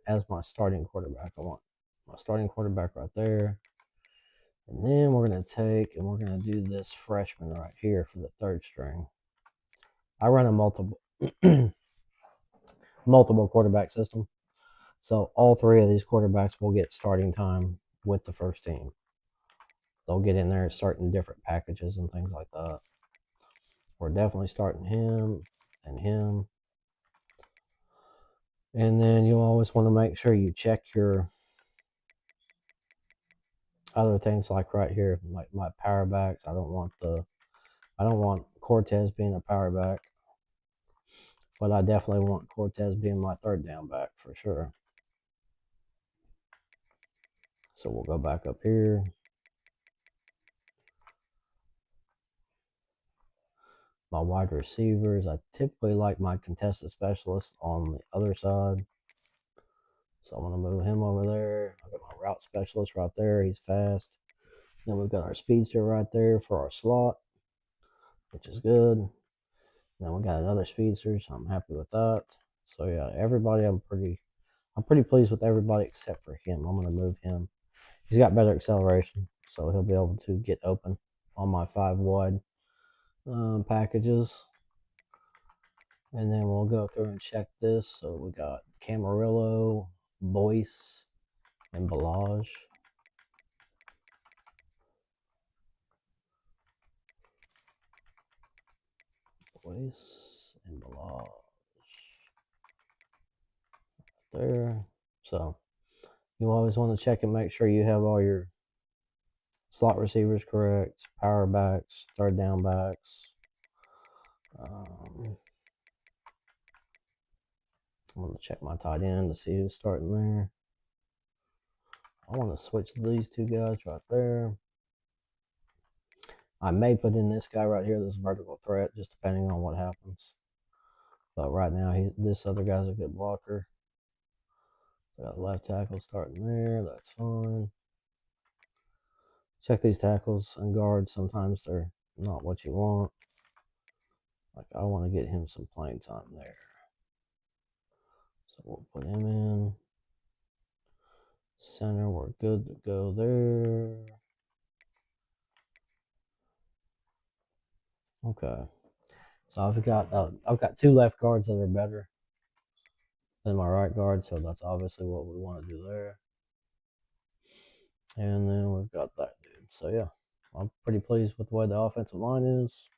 as my starting quarterback. I want my starting quarterback right there. And then we're going to take and we're going to do this freshman right here for the third string. I run a multiple quarterback system. So all three of these quarterbacks will get starting time with the first team. They'll get in there and start in different packages and things like that. We're definitely starting him and him. And then you'll always want to make sure you check your other things like right here, like my power backs. I don't want Cortez being a power back. But I definitely want Cortez being my third down back for sure. So we'll go back up here. My wide receivers, I typically like my contested specialist on the other side. So I'm going to move him over there. I've got my route specialist right there. He's fast. Then we've got our speedster right there for our slot, which is good. Then we got another speedster, so I'm happy with that. So yeah, everybody, I'm pretty pleased with everybody except for him. I'm going to move him. He's got better acceleration, so he'll be able to get open on my 5 wide packages. And then we'll go through and check this. So we got Camarillo, Boyce, and Balaj. Boyce and Balaj. There. So you always want to check and make sure you have all your slot receivers correct, power backs, third down backs. I'm going to check my tight end to see who's starting there. I want to switch these two guys right there. I may put in this guy right here, this vertical threat, just depending on what happens. But right now, this other guy's a good blocker. Got left tackle starting there. That's fine. Check these tackles and guards. Sometimes they're not what you want. Like, I want to get him some playing time there. So we'll put him in. Center, we're good to go there. Okay. So I've got 2 left guards that are better than my right guard, so that's obviously what we want to do there. And then we've got that dude. So yeah, I'm pretty pleased with the way the offensive line is.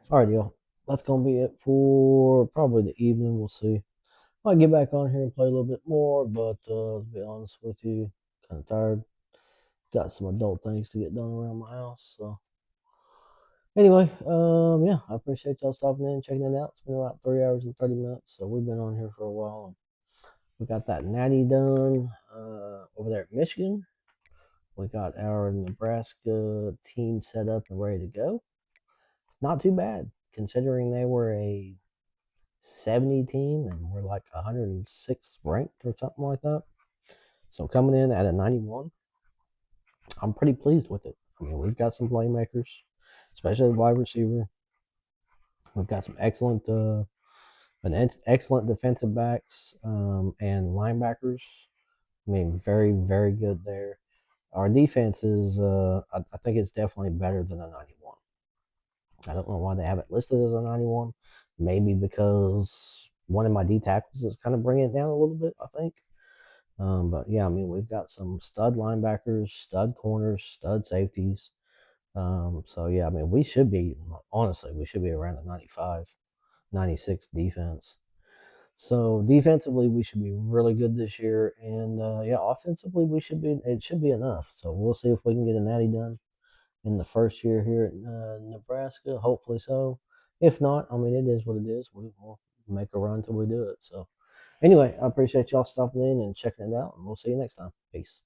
All right, y'all. That's gonna be it for probably the evening. We'll see. Might get back on here and play a little bit more, but to be honest with you, kind of tired. Got some adult things to get done around my house. So anyway, yeah, I appreciate y'all stopping in, checking it out. It's been about 3 hours and 30 minutes, so we've been on here for a while. We got that natty done over there at Michigan. We got our Nebraska team set up and ready to go. Not too bad, considering they were a 70 team and we're like 106th ranked or something like that. So coming in at a 91, I'm pretty pleased with it. I mean, we've got some playmakers, especially the wide receiver. We've got some excellent defensive backs and linebackers. I mean, very, very good there. Our defense is, I think it's definitely better than a 91. I don't know why they have it listed as a 91. Maybe because one of my D tackles is kind of bringing it down a little bit, I think. But yeah, I mean, we've got some stud linebackers, stud corners, stud safeties. So yeah, I mean, we should be, honestly, we should be around a 95, 96 defense. So defensively, we should be really good this year, and yeah, offensively, it should be enough. So we'll see if we can get a natty done in the first year here at Nebraska. Hopefully so. If not, I mean, it is what it is. We will make a run till we do it. So anyway, I appreciate y'all stopping in and checking it out, and we'll see you next time. Peace.